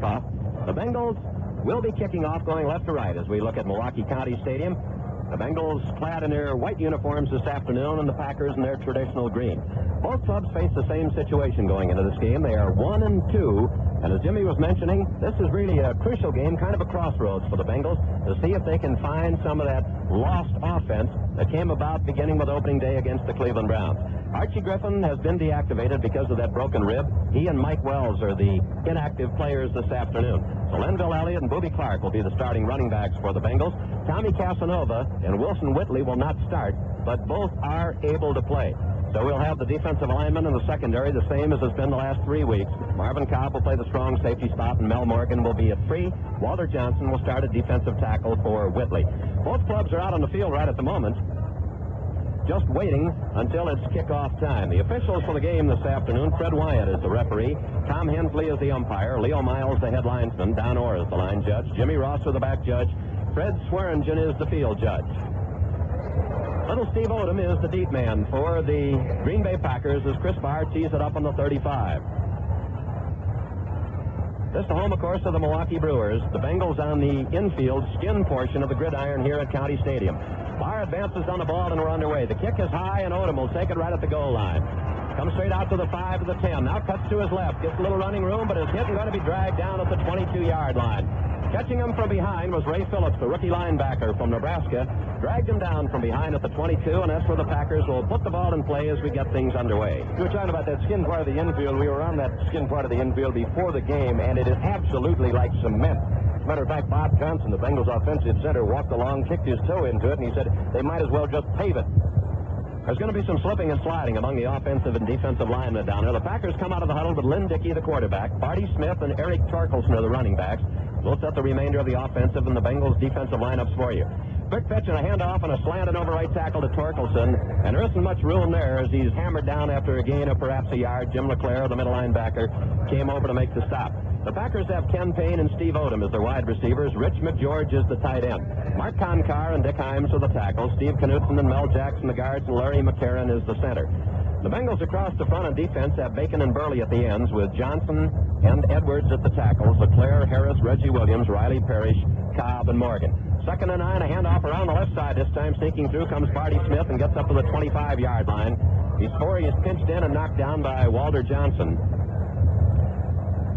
kickoff. The Bengals will be kicking off going left to right as we look at Milwaukee County Stadium. The Bengals clad in their white uniforms this afternoon, and the Packers in their traditional green. Both clubs face the same situation going into this game. They are 1-2, and as Jimmy was mentioning, this is really a crucial game, kind of a crossroads for the Bengals to see if they can find some of that lost offense that came about beginning with opening day against the Cleveland Browns. Archie Griffin has been deactivated because of that broken rib. He and Mike Wells are the inactive players this afternoon. So Linville Elliott and Boobie Clark will be the starting running backs for the Bengals. Tommy Casanova and Wilson Whitley will not start, but both are able to play. So we'll have the defensive lineman in the secondary the same as it's been the last 3 weeks. Marvin Cobb will play the strong safety spot, and Mel Morgan will be at free. Walter Johnson will start at defensive tackle for Whitley. Both clubs are out on the field right at the moment, just waiting until it's kickoff time. The officials for the game this afternoon: Fred Wyatt is the referee, Tom Hensley is the umpire, Leo Miles the head linesman, Don Orr is the line judge, Jimmy Rosser the back judge, Fred Swearingen is the field judge. Little Steve Odom is the deep man for the Green Bay Packers as Chris Barr tees it up on the 35. This is the home, of course, of the Milwaukee Brewers. The Bengals on the infield skin portion of the gridiron here at County Stadium. Barr advances on the ball, and we're underway. The kick is high, and Odom will take it right at the goal line. Comes straight out to the 5 to the 10. Now cuts to his left. Gets a little running room, but is hit and going to be dragged down at the 22-yard line. Catching him from behind was Ray Phillips, the rookie linebacker from Nebraska. Dragged him down from behind at the 22, and that's where the Packers will put the ball in play as we get things underway. You were talking about that skin part of the infield. We were on that skin part of the infield before the game, and it is absolutely like cement. As a matter of fact, Bob Johnson, the Bengals offensive center, walked along, kicked his toe into it, and he said they might as well just pave it. There's going to be some slipping and sliding among the offensive and defensive linemen down there. The Packers come out of the huddle with Lynn Dickey, the quarterback, Barty Smith, and Eric Torkelson are the running backs. We'll set the remainder of the offensive and the Bengals defensive lineups for you. Quick pitch and a handoff and a slanted over right tackle to Torkelson, and there isn't much room there as he's hammered down after a gain of perhaps a yard. Jim LeClaire, the middle linebacker, came over to make the stop. The Packers have Ken Payne and Steve Odom as their wide receivers. Rich McGeorge is the tight end. Mark Concar and Dick Himes are the tackles. Steve Knutson and Mel Jackson the guards, and Larry McCarron is the center. The Bengals across the front on defense have Bacon and Burley at the ends, with Johnson and Edwards at the tackles, LeClaire, Harris, Reggie Williams, Riley Parrish, Cobb, and Morgan. 2nd and 9, a handoff around the left side. This time sneaking through comes Barty Smith and gets up to the 25-yard line. Before he is pinched in and knocked down by Walter Johnson.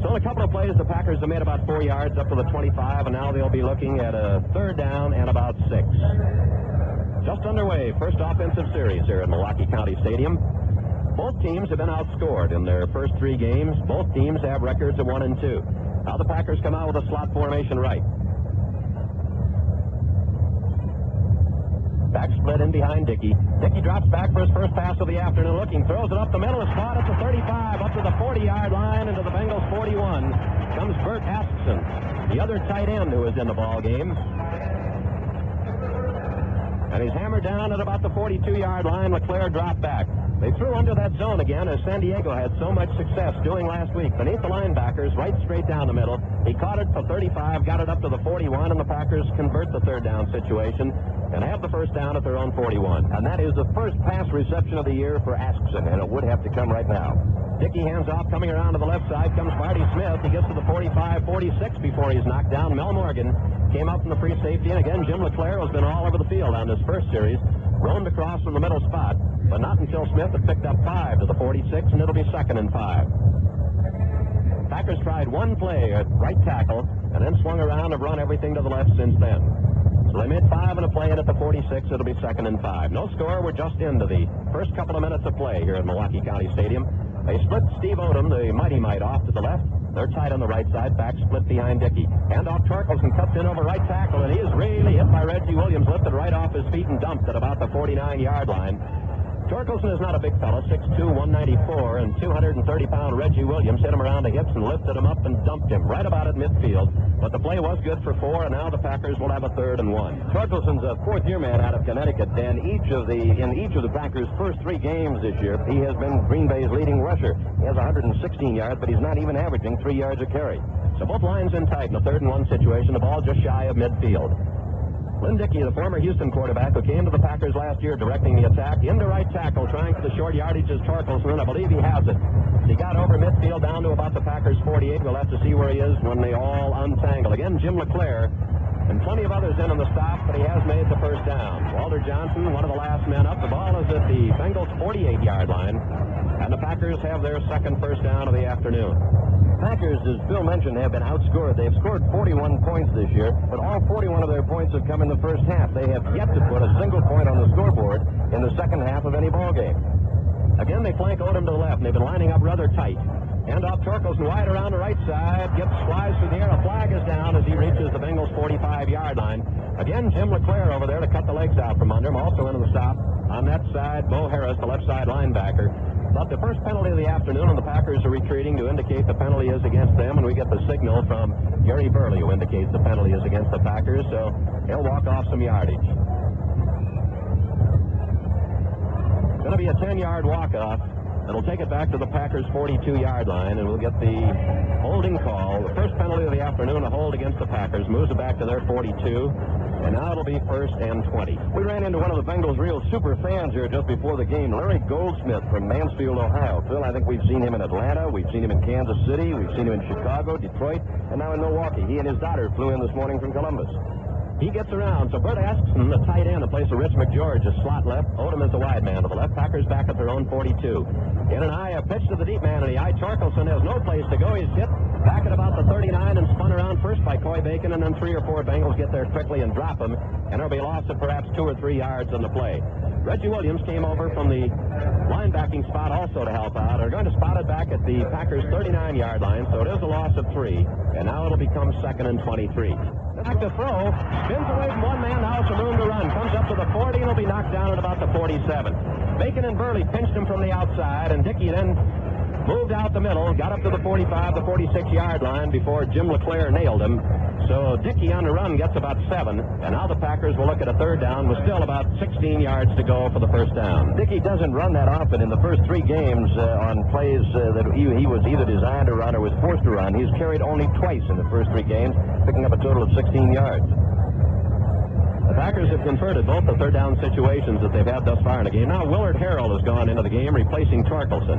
So in a couple of plays, the Packers have made about 4 yards up to the 25, and now they'll be looking at a 3rd down and about 6. Just underway, first offensive series here at Milwaukee County Stadium. Both teams have been outscored in their first 3 games. Both teams have records of 1-2. Now the Packers come out with a slot formation right. Back split in behind Dickey. Dickey drops back for his first pass of the afternoon, looking, throws it up the middle, is caught at the 35, up to the 40-yard line, into the Bengals 41. Comes Bert Askson, the other tight end who is in the ball game. And he's hammered down at about the 42-yard line. LeClaire dropped back. They threw under that zone again, as San Diego had so much success doing last week. Beneath the linebackers, right straight down the middle. He caught it for 35, got it up to the 41, and the Packers convert the 3rd down situation and have the 1st down at their own 41. And that is the first pass reception of the year for Askson, and it would have to come right now. Dickey hands off, coming around to the left side comes Barty Smith. He gets to the 45-46 before he's knocked down. Mel Morgan came up from the free safety, and again Jim LeClaire has been all over the field on this first series. Roamed across from the middle spot, but not until Smith had picked up 5 to the 46, and it'll be 2nd and 5. Packers tried one play at right tackle and then swung around and run everything to the left since then. So they made 5 in a play, and at the 46, it'll be 2nd and 5. No score. We're just into the first couple of minutes of play here at Milwaukee County Stadium. They split Steve Odom, the Mighty Mite, off to the left. They're tight on the right side, back split behind Dickey. Hand off Torkelson, cuts in over right tackle, and he is really hit by Reggie Williams, lifted right off his feet and dumped at about the 49-yard line. Torkelson is not a big fellow, 6'2", 194, and 230-pound Reggie Williams hit him around the hips and lifted him up and dumped him right about at midfield. But the play was good for 4, and now the Packers will have a 3rd and 1. Torkelson's a 4th-year man out of Connecticut, and in each of the Packers' first 3 games this year, he has been Green Bay's leading rusher. He has 116 yards, but he's not even averaging 3 yards a carry. So both lines in tight in a 3rd and 1 situation, the ball just shy of midfield. Lynn Dickey, the former Houston quarterback who came to the Packers last year directing the attack, into right tackle, trying for the short yardage is Torkelson. I believe he has it. He got over midfield down to about the Packers' 48. We'll have to see where he is when they all untangle. Again, Jim LeClaire and plenty of others in on the stop, but he has made the first down. Walter Johnson, one of the last men up. The ball is at the Bengals' 48-yard line, and the Packers have their second first down of the afternoon. Packers, as Bill mentioned, have been outscored. They've scored 41 points this year, but all 41 of their points have come in the first half. They have yet to put a single point on the scoreboard in the second half of any ball game. Again, they flank Odom to the left, and they've been lining up rather tight. Hand off Torkelson wide around the right side. Flies through the air. A flag is down as he reaches the Bengals' 45-yard line. Again, Jim LeClaire over there to cut the legs out from under him. Also into the stop on that side, Bo Harris, the left side linebacker. But the first penalty of the afternoon, and the Packers are retreating to indicate the penalty is against them, and we get the signal from Gary Burley who indicates the penalty is against the Packers, so he'll walk off some yardage. It's going to be a 10-yard walk-off. It'll take it back to the Packers' 42-yard line, and we'll get the holding call. The first penalty of the afternoon, a hold against the Packers, moves it back to their 42, and now it'll be first and 20. We ran into one of the Bengals' real super fans here just before the game, Larry Goldsmith from Mansfield, Ohio. Phil, I think we've seen him in Atlanta, we've seen him in Kansas City, we've seen him in Chicago, Detroit, and now in Milwaukee. He and his daughter flew in this morning from Columbus. He gets around, so Bert Askson, the tight end, in place of Rich McGeorge, is slot left. Odom is the wide man to the left. Packers back at their own 42. In an eye, a pitch to the deep man in the eye. Torkelson has no place to go. He's hit back at about the 39 and spun around first by Coy Bacon, and then 3 or 4 Bengals get there quickly and drop him, and there'll be a loss of perhaps 2 or 3 yards on the play. Reggie Williams came over from the linebacking spot also to help out. They're going to spot it back at the Packers' 39-yard line, so it is a loss of 3, and now it'll become second and 23. Back to throw, spins away from one man, now some room to run, comes up to the 40, and will be knocked down at about the 47. Bacon and Burley pinched him from the outside, and Dickey then moved out the middle, got up to the 45, the 46-yard line before Jim LeClaire nailed him. So Dickey on the run gets about 7, and now the Packers will look at a third down with still about 16 yards to go for the first down. Dickey doesn't run that often. In the first 3 games on plays that he was either designed to run or was forced to run, he's carried only twice in the first 3 games, picking up a total of 16 yards. The Packers have converted both the third down situations that they've had thus far in the game. Now Willard Harrell has gone into the game, replacing Torkelson.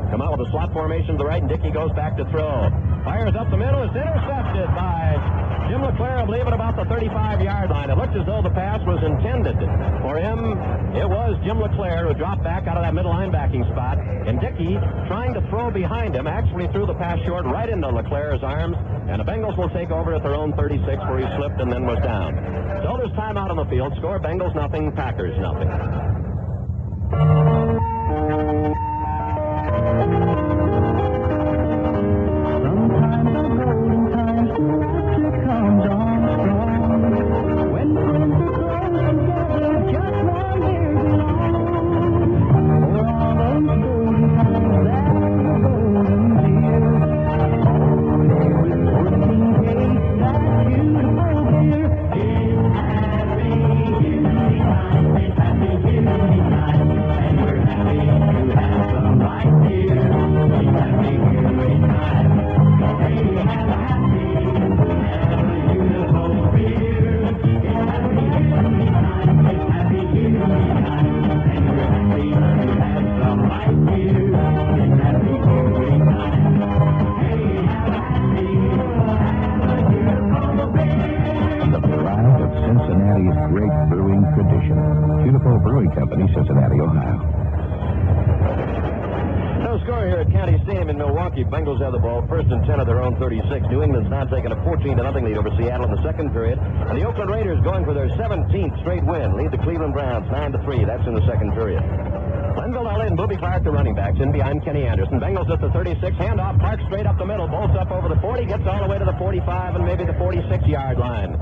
Come out with a slot formation to the right, and Dickey goes back to throw. Fires up the middle. It's intercepted by Jim LeClaire, I believe, at about the 35-yard line. It looked as though the pass was intended for him. It was Jim LeClaire who dropped back out of that middle linebacking spot, and Dickey, trying to throw behind him, actually threw the pass short right into LeClaire's arms, and the Bengals will take over at their own 36 where he slipped and then was down. So there's timeout on the field. Score Bengals nothing, Packers nothing. Sometimes the golden times after comes on strong. When friends are close together, just 1 year belong. For all those golden times after the golden years. There is 14 days, that beautiful beer. It's happy Unity time, it's happy Unity time, and we're happy to have some right here. It's happy Unity time. The pride of Cincinnati's great brewing tradition. Beautiful Brewing Company, Cincinnati, Ohio. No score here at County Stadium in Milwaukee. Bengals have the ball, first and 10 of their own 36. New England's now taking a 14-0 lead over Seattle in the second period. And the Oakland Raiders going for their 17th straight win. Lead the Cleveland Browns 9-3. That's in the second period. Glenville Elliott and Booby Clark, the running backs, in behind Kenny Anderson. Bengals at the 36. Handoff, Clark straight up the middle. Bolts up over the 40, gets all the way to the 45 and maybe the 46-yard line.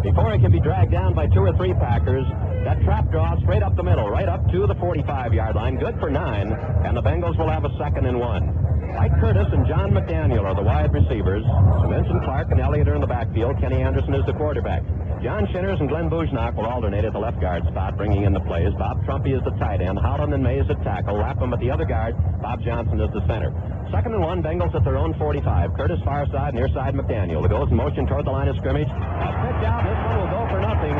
Before he can be dragged down by 2 or 3 Packers, that trap draw straight up the middle, right up to the 45-yard line. Good for 9, and the Bengals will have a 2nd and 1. Mike Curtis and John McDaniel are the wide receivers. Vincent Clark and Elliott are in the backfield. Kenny Anderson is the quarterback. John Shinners and Glenn Bujnock will alternate at the left guard spot, bringing in the plays. Bob Trumpy is the tight end. Holland and Mays at tackle. Lapham at the other guard. Bob Johnson is the center. 2nd and 1, Bengals at their own 45. Curtis far side, near side McDaniel. It goes in motion toward the line of scrimmage. A pitch out. This one will go for nothing.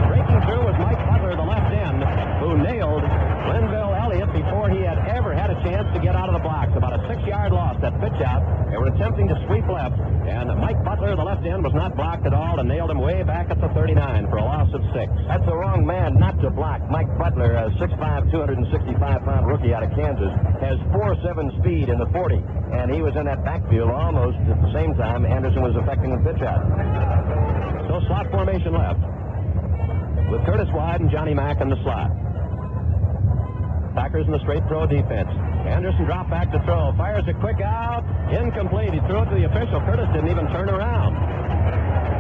Breaking through was Mike Butler, the left end, who nailed Glenville Elliott before he had ever had a chance to get out of the blocks. About a 6-yard loss, that pitch out. They were attempting to sweep left, and Mike Butler, the left end, was not blocked at all and nailed him way back at the 39 for a loss of 6. That's the wrong man not to block. Mike Butler, a 6'5", 265-pound rookie out of Kansas, has 4.7 speed in the 40, and he was in that backfield almost at the same time Anderson was effecting the pitch out. So slot formation left, with Curtis Wide and Johnny Mack in the slot. Packers in the straight throw defense. Anderson dropped back to throw. Fires a quick out. Incomplete. He threw it to the official. Curtis didn't even turn around.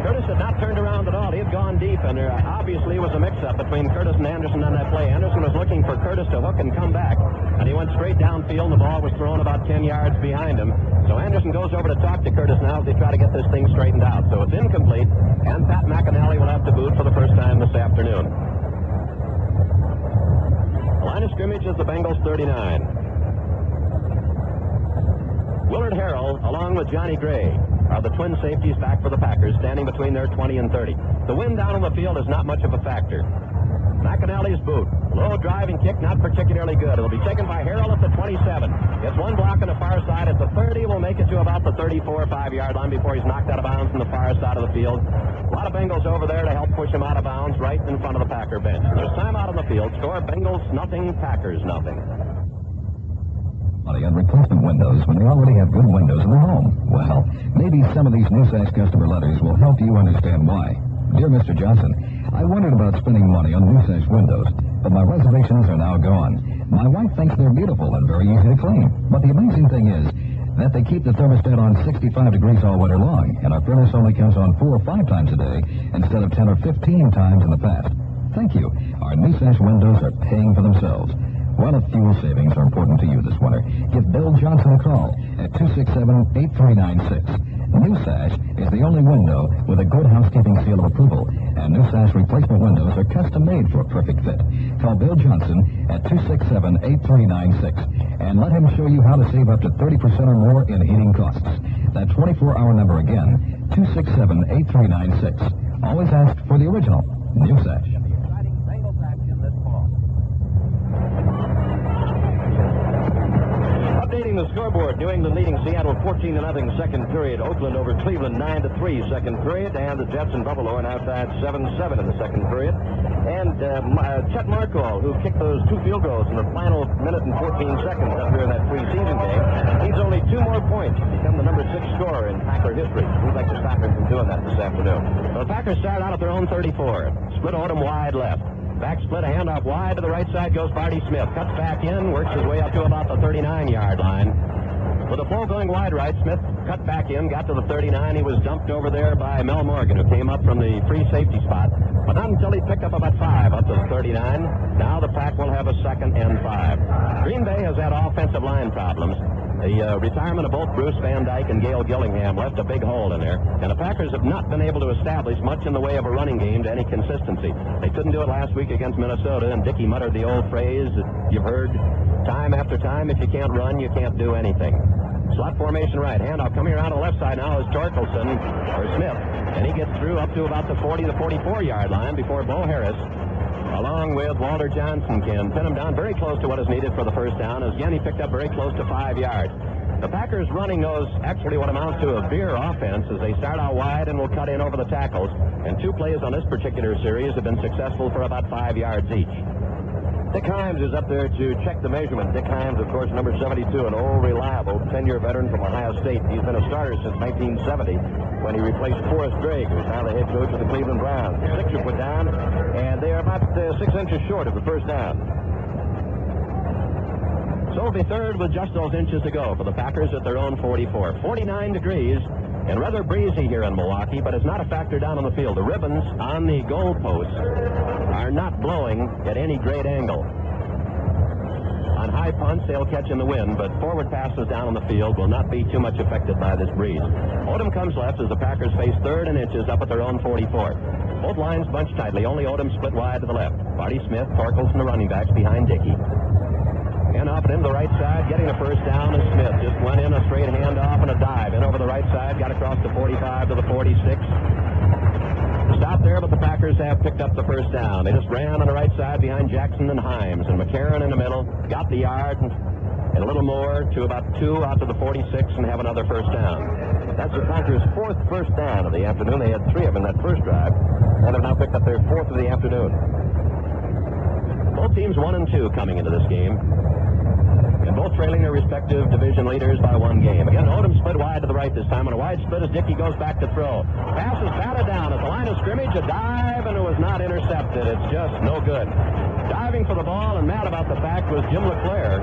Curtis had not turned around at all. He had gone deep, and there obviously was a mix-up between Curtis and Anderson on that play. Anderson was looking for Curtis to hook and come back, and he went straight downfield, and the ball was thrown about 10 yards behind him. So Anderson goes over to talk to Curtis now as they try to get this thing straightened out. So it's incomplete, and Pat McAnally will have to boot for the first time this afternoon. Line of scrimmage is the Bengals 39. Willard Harrell, along with Johnny Gray, are the twin safeties back for the Packers, standing between their 20 and 30. The wind down on the field is not much of a factor. McAnally's boot. Low driving kick, not particularly good. It'll be taken by Harrell at the 27. Gets one block on the far side at the 30. Will make it to about the 34 or 5-yard line before he's knocked out of bounds on the far side of the field. A lot of Bengals over there to help push him out of bounds right in front of the Packer bench. There's time out on the field. Score Bengals nothing, Packers nothing. Money on replacement windows when they already have good windows in their home. Well, maybe some of these New Sash customer letters will help you understand why. Dear Mr. Johnson, I wondered about spending money on New Sash windows, but my reservations are now gone. My wife thinks they're beautiful and very easy to clean, but the amazing thing is that they keep the thermostat on 65 degrees all winter long, and our furnace only comes on 4 or 5 times a day instead of 10 or 15 times in the past. Thank you. Our New Sash windows are paying for themselves. Well, if fuel savings are important to you this winter, give Bill Johnson a call at 267-8396. New Sash is the only window with a good housekeeping seal of approval, and New Sash replacement windows are custom-made for a perfect fit. Call Bill Johnson at 267-8396 and let him show you how to save up to 30% or more in heating costs. That 24-hour number again, 267-8396. Always ask for the original New Sash. Updating the scoreboard, New England leading Seattle 14-0 second period. Oakland over Cleveland 9-3 second period, and the Jets and Buffalo are now tied 7-7 in the second period. And Chet Markall, who kicked those 2 field goals in the final minute and 14 seconds up here in that preseason game, needs only 2 more points to become the number 6 scorer in Packer history. We'd like to stop him from doing that this afternoon. So the Packers start out at their own 34. Split Odom wide left. Back split, a handoff wide to the right side goes Barty Smith. Cuts back in, works his way up to about the 39-yard line. With the flow going wide right, Smith cut back in, got to the 39. He was dumped over there by Mel Morgan, who came up from the free safety spot. But not until he picked up about 5 up to the 39. Now the Pack will have a 2nd and 5. Green Bay has had offensive line problems. The retirement of both Bruce Van Dyke and Gail Gillingham left a big hole in there, and the Packers have not been able to establish much in the way of a running game to any consistency. They couldn't do it last week against Minnesota, and Dickey muttered the old phrase that you've heard time after time: if you can't run, you can't do anything. Slot formation right. Handoff coming around to the left side now is Torkelson, or Smith, and he gets through up to about the 40 to 44-yard line before Bo Harris, along with Walter Johnson, can pin him down very close to what is needed for the first down. Again, he picked up very close to 5 yards. The Packers running those actually what amounts to a veer offense as they start out wide and will cut in over the tackles. And 2 plays on this particular series have been successful for about 5 yards each. Dick Himes is up there to check the measurement. Dick Himes, of course, number 72, an old, reliable 10-year veteran from Ohio State. He's been a starter since 1970 when he replaced Forrest Gregg, who's now the head coach of the Cleveland Browns. The 6 are put down, and they are about 6 inches short of the first down. So it'll be third with just those inches to go for the Packers at their own 44. 49 degrees and rather breezy here in Milwaukee, but it's not a factor down on the field. The ribbons on the goalposts are not blowing at any great angle. On high punts, they'll catch in the wind, but forward passes down on the field will not be too much affected by this breeze. Odom comes left as the Packers face 3rd and inches up at their own 44. Both lines bunched tightly, only Odom split wide to the left. Marty Smith, Torkels, and the running backs behind Dickey. And off and in the right side, getting the first down is Smith. Just went in a straight handoff and a dive. In over the right side, got across the 45 to the 46. Stop there, but the Packers have picked up the first down. They just ran on the right side behind Jackson and Himes. And McCarron in the middle, got the yard and a little more to about 2 out to the 46 and have another first down. That's the Packers' 4th first down of the afternoon. They had 3 of them in that first drive, and have now picked up their 4th of the afternoon. Both teams 1 and 2 coming into this game, and both trailing their respective division leaders by 1 game. Again, Odom split wide to the right this time on a wide split as Dickey goes back to throw. Pass is batted down at the line of scrimmage, a dive, and it was not intercepted. It's just no good. Diving for the ball and mad about the fact was Jim LeClaire.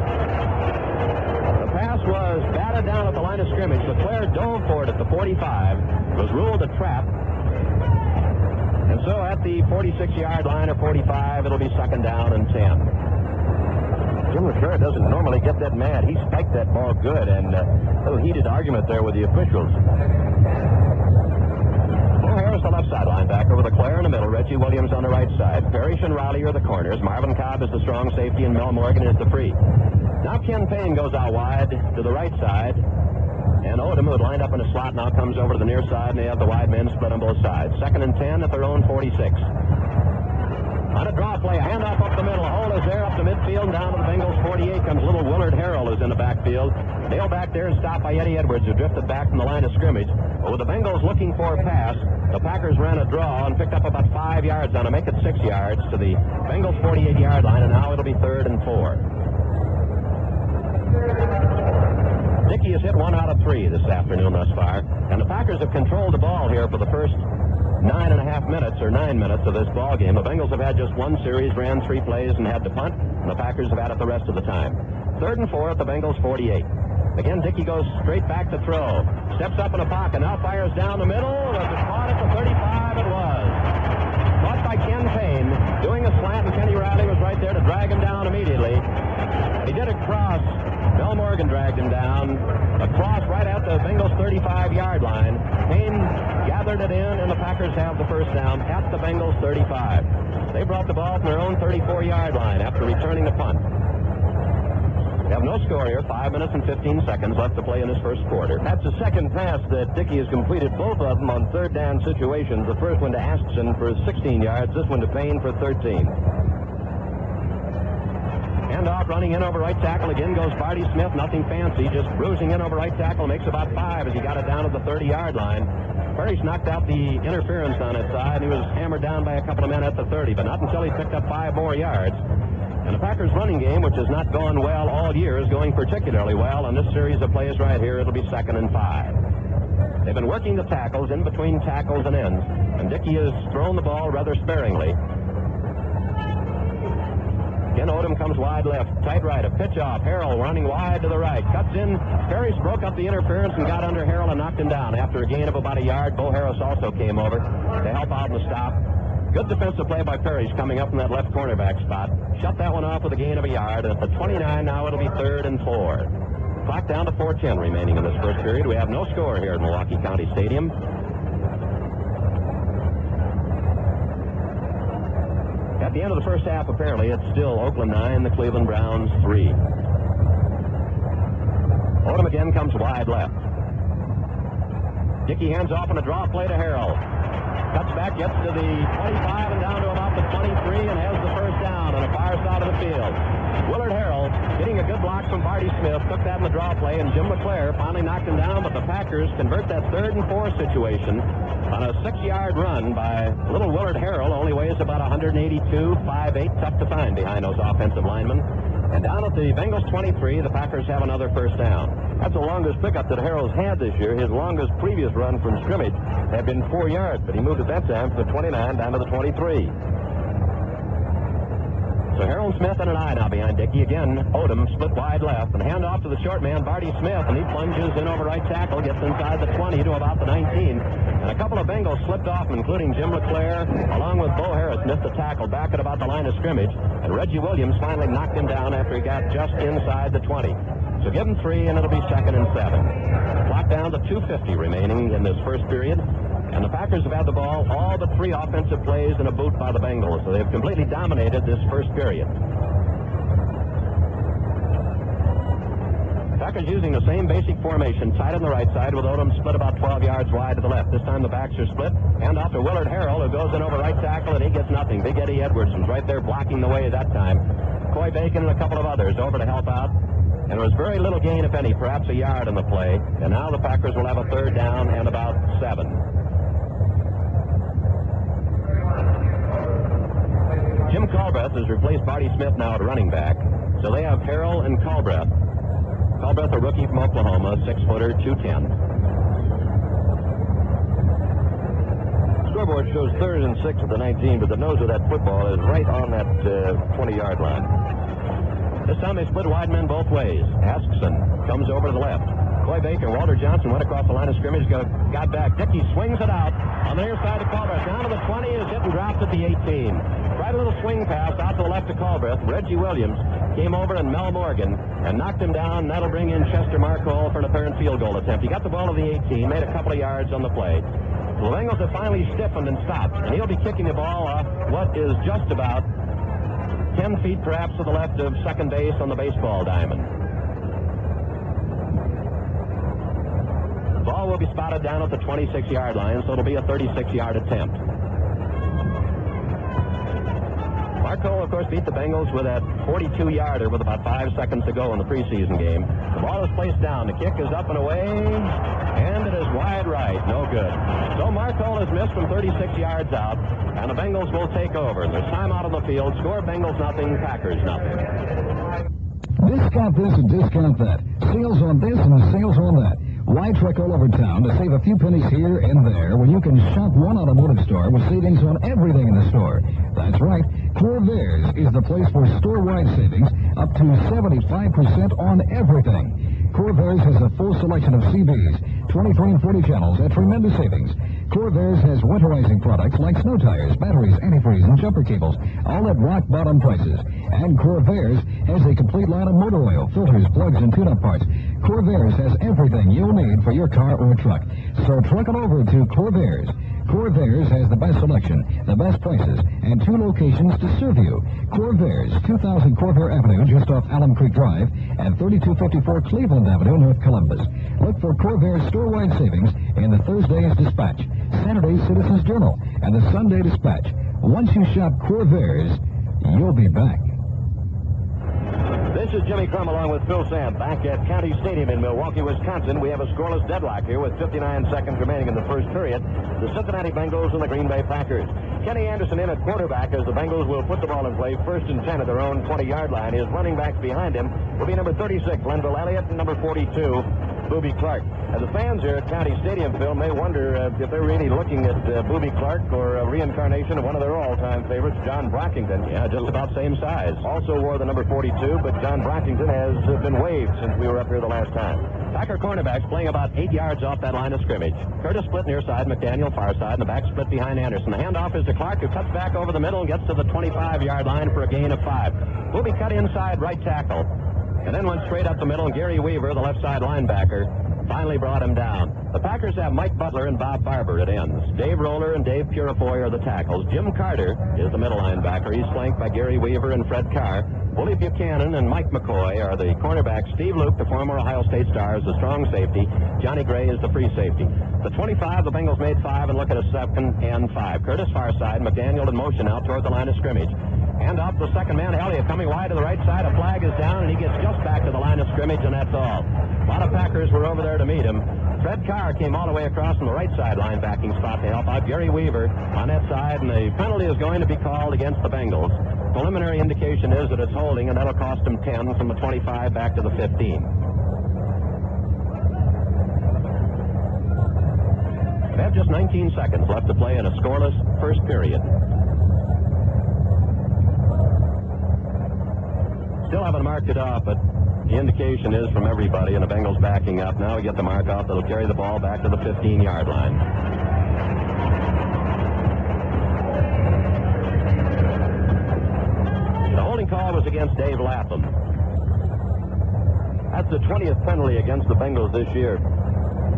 The pass was batted down at the line of scrimmage. LeClaire dove for it at the 45. It was ruled a trap. And so at the 46-yard line or 45, it'll be 2nd down and 10. Jim LeClaire doesn't normally get that mad. He spiked that ball good, and a little heated argument there with the officials. Bo Harris, the left side linebacker, with LeClaire in the middle. Reggie Williams on the right side. Parrish and Riley are the corners. Marvin Cobb is the strong safety, and Mel Morgan is the free. Now Ken Payne goes out wide to the right side. And Odom, who had lined up in a slot, now comes over to the near side, and they have the wide men split on both sides. 2nd and 10 at their own 46. On a draw play, a handoff up the middle. A hole is there up to midfield, down to the Bengals 48 comes little Willard Harrell, who's in the backfield. Nailed back there and stopped by Eddie Edwards, who drifted back from the line of scrimmage. But with the Bengals looking for a pass, the Packers ran a draw and picked up about 5 yards now to make it 6 yards to the Bengals 48-yard line, and now it'll be 3rd and 4. Dickey has hit 1 out of 3 this afternoon thus far, and the Packers have controlled the ball here for the first 9.5 minutes or 9 minutes of this ball game. The Bengals have had just 1 series, ran 3 plays, and had to punt, and the Packers have had it the rest of the time. 3rd and 4 at the Bengals 48. Again, Dickey goes straight back to throw. Steps up in a pocket, now fires down the middle. Was it caught at the 35? It was. Caught by Ken Payne, doing a slant, and Kenny Riley was right there to drag him down immediately. He did it cross. Mel Morgan dragged him down. Across right at the Bengals 35-yard line. Payne gathered it in, and the Packers have the first down at the Bengals 35. They brought the ball from their own 34-yard line after returning the punt. We have no score here. 5 minutes and 15 seconds left to play in this first quarter. That's the second pass that Dickey has completed, both of them on 3rd down situations. The first one to Astson for 16 yards, this one to Payne for 13. Handoff, running in over right tackle. Again goes Barty Smith. Nothing fancy, just bruising in over right tackle. Makes about 5 as he got it down to the 30-yard line. Parrish knocked out the interference on his side. He was hammered down by a couple of men at the 30, but not until he picked up 5 more yards. And the Packers' running game, which has not gone well all year, is going particularly well on this series of plays right here. It'll be 2nd and 5. They've been working the tackles in between tackles and ends, and Dickey has thrown the ball rather sparingly. Again, Odom comes wide left, tight right, a pitch off. Harrell running wide to the right, cuts in. Parrish broke up the interference and got under Harrell and knocked him down. After a gain of about a yard, Bo Harris also came over to help out in the stop. Good defensive play by Parrish coming up from that left cornerback spot. Shut that one off with a gain of a yard. And at the 29 now, it'll be 3rd and 4. Clock down to 4:10 remaining in this first period. We have no score here at Milwaukee County Stadium. At the end of the first half, apparently, it's still Oakland 9, the Cleveland Browns 3. Odom again comes wide left. Dickey hands off on a draw play to Harrell. Cuts back, gets to the 25 and down to about the 23 and has the first down on the far side of the field. Willard Harrell getting a good block from Barty Smith, took that in the draw play, and Jim LeClaire finally knocked him down, but the Packers convert that 3rd and 4 situation on a 6-yard run by little Willard Harrell. Only weighs about 182, 5'8", tough to find behind those offensive linemen. And down at the Bengals 23, the Packers have another first down. That's the longest pickup that Harrell's had this year. His longest previous run from scrimmage had been 4 yards, but he moved at that time from the 29 down to the 23. So Harold Smith and an eye now behind Dickey. Again, Odom split wide left. And hand off to the short man, Barty Smith. And he plunges in over right tackle, gets inside the 20 to about the 19. And a couple of Bengals slipped off, including Jim LeClaire, along with Bo Harris, missed the tackle back at about the line of scrimmage. And Reggie Williams finally knocked him down after he got just inside the 20. So give him 3, and it'll be 2nd and 7. Clock down to 2:50 remaining in this first period. And the Packers have had the ball all but 3 offensive plays in a boot by the Bengals. So they've completely dominated this first period. Packers using the same basic formation, tight on the right side with Odom split about 12 yards wide to the left. This time the backs are split. Hand off to Willard Harrell, who goes in over right tackle, and he gets nothing. Big Eddie Edwards was right there blocking the way that time. Coy Bacon and a couple of others over to help out. And there was very little gain, if any, perhaps a yard in the play. And now the Packers will have a 3rd down and about 7. Jim Culbreth has replaced Barty Smith now at running back. So they have Harrell and Culbreth. Culbreth, a rookie from Oklahoma, 6-footer, 210. Scoreboard shows 3rd and 6 at the 19, but the nose of that football is right on that 20-yard line. This time they split wide men both ways. Askson comes over to the left. Coy Baker, Walter Johnson went across the line of scrimmage, got back. Dickey swings it out on the near side of Culbreth. Down to the 20, is hit and dropped at the 18. Tried a little swing pass out to the left of Culbreth. Reggie Williams came over and Mel Morgan and knocked him down. That'll bring in Chester Markle for an apparent field goal attempt. He got the ball to the 18, made a couple of yards on the play. The Bengals have finally stiffened and stopped, and he'll be kicking the ball off what is just about 10 feet perhaps to the left of second base on the baseball diamond. The ball will be spotted down at the 26-yard line, so it'll be a 36-yard attempt. Marco, of course, beat the Bengals with that 42-yarder with about 5 seconds to go in the preseason game. The ball is placed down. The kick is up and away, and it is wide right. No good. So Marco has missed from 36 yards out, and the Bengals will take over. And there's time out on the field. Score Bengals nothing, Packers nothing. Discount this and discount that. Sales on this and sales on that. Why trek all over town to save a few pennies here and there when you can shop one automotive store with savings on everything in the store? That's right. Corvairs is the place for store-wide savings up to 75% on everything. Corvairs has a full selection of CBs, 23 and 40 channels at tremendous savings. Corvairs has winterizing products like snow tires, batteries, antifreeze, and jumper cables, all at rock-bottom prices. And Corvairs has a complete line of motor oil, filters, plugs, and tune-up parts. Corvairs has everything you'll need for your car or truck. So truck it over to Corvairs. Corvairs has the best selection, the best prices, and 2 locations to serve you. Corvairs, 2000 Corvair Avenue, just off Alum Creek Drive, and 3254 Cleveland Avenue, North Columbus. Look for Corvairs store-wide savings in the Thursday's Dispatch, Saturday's Citizens Journal, and the Sunday Dispatch. Once you shop Corvairs, you'll be back. This is Jimmy Crum along with Phil Sam back at County Stadium in Milwaukee, Wisconsin. We have a scoreless deadlock here with 59 seconds remaining in the first period. The Cincinnati Bengals and the Green Bay Packers. Kenny Anderson in at quarterback as the Bengals will put the ball in play 1st and 10 at their own 20-yard line. His running backs behind him will be number 36, Lenville Elliott, and number 42, Boobie Clark. The fans here at County Stadium, Phil, may wonder if they're really looking at Boobie Clark or a reincarnation of one of their all-time favorites, John Brockington. Yeah, just about same size. Also wore the number 42, but John Brockington has been waived since we were up here the last time. Packer cornerbacks playing about 8 yards off that line of scrimmage. Curtis split near side, McDaniel far side, and the back split behind Anderson. The handoff is to Clark, who cuts back over the middle and gets to the 25-yard line for a gain of 5. Boobie cut inside right tackle, and then went straight up the middle, and Gary Weaver, the left side linebacker, finally brought him down. The Packers have Mike Butler and Bob Barber at ends. Dave Roller and Dave Purifoy are the tackles. Jim Carter is the middle linebacker. He's flanked by Gary Weaver and Fred Carr. Willie Buchanan and Mike McCoy are the cornerbacks. Steve Luke, the former Ohio State star, is the strong safety. Johnny Gray is the free safety. The 25, the Bengals made 5 and look at a 2nd and 5. Curtis far side, McDaniel in motion out toward the line of scrimmage. Hand off the second man, Elliott, coming wide to the right side. A flag is down, and he gets just back to the line of scrimmage, and that's all. A lot of Packers were over there to meet him. Fred Carr came all the way across from the right side linebacking spot to help out Gary Weaver on that side, and the penalty is going to be called against the Bengals. Preliminary indication is that it's holding, and that'll cost them 10 from the 25 back to the 15. They have just 19 seconds left to play in a scoreless first period. still haven't marked it off, but the indication is from everybody, and the Bengals backing up. Now we get the mark off that'll carry the ball back to the 15-yard line. The holding call was against Dave Lapham. That's the 20th penalty against the Bengals this year.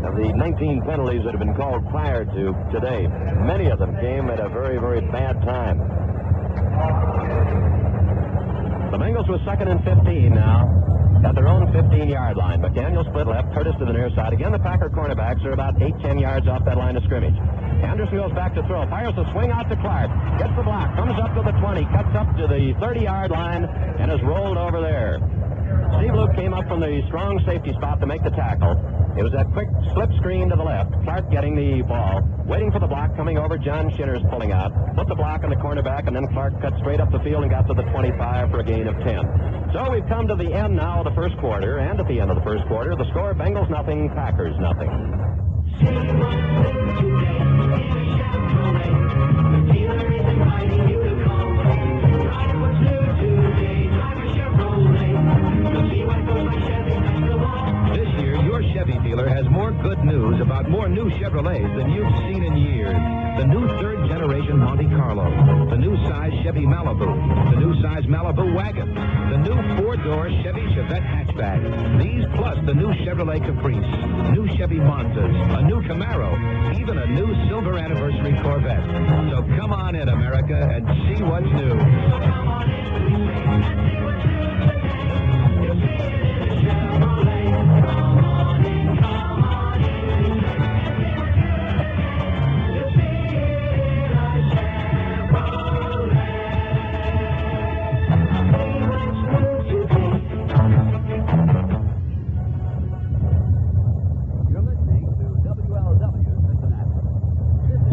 Of the 19 penalties that have been called prior to today, many of them came at a very, very bad time. The Bengals with 2nd and 15 now at their own 15-yard line. McDaniel split left, Curtis to the near side. Again, the Packer cornerbacks are about 8-10 yards off that line of scrimmage. Anderson goes back to throw, fires a swing out to Clark, gets the block, comes up to the 20, cuts up to the 30-yard line, and is rolled over there. Steve Luke came up from the strong safety spot to make the tackle. It was that quick slip screen to the left. Clark getting the ball, waiting for the block, coming over. John Shinner's pulling out. Put the block on the cornerback, and then Clark cut straight up the field and got to the 25 for a gain of 10. So we've come to the end now of the first quarter, and at the end of the first quarter, the score, Bengals nothing, Packers nothing. Chevy dealer has more good news about more new Chevrolets than you've seen in years. The new third-generation Monte Carlo, the new size Chevy Malibu, the new size Malibu wagon, the new four-door Chevy Chevette hatchback. These plus the new Chevrolet Caprice, new Chevy Monzas, a new Camaro, even a new silver anniversary Corvette. So come on in, America, and see what's new. Come on in and see what's new.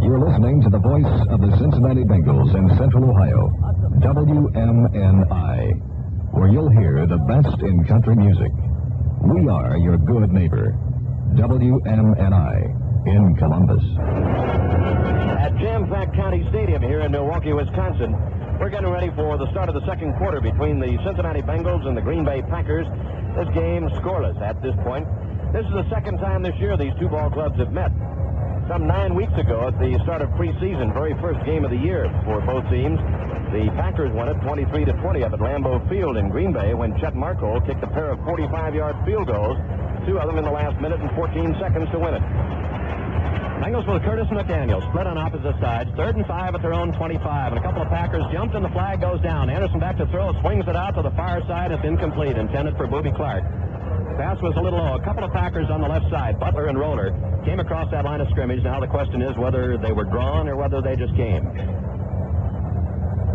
You're listening to the voice of the Cincinnati Bengals in Central Ohio, WMNI, where you'll hear the best in country music. We are your good neighbor, WMNI in Columbus. At Jam-Packed County Stadium here in Milwaukee, Wisconsin, we're getting ready for the start of the second quarter between the Cincinnati Bengals and the Green Bay Packers. This game scoreless at this point. This is the second time this year these two ball clubs have met. Some 9 weeks ago at the start of preseason, very first game of the year for both teams, the Packers won it 23-20 up at Lambeau Field in Green Bay when Chet Markle kicked a pair of 45-yard field goals, two of them in the last minute and 14 seconds to win it. Bengals with Curtis and McDaniel split on opposite sides. 3rd and 5 at their own 25, and a couple of Packers jumped and the flag goes down. Anderson back to throw, swings it out to the far side. It's incomplete, intended for Booby Clark. Pass was a little low. A couple of Packers on the left side, Butler and Roller, came across that line of scrimmage. Now the question is whether they were drawn or whether they just came.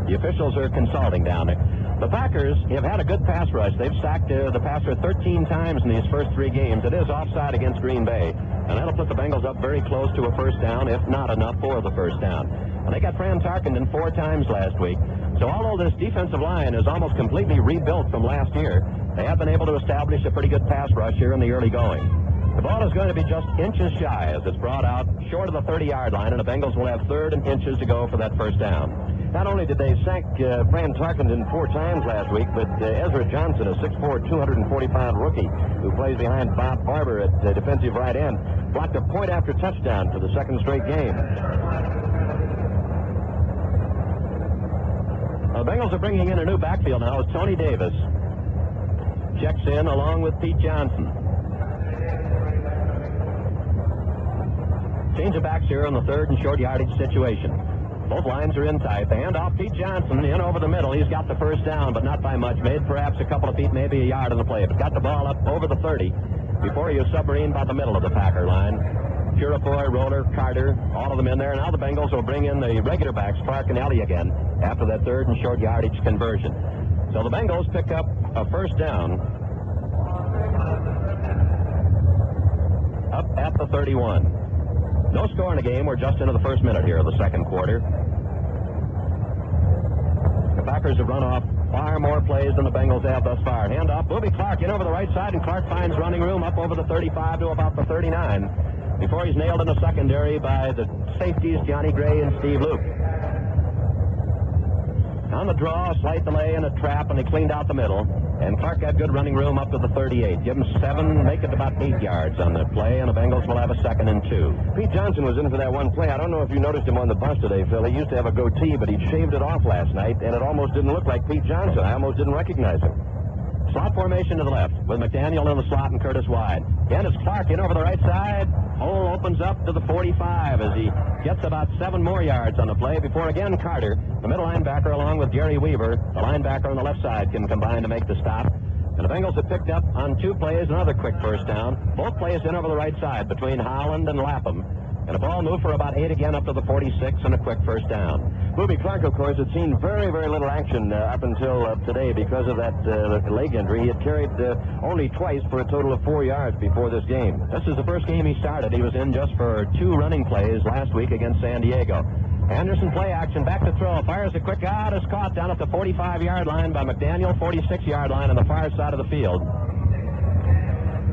The officials are consulting down there. The Packers have had a good pass rush. They've sacked the passer 13 times in these first 3 games. It is offside against Green Bay, and that'll put the Bengals up very close to a first down, if not enough for the first down. And they got Fran Tarkenton 4 times last week. So although this defensive line is almost completely rebuilt from last year, they have been able to establish a pretty good pass rush here in the early going. The ball is going to be just inches shy as it's brought out short of the 30-yard line, and the Bengals will have 3rd and inches to go for that first down. Not only did they sack Fran Tarkenton 4 times last week, but Ezra Johnson, a 6'4", 245 rookie who plays behind Bob Barber at defensive right end, blocked a point after touchdown for the 2nd straight game. The Bengals are bringing in a new backfield now. It's Tony Davis. Checks in along with Pete Johnson. Change of backs here on the 3rd and short yardage situation. Both lines are in tight. The handoff, Pete Johnson in over the middle. He's got the first down, but not by much. Made perhaps a couple of feet, maybe a yard on the play. But got the ball up over the 30 before he was submarine by the middle of the Packer line. Purifoy, Roller, Carter, all of them in there. Now the Bengals will bring in the regular backs, Clark and Ellie again, after that 3rd and short yardage conversion. So the Bengals pick up a first down up at the 31. No score in the game. We're just into the first minute here of the second quarter. The Packers have run off far more plays than the Bengals have thus far. Handoff, Booby Clark in over the right side, and Clark finds running room up over the 35 to about the 39 before he's nailed in the secondary by the safeties Johnny Gray and Steve Luke. On the draw, a slight delay and a trap, and they cleaned out the middle. And Clark got good running room up to the 38. Give him 7, make it about 8 yards on that play, and the Bengals will have a 2nd and 2. Pete Johnson was in for that one play. I don't know if you noticed him on the bus today, Phil. He used to have a goatee, but he'd shaved it off last night, and it almost didn't look like Pete Johnson. I almost didn't recognize him. Slot formation to the left with McDaniel in the slot and Curtis wide. Again, it's Clark in over the right side. Hole opens up to the 45 as he gets about 7 more yards on the play before again Carter, the middle linebacker, along with Jerry Weaver, the linebacker on the left side, can combine to make the stop. And the Bengals have picked up on 2 plays another quick first down. Both plays in over the right side between Holland and Lapham. And a ball moved for about 8 again up to the 46 and a quick first down. Booby Clark, of course, had seen very, very little action up until today because of that leg injury. He had carried only twice for a total of 4 yards before this game. This is the first game he started. He was in just for 2 running plays last week against San Diego. Anderson play action, back to throw, fires a quick out, is caught down at the 45-yard line by McDaniel, 46-yard line on the far side of the field.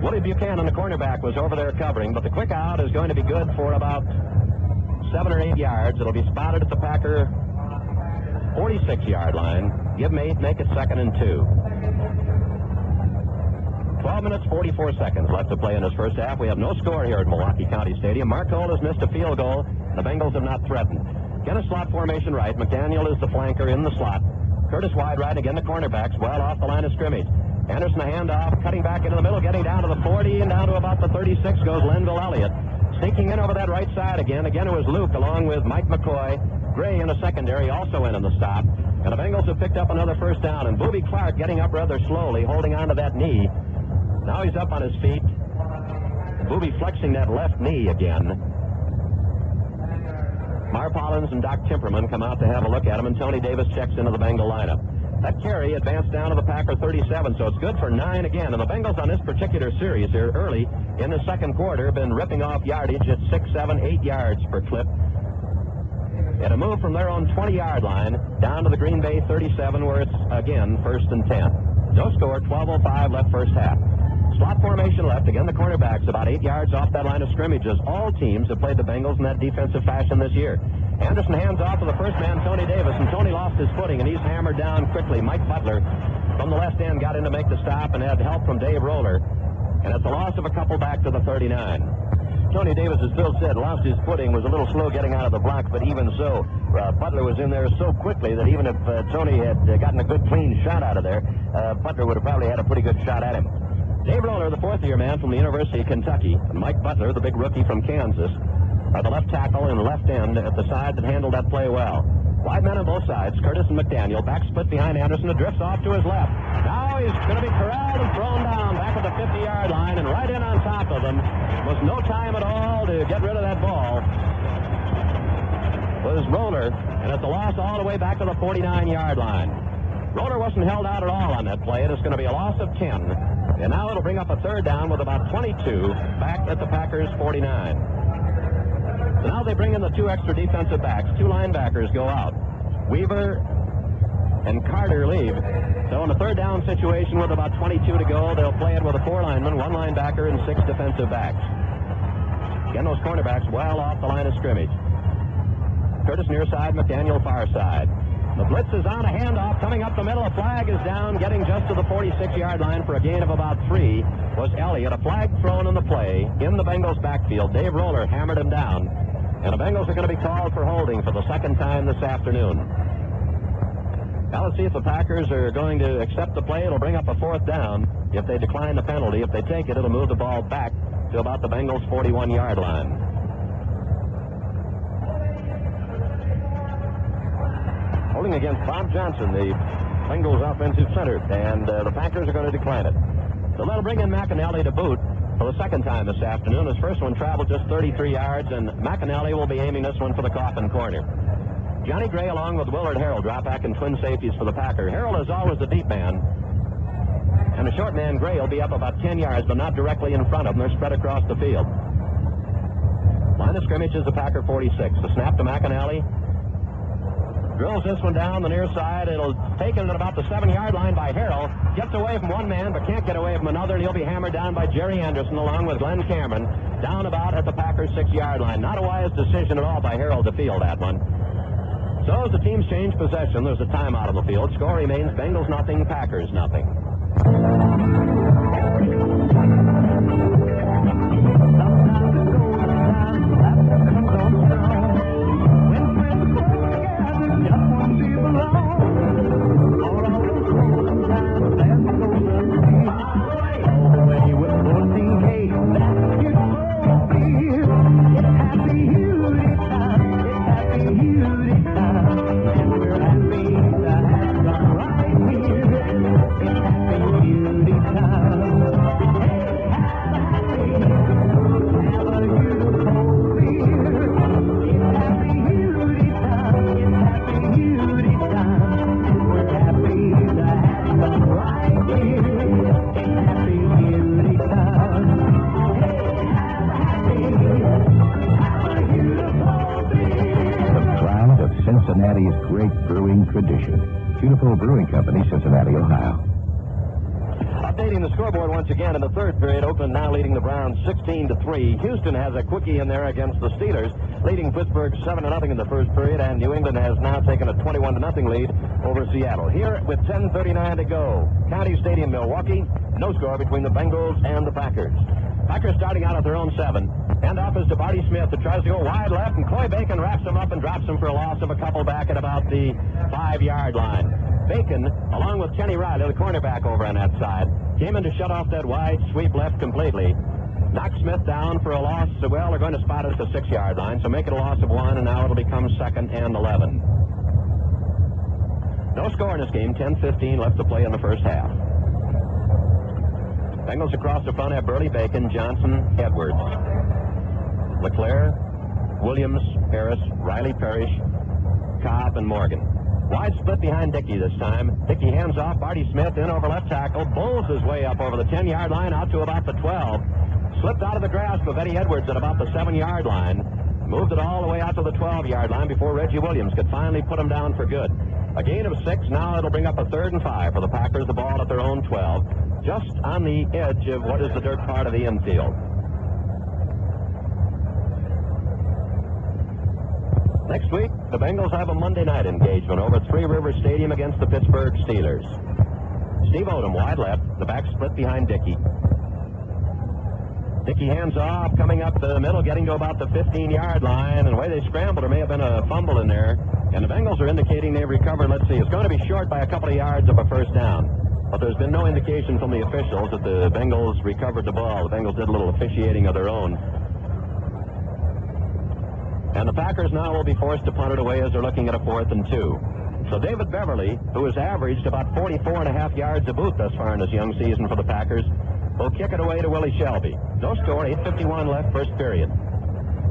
Woody Buchanan, the cornerback, was over there covering, but the quick out is going to be good for about 7 or 8 yards. It'll be spotted at the Packer 46-yard line. Give him 8, make it 2nd and 2. 12 minutes, 44 seconds left to play in this first half. We have no score here at Milwaukee County Stadium. Mark Cole has missed a field goal. The Bengals have not threatened. Again, a slot formation right. McDaniel is the flanker in the slot. Curtis wide right, again the cornerbacks well off the line of scrimmage. Anderson a handoff, cutting back into the middle, getting down to the 40 and down to about the 36 goes Lenville Elliott. Sneaking in over that right side again. Again, it was Luke along with Mike McCoy. Gray in the secondary also in the stop. And the Bengals have picked up another first down. And Booby Clark getting up rather slowly, holding on to that knee. Now he's up on his feet. Booby flexing that left knee again. Marv Hollins and Doc Timperman come out to have a look at him, and Tony Davis checks into the Bengal lineup. That carry advanced down to the Packer 37, so it's good for 9 again. And the Bengals on this particular series here early in the second quarter have been ripping off yardage at 6, 7, 8 yards per clip. And a move from their own 20-yard line down to the Green Bay 37, where it's, again, 1st and 10. No score, 12:05 left first half. Slot formation left. Again, the cornerbacks about 8 yards off that line of scrimmages. All teams have played the Bengals in that defensive fashion this year. Anderson hands off to the first man, Tony Davis, and Tony lost his footing, and he's hammered down quickly. Mike Butler from the left end got in to make the stop and had help from Dave Roller. And it's a loss of a couple back to the 39. Tony Davis, as Phil said, lost his footing, was a little slow getting out of the block, but even so, Butler was in there so quickly that even if Tony had gotten a good, clean shot out of there, Butler would have probably had a pretty good shot at him. Dave Roller, the fourth-year man from the University of Kentucky, and Mike Butler, the big rookie from Kansas, are the left tackle and left end at the side that handled that play well. Wide men on both sides, Curtis and McDaniel, back split behind Anderson, who drifts off to his left. Now he's going to be corralled and thrown down back at the 50-yard line, and right in on top of them. Was no time at all to get rid of that ball. Was Roller, and it's a loss all the way back to the 49-yard line. Roller wasn't held out at all on that play. It is going to be a loss of 10. And now it'll bring up a third down with about 22 back at the Packers' 49. So now they bring in the 2 extra defensive backs. 2 linebackers go out. Weaver and Carter leave. So in the third down situation with about 22 to go, they'll play it with a 4 linemen, 1 linebacker, and 6 defensive backs. Again, those cornerbacks well off the line of scrimmage. Curtis near side, McDaniel far side. The blitz is on, a handoff coming up the middle. A flag is down, getting just to the 46-yard line for a gain of about 3 was Elliott. A flag thrown in the play in the Bengals backfield. Dave Roller hammered him down, and the Bengals are going to be called for holding for the second time this afternoon. Now let's see if the Packers are going to accept the play. It'll bring up a 4th down. If they decline the penalty, if they take it, it'll move the ball back to about the Bengals' 41-yard line. Holding against Bob Johnson, the Bengals offensive center, and the Packers are going to decline it. So they'll bring in McAnally to boot for the second time this afternoon. His first one traveled just 33 yards, and McAnally will be aiming this one for the coffin corner. Johnny Gray along with Willard Harrell drop back in twin safeties for the Packer. Harrell is always the deep man, and the short man Gray will be up about 10 yards, but not directly in front of them. They're spread across the field. Line of scrimmage is the Packer 46. The snap to McAnally. Drills this one down the near side. It'll take it at about the 7-yard line by Harrell. Gets away from one man, but can't get away from another, and he'll be hammered down by Jerry Anderson along with Glenn Cameron down about at the Packers' 6-yard line. Not a wise decision at all by Harrell to field that one. So as the teams change possession, there's a timeout on the field. Score remains Bengals nothing, Packers nothing. Cincinnati's great brewing tradition. Beautiful Brewing Company, Cincinnati, Ohio. Updating the scoreboard once again in the third period. Oakland now leading the Browns 16-3. Houston has a quickie in there against the Steelers, leading Pittsburgh 7-0 in the first period, and New England has now taken a 21-0 lead over Seattle. Here with 10:39 to go, County Stadium, Milwaukee. No score between the Bengals and the Packers. Packers starting out at their own 7. Hand off is to Barty Smith, who tries to go wide left, and Coy Bacon wraps him up and drops him for a loss of a couple back at about the 5-yard line. Bacon, along with Kenny Riley, the cornerback over on that side, came in to shut off that wide sweep left completely. Knocked Smith down for a loss. Well, they're going to spot it at the 6-yard line, so make it a loss of 1, and now it'll become 2nd and 11. No score in this game. 10:15 left to play in the first half. Bengals across the front have Burley, Bacon, Johnson, Edwards, LeClaire, Williams, Harris, Riley, Parrish, Cobb, and Morgan. Wide split behind Dickey this time. Dickey hands off. Barty Smith in over left tackle. Bowls his way up over the 10-yard line out to about the 12. Slipped out of the grasp of Eddie Edwards at about the 7-yard line. Moved it all the way out to the 12-yard line before Reggie Williams could finally put him down for good. A gain of 6. Now it'll bring up a 3rd and 5 for the Packers. The ball at their own 12. Just on the edge of what is the dirt part of the infield. Next week, the Bengals have a Monday night engagement over at Three Rivers Stadium against the Pittsburgh Steelers. Steve Odom wide left, the back split behind Dickey. Dickey hands off, coming up the middle, getting to about the 15-yard line, and the way they scrambled, there may have been a fumble in there, and the Bengals are indicating they've recovered. Let's see, it's going to be short by a couple of yards of a first down. But there's been no indication from the officials that the Bengals recovered the ball. The Bengals did a little officiating of their own. And the Packers now will be forced to punt it away as they're looking at a 4th and 2. So David Beverly, who has averaged about 44.5 yards a boot thus far in this young season for the Packers, will kick it away to Willie Shelby. No score, 8:51 left, first period.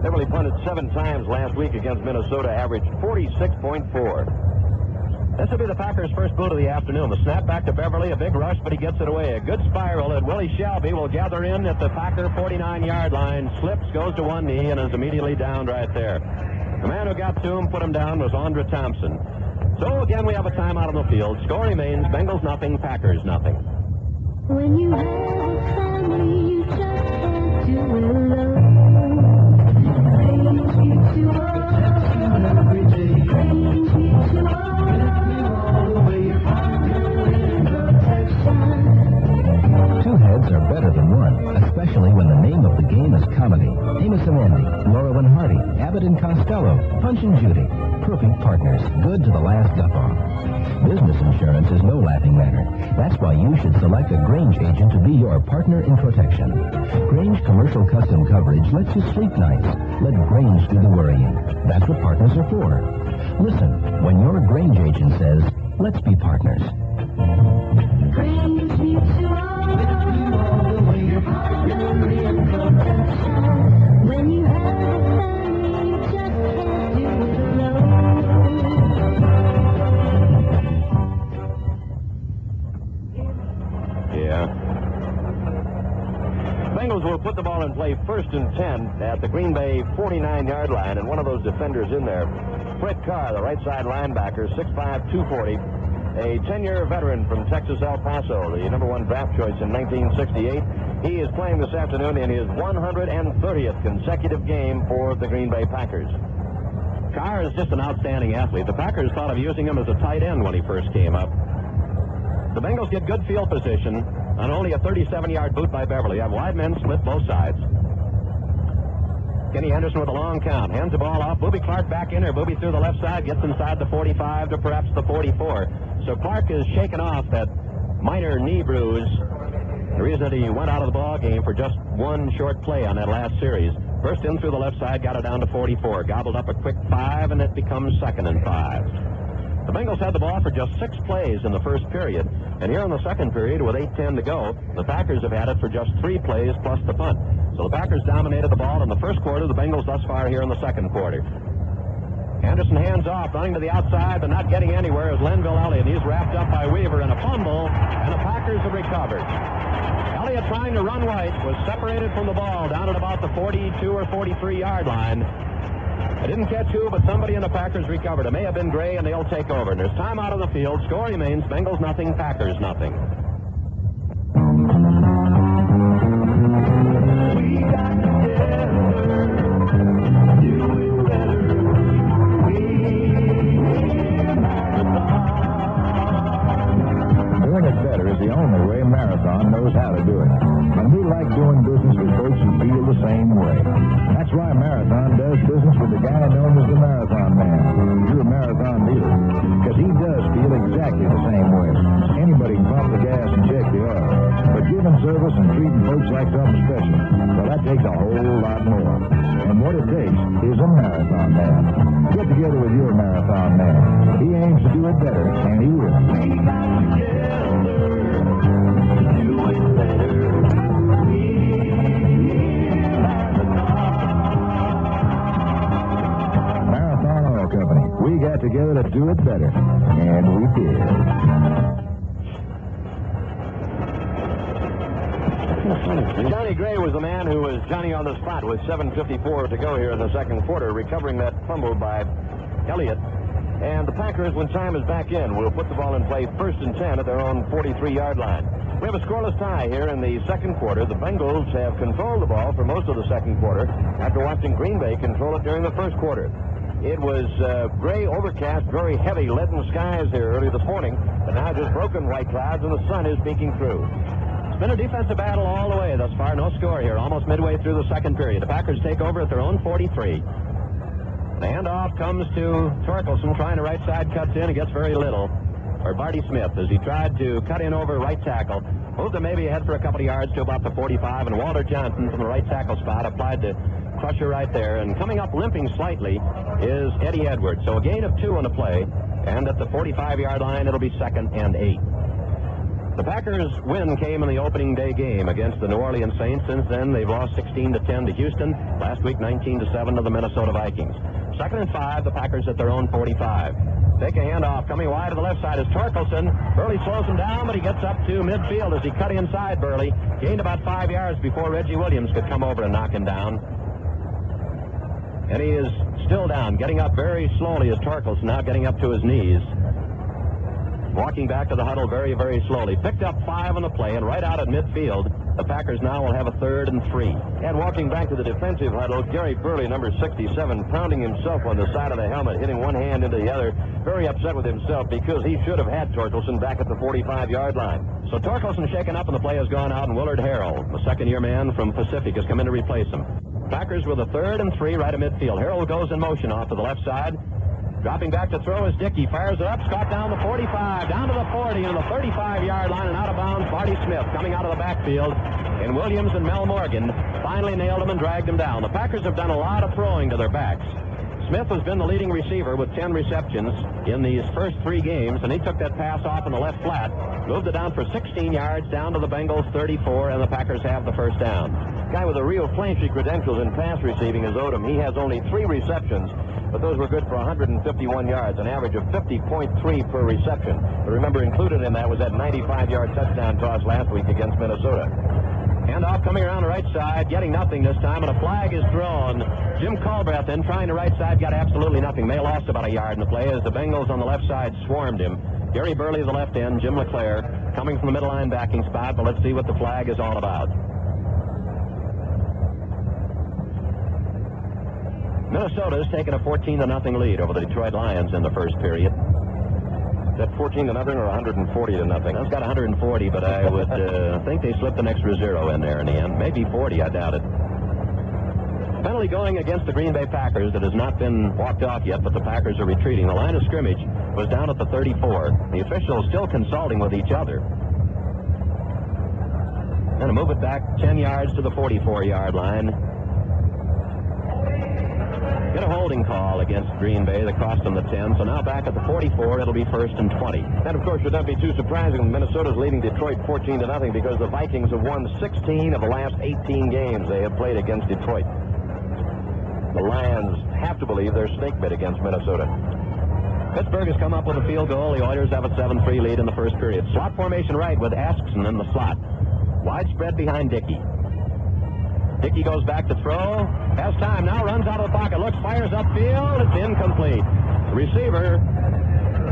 Beverly punted 7 times last week against Minnesota, averaged 46.4. This will be the Packers' first boot of the afternoon. The snap back to Beverly, a big rush, but he gets it away. A good spiral that Willie Shelby will gather in at the Packer 49-yard line. Slips, goes to one knee, and is immediately downed right there. The man who got to him, put him down, was Andre Thompson. So again, we have a timeout on the field. Score remains Bengals nothing, Packers nothing. When you have a family, you just can't do it alone. Brings you to all every day. Brings you to all the way in protection. 2 heads are better than 1, especially when the name of the game is comedy. Amos and Andy, Laurel and Hardy, Abbott and Costello, Punch and Judy. Perfect partners, good to the last guffaw. Business insurance is no laughing matter. That's why you should select a Grange agent to be your partner in protection. Grange Commercial Custom Coverage lets you sleep nights. Let Grange do the worrying. That's what partners are for. Listen, when your Grange agent says, let's be partners. Brings you to all the way your partner in protection. When you have a family, you just can't do it alone. Bengals will put the ball in play 1st and 10 at the Green Bay 49-yard line, and one of those defenders in there, Fred Carr, the right side linebacker, 6'5", 240, a 10-year veteran from Texas, El Paso, the #1 draft choice in 1968. He is playing this afternoon in his 130th consecutive game for the Green Bay Packers. Carr is just an outstanding athlete. The Packers thought of using him as a tight end when he first came up. The Bengals get good field position on only a 37-yard boot by Beverly. Have wide men split both sides. Kenny Henderson with a long count. Hands the ball off. Booby Clark back in there. Booby through the left side. Gets inside the 45 to perhaps the 44. So Clark is shaken off that minor knee bruise. The reason that he went out of the ball game for just one short play on that last series. First in through the left side, got it down to 44. Gobbled up a quick 5, and it becomes 2nd and 5. The Bengals had the ball for just 6 plays in the first period. And here in the second period, with 8:10 to go, the Packers have had it for just 3 plays plus the punt. So the Packers dominated the ball in the first quarter. The Bengals thus far here in the second quarter. Anderson hands off, running to the outside, but not getting anywhere is Lenville Elliott. He's wrapped up by Weaver in a fumble, and the Packers have recovered. Elliott, trying to run right, was separated from the ball down at about the 42 or 43-yard line. I didn't catch who, but somebody in the Packers recovered. It may have been Gray, and they'll take over. And there's time out on the field. Score remains Bengals nothing, Packers nothing. We got together, do it better. Doing it better is the only way Marathon knows how to do it. And we like doing business with folks who feel the same way. That's why Marathon does business with the guy known as the Marathon Man. You're a Marathon dealer. Because he does feel exactly the same way. Anybody can pump the gas and check the oil. But giving service and treating folks like something special, well, that takes a whole lot more. And what it takes is a Marathon Man. Get together with your Marathon Man. He aims to do it better, and he will. We got together, do it better. Marathon Oil Company. We got together to do it better, and we did. Johnny Gray was the man who was Johnny on the spot with 7:54 to go here in the second quarter, recovering that fumble by Elliott. And the Packers, when time is back in, will put the ball in play 1st and 10 at their own 43-yard line. We have a scoreless tie here in the second quarter. The Bengals have controlled the ball for most of the second quarter after watching Green Bay control it during the first quarter. It was gray, overcast, very heavy leaden skies here early this morning, but now just broken white clouds, and the sun is peeking through. It's been a defensive battle all the way thus far. No score here, almost midway through the second period. The Packers take over at their own 43. The handoff comes to Torkelson, trying to right side, cuts in, and gets very little. Or Barty Smith, as he tried to cut in over right tackle, moved him maybe ahead for a couple of yards to about the 45, and Walter Johnson from the right tackle spot applied to Crusher right there. And coming up limping slightly is Eddie Edwards. So a gain of 2 on the play, and at the 45-yard line, it'll be 2nd and 8. The Packers' win came in the opening day game against the New Orleans Saints. Since then, they've lost 16-10 to Houston. Last week, 19-7 to the Minnesota Vikings. 2nd and 5, the Packers at their own 45. Take a handoff. Coming wide to the left side is Torkelson. Burley slows him down, but he gets up to midfield as he cut inside Burley. Gained about 5 yards before Reggie Williams could come over and knock him down. And he is still down, getting up very slowly as Torkelson, now getting up to his knees. Walking back to the huddle very, very slowly. Picked up 5 on the play, and right out at midfield, the Packers now will have a 3rd and 3. And walking back to the defensive huddle, Gary Burley, number 67, pounding himself on the side of the helmet, hitting one hand into the other, very upset with himself because he should have had Torkelson back at the 45-yard line. So Torkelson shaken up, and the play has gone out, and Willard Harrell, the second-year man from Pacific, has come in to replace him. Packers with a 3rd and 3 right at midfield. Harrell goes in motion off to the left side. Dropping back to throw is Dickey. Fires it up. Scott down the 45, down to the 40, and the 35-yard line, and out of bounds. Barty Smith coming out of the backfield. And Williams and Mel Morgan finally nailed him and dragged him down. The Packers have done a lot of throwing to their backs. Smith has been the leading receiver with 10 receptions in these first 3 games, and he took that pass off in the left flat, moved it down for 16 yards, down to the Bengals 34, and the Packers have the first down. Guy with the real flashy credentials in pass receiving is Odom. He has only 3 receptions, but those were good for 151 yards, an average of 50.3 per reception. But remember, included in that was that 95-yard touchdown toss last week against Minnesota. Handoff coming around the right side, getting nothing this time, and a flag is thrown. Jim Culbreth then trying the right side, got absolutely nothing. May have lost about a yard in the play as the Bengals on the left side swarmed him. Gary Burley, the left end, Jim LeClaire coming from the middle linebacking spot, but let's see what the flag is all about. Minnesota's taken a 14-0 lead over the Detroit Lions in the first period. Is that 14 to nothing or 140 to nothing? It's got 140, but I would think they slipped an extra 0 in there in the end. Maybe 40, I doubt it. Penalty going against the Green Bay Packers that has not been walked off yet, but the Packers are retreating. The line of scrimmage was down at the 34. The officials still consulting with each other. Going to move it back 10 yards to the 44-yard line. Get a holding call against Green Bay that cost them the 10. So now back at the 44, it'll be 1st and 20. That, of course, should not be too surprising. Minnesota's leading Detroit 14 to nothing because the Vikings have won 16 of the last 18 games they have played against Detroit. The Lions have to believe they're snake bit against Minnesota. Pittsburgh has come up with a field goal. The Oilers have a 7-3 lead in the first period. Slot formation right with Askson in the slot. Widespread behind Dickey. Dickey goes back to throw. Has time now. Runs out of the pocket. Looks. Fires upfield. It's incomplete. The receiver,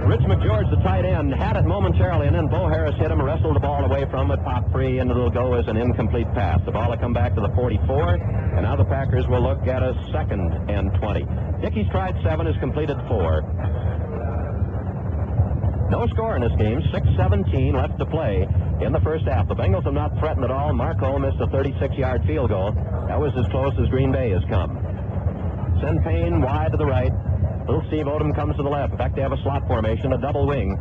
Rich McGeorge, the tight end, had it momentarily, and then Bo Harris hit him, wrestled the ball away from it, popped free, and it'll go as an incomplete pass. The ball will come back to the 44, and now the Packers will look at a 2nd and 20. Dickey's tried 7, has completed 4. No score in this game. 6:17 left to play in the first half. The Bengals have not threatened at all. Marco missed a 36-yard field goal. That was as close as Green Bay has come. Send Payne wide to the right. Little Steve Odom comes to the left. In fact, they have a slot formation, a double wing.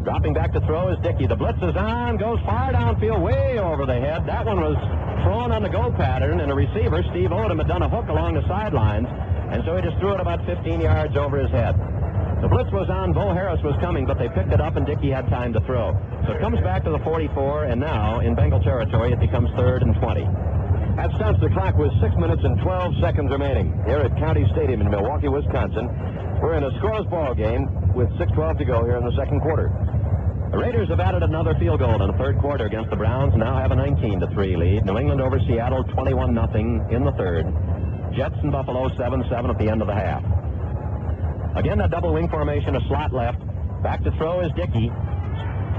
Dropping back to throw is Dickey. The blitz is on, goes far downfield, way over the head. That one was thrown on the go pattern, and a receiver, Steve Odom, had done a hook along the sidelines, and so he just threw it about 15 yards over his head. The blitz was on. Bo Harris was coming, but they picked it up, and Dickey had time to throw. So it comes back to the 44, and now in Bengal territory, it becomes 3rd and 20. That starts the clock with 6 minutes and 12 seconds remaining here at County Stadium in Milwaukee, Wisconsin. We're in a scoreless ball game with 6:12 to go here in the second quarter. The Raiders have added another field goal in the third quarter against the Browns, now have a 19-3 lead. New England over Seattle, 21-0 in the third. Jets and Buffalo, 7-7 at the end of the half. Again, that double wing formation, a slot left. Back to throw is Dickey.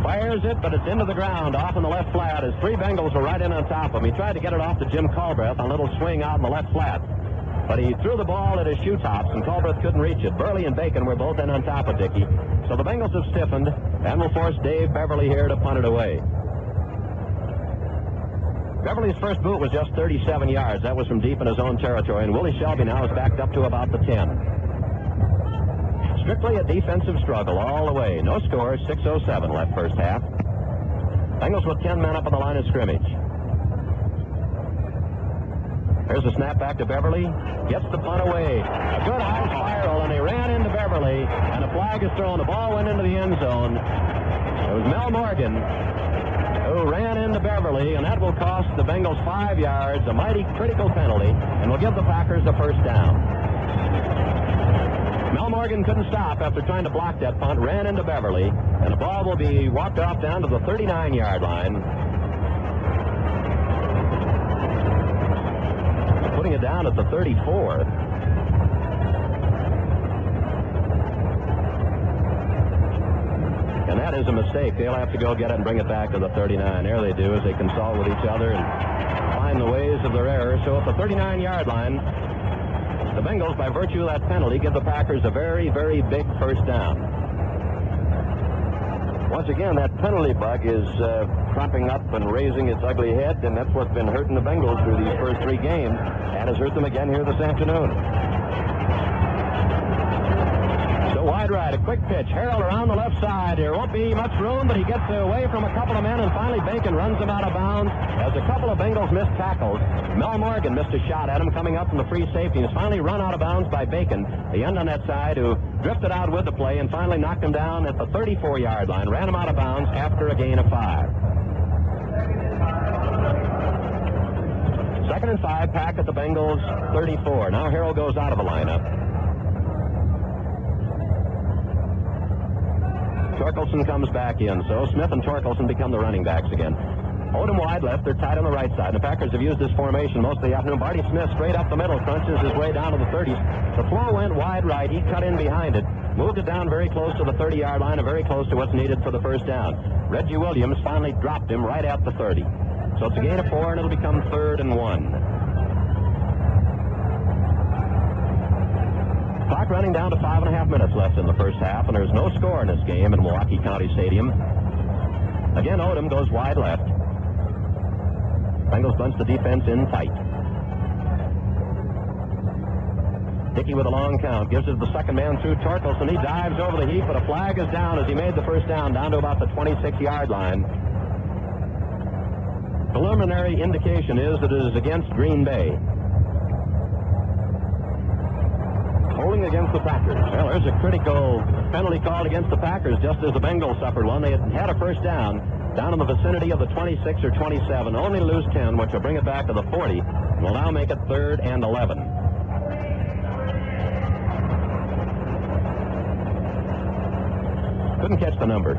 Fires it, but it's into the ground, off in the left flat, as 3 Bengals were right in on top of him. He tried to get it off to Jim Culbreth on a little swing out in the left flat. But he threw the ball at his shoe tops, and Culbreth couldn't reach it. Burley and Bacon were both in on top of Dickey. So the Bengals have stiffened and will force Dave Beverly here to punt it away. Beverly's first boot was just 37 yards. That was from deep in his own territory, and Willie Shelby now is backed up to about the 10. Strictly a defensive struggle all the way. No score, 6:07 left first half. Bengals with 10 men up on the line of scrimmage. There's a snap back to Beverly. Gets the punt away. A good high spiral, and they ran into Beverly, and a flag is thrown. The ball went into the end zone. It was Mel Morgan who ran into Beverly, and that will cost the Bengals 5 yards, a mighty critical penalty, and will give the Packers the first down. Mel Morgan couldn't stop after trying to block that punt, ran into Beverly, and the ball will be walked off down to the 39-yard line. Putting it down at the 34. And that is a mistake. They'll have to go get it and bring it back to the 39. There they do as they consult with each other and find the ways of their error. So at the 39-yard line, the Bengals, by virtue of that penalty, give the Packers a very, very big first down. Once again, that penalty bug is cropping up and raising its ugly head, and that's what's been hurting the Bengals through these first 3 games, and has hurt them again here this afternoon. So wide right, a quick pitch. Harold around the left side. There won't be much room, but he gets away from a couple of men, and finally Bacon runs him out of bounds as a couple of Bengals missed tackles. Mel Morgan missed a shot at him coming up from the free safety. He's finally run out of bounds by Bacon, the end on that side, who drifted out with the play and finally knocked him down at the 34-yard line, ran him out of bounds after a gain of 5. 2nd and 5, Pack at the Bengals 34. Now Harold goes out of the lineup. Torkelson comes back in, so Smith and Torkelson become the running backs again. Odom wide left, they're tight on the right side. The Packers have used this formation most of the afternoon. Barty Smith straight up the middle, crunches his way down to the 30s. The flow went wide right, he cut in behind it, moved it down very close to the 30-yard line and very close to what's needed for the first down. Reggie Williams finally dropped him right at the 30. So it's a gain of 4, and it'll become 3rd and 1. Clock running down to 5.5 minutes left in the first half, and there's no score in this game in Milwaukee County Stadium. Again, Odom goes wide left. Bengals bunch the defense in tight. Dickey with a long count, gives it to the second man through Torkelson. He dives over the heap, but a flag is down as he made the first down to about the 26-yard line. Preliminary indication is that it is against Green Bay. Holding against the Packers. Well, there's a critical penalty called against the Packers just as the Bengals suffered one. They had a first down in the vicinity of the 26 or 27. Only lose 10, which will bring it back to the 40. And will now make it 3rd and 11. Couldn't catch the number.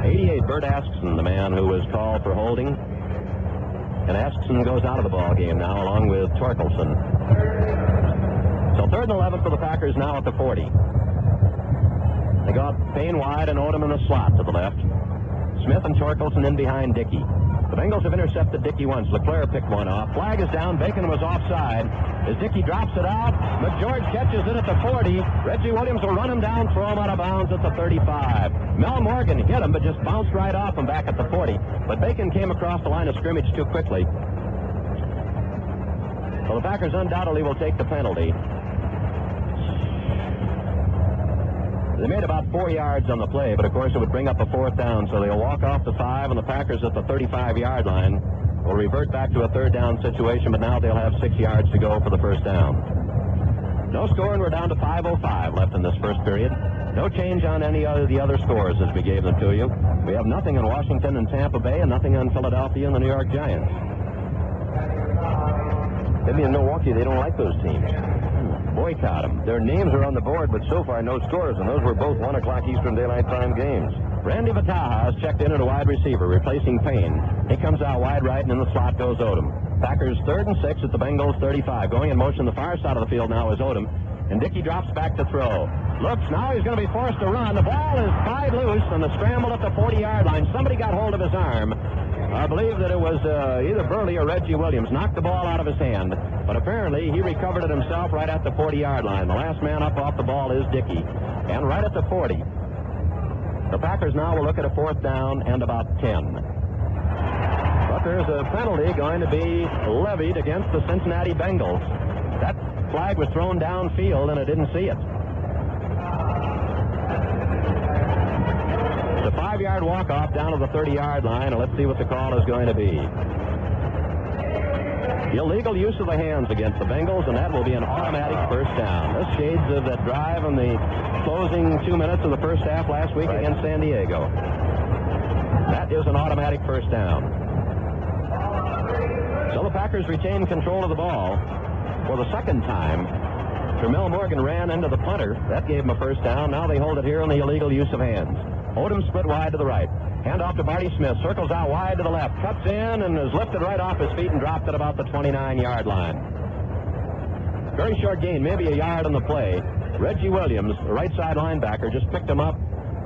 88, Bert Askson, the man who was called for holding. And Askson goes out of the ball game now, along with Torkelson. So 3rd and 11 for the Packers now at the 40. They got Payne wide and Odom in the slot to the left. Smith and Torkelson in behind Dickey. The Bengals have intercepted Dickey once. LeClaire picked one off. Flag is down. Bacon was offside. As Dickey drops it out, McGeorge catches it at the 40. Reggie Williams will run him down, throw him out of bounds at the 35. Mel Morgan hit him, but just bounced right off him back at the 40. But Bacon came across the line of scrimmage too quickly. So the Packers undoubtedly will take the penalty. They made about 4 yards on the play, but of course it would bring up a 4th down, so they'll walk off the 5, and the Packers at the 35-yard line will revert back to a 3rd down situation, but now they'll have 6 yards to go for the first down. No score, and we're down to 5:05 left in this first period. No change on any of the other scores as we gave them to you. We have nothing on Washington and Tampa Bay, and nothing on Philadelphia and the New York Giants. Maybe in Milwaukee they don't like those teams. Boycott them. Their names are on the board, but so far no scores, and those were both 1 o'clock Eastern Daylight Time games. Randy Vataha has checked in at a wide receiver, replacing Payne. He comes out wide right, and in the slot goes Odom. Packers 3rd and 6 at the Bengals 35. Going in motion the far side of the field now is Odom, and Dickey drops back to throw. Looks, now he's going to be forced to run. The ball is tied loose on the scramble at the 40-yard line. Somebody got hold of his arm. I believe that it was either Burley or Reggie Williams knocked the ball out of his hand, but apparently he recovered it himself right at the 40-yard line. The last man up off the ball is Dickey, and right at the 40. The Packers now will look at a 4th down and about 10. But there's a penalty going to be levied against the Cincinnati Bengals. That flag was thrown downfield, and I didn't see it. The 5-yard walk-off down to the 30-yard line, and let's see what the call is going to be. Illegal use of the hands against the Bengals, and that will be an automatic first down. This shades of that drive in the closing 2 minutes of the first half last week against San Diego. That is an automatic first down. So the Packers retain control of the ball for the second time. Mel Morgan ran into the punter. That gave him a first down. Now they hold it here on the illegal use of hands. Odom split wide to the right. Hand off to Barty Smith. Circles out wide to the left. Cuts in and is lifted right off his feet and dropped at about the 29-yard line. Very short gain, maybe a yard on the play. Reggie Williams, the right side linebacker, just picked him up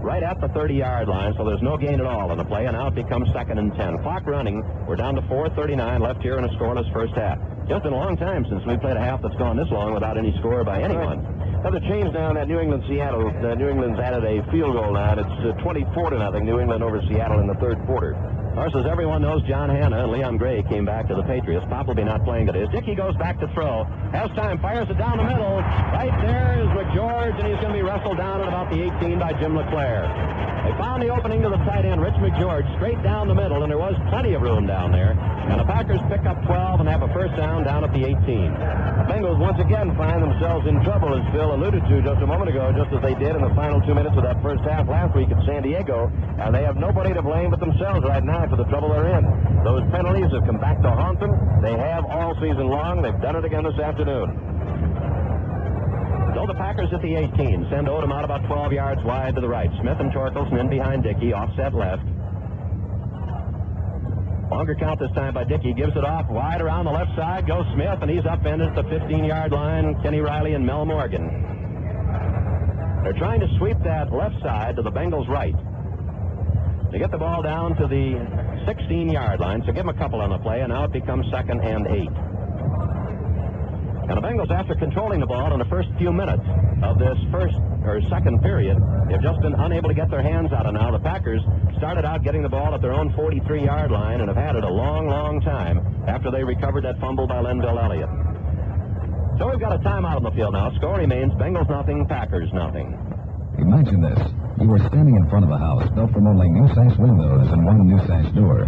right at the 30-yard line, so there's no gain at all on the play, and now it becomes 2nd and 10. Clock running. We're down to 4:39 left here in a scoreless first half. Just been a long time since we played a half that's gone this long without any score by anyone. Now the change now in that New England-Seattle. New England's added a field goal now, and it's 24-0. New England over Seattle in the 3rd quarter. Of course, as everyone knows, John Hanna and Leon Gray came back to the Patriots. Probably not playing today. Dickey goes back to throw. Has time, fires it down the middle. Right there is McGeorge, and he's going to be wrestled down at about the 18 by Jim LeClaire. They found the opening to the tight end, Rich McGeorge, straight down the middle, and there was plenty of room down there. And the Packers pick up 12 and have a first down down at the 18. Bengals once again find themselves in trouble, as Phil alluded to just a moment ago, just as they did in the final 2 minutes of that first half last week at San Diego. And they have nobody to blame but themselves right now for the trouble they're in. Those penalties have come back to haunt them. They have all season long. They've done it again this afternoon. So the Packers at the 18 send Odom out about 12 yards wide to the right. Smith and Torkelson in behind Dickey, offset left. Longer count this time by Dickey. Gives it off wide around the left side. Goes Smith, and he's upended at the 15-yard line. Kenny Riley and Mel Morgan. They're trying to sweep that left side to the Bengals' right. They get the ball down to the 16-yard line, so give them a couple on the play, and now it becomes 2nd and 8. And the Bengals, after controlling the ball in the first few minutes of this second period, they've just been unable to get their hands out. And now the Packers started out getting the ball at their own 43-yard line and have had it a long, long time after they recovered that fumble by Linville Elliott. So we've got a timeout on the field now. Score remains Bengals nothing, Packers nothing. Imagine this. You were standing in front of a house built from only new sash windows and one new sash door.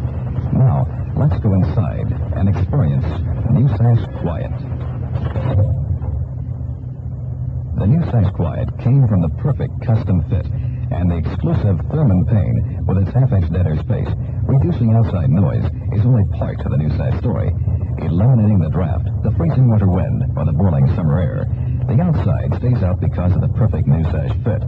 Now, let's go inside and experience new sash quiet. The new sash quiet came from the perfect custom fit and the exclusive Thurman pane with its half-inch dead air space. Reducing outside noise is only part of the new sash story. Eliminating the draft, the freezing winter wind, or the boiling summer air. The outside stays out because of the perfect new sash fit.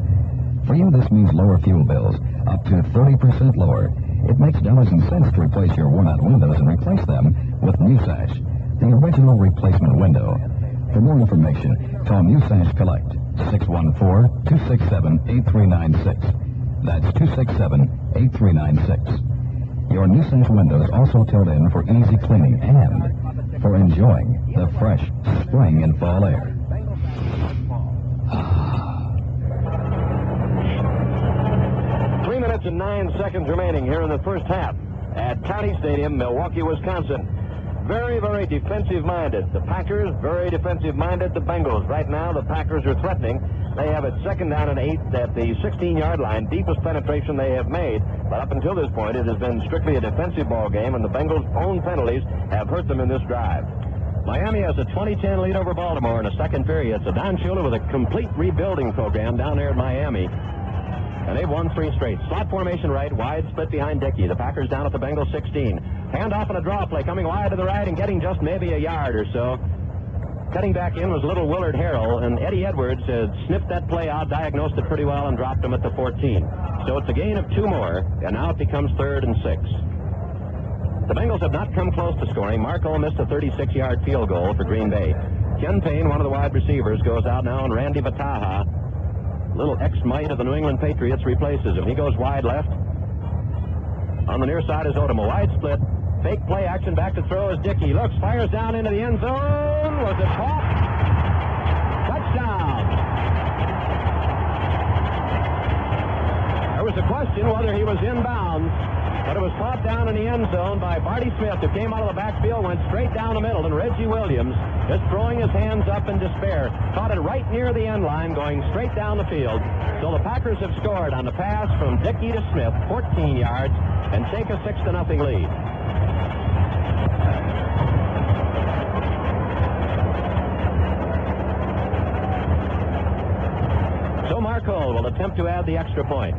For you, this means lower fuel bills, up to 30% lower. It makes dollars and cents to replace your worn-out windows and replace them with new sash, the original replacement window. For more information, call New Sash Collect, 614-267-8396. That's 267-8396. Your New Sash windows also towed in for easy cleaning and for enjoying the fresh spring and fall air. 3 minutes and 9 seconds remaining here in the first half at County Stadium, Milwaukee, Wisconsin. Very, very defensive-minded. The Packers, very defensive-minded. The Bengals. Right now, the Packers are threatening. They have it 2nd down and 8 at the 16-yard line. Deepest penetration they have made. But up until this point, it has been strictly a defensive ball game, and the Bengals' own penalties have hurt them in this drive. Miami has a 20-10 lead over Baltimore in the second period. So Don Shula with a complete rebuilding program down there at Miami. And they've won 3 straight. Slot formation right, wide split behind Dickey. The Packers down at the Bengals 16. Hand off on a draw play, coming wide to the right and getting just maybe a yard or so. Cutting back in was little Willard Harrell, and Eddie Edwards had sniffed that play out, diagnosed it pretty well, and dropped him at the 14. So it's a gain of 2 more, and now it becomes 3rd and 6. The Bengals have not come close to scoring. Marco missed a 36-yard field goal for Green Bay. Ken Payne, one of the wide receivers, goes out now, and Randy Bataha, little ex-mite of the New England Patriots, replaces him. He goes wide left. On the near side is Odom. A wide split. Fake play action, back to throw is Dickey. Looks, fires down into the end zone. Was it caught? Touchdown. There was a question whether he was inbounds, but it was caught down in the end zone by Barty Smith, who came out of the backfield, went straight down the middle, and Reggie Williams, just throwing his hands up in despair, caught it right near the end line, going straight down the field. So the Packers have scored on the pass from Dickey to Smith, 14 yards, and take a 6-0 lead. So Marco will attempt to add the extra point.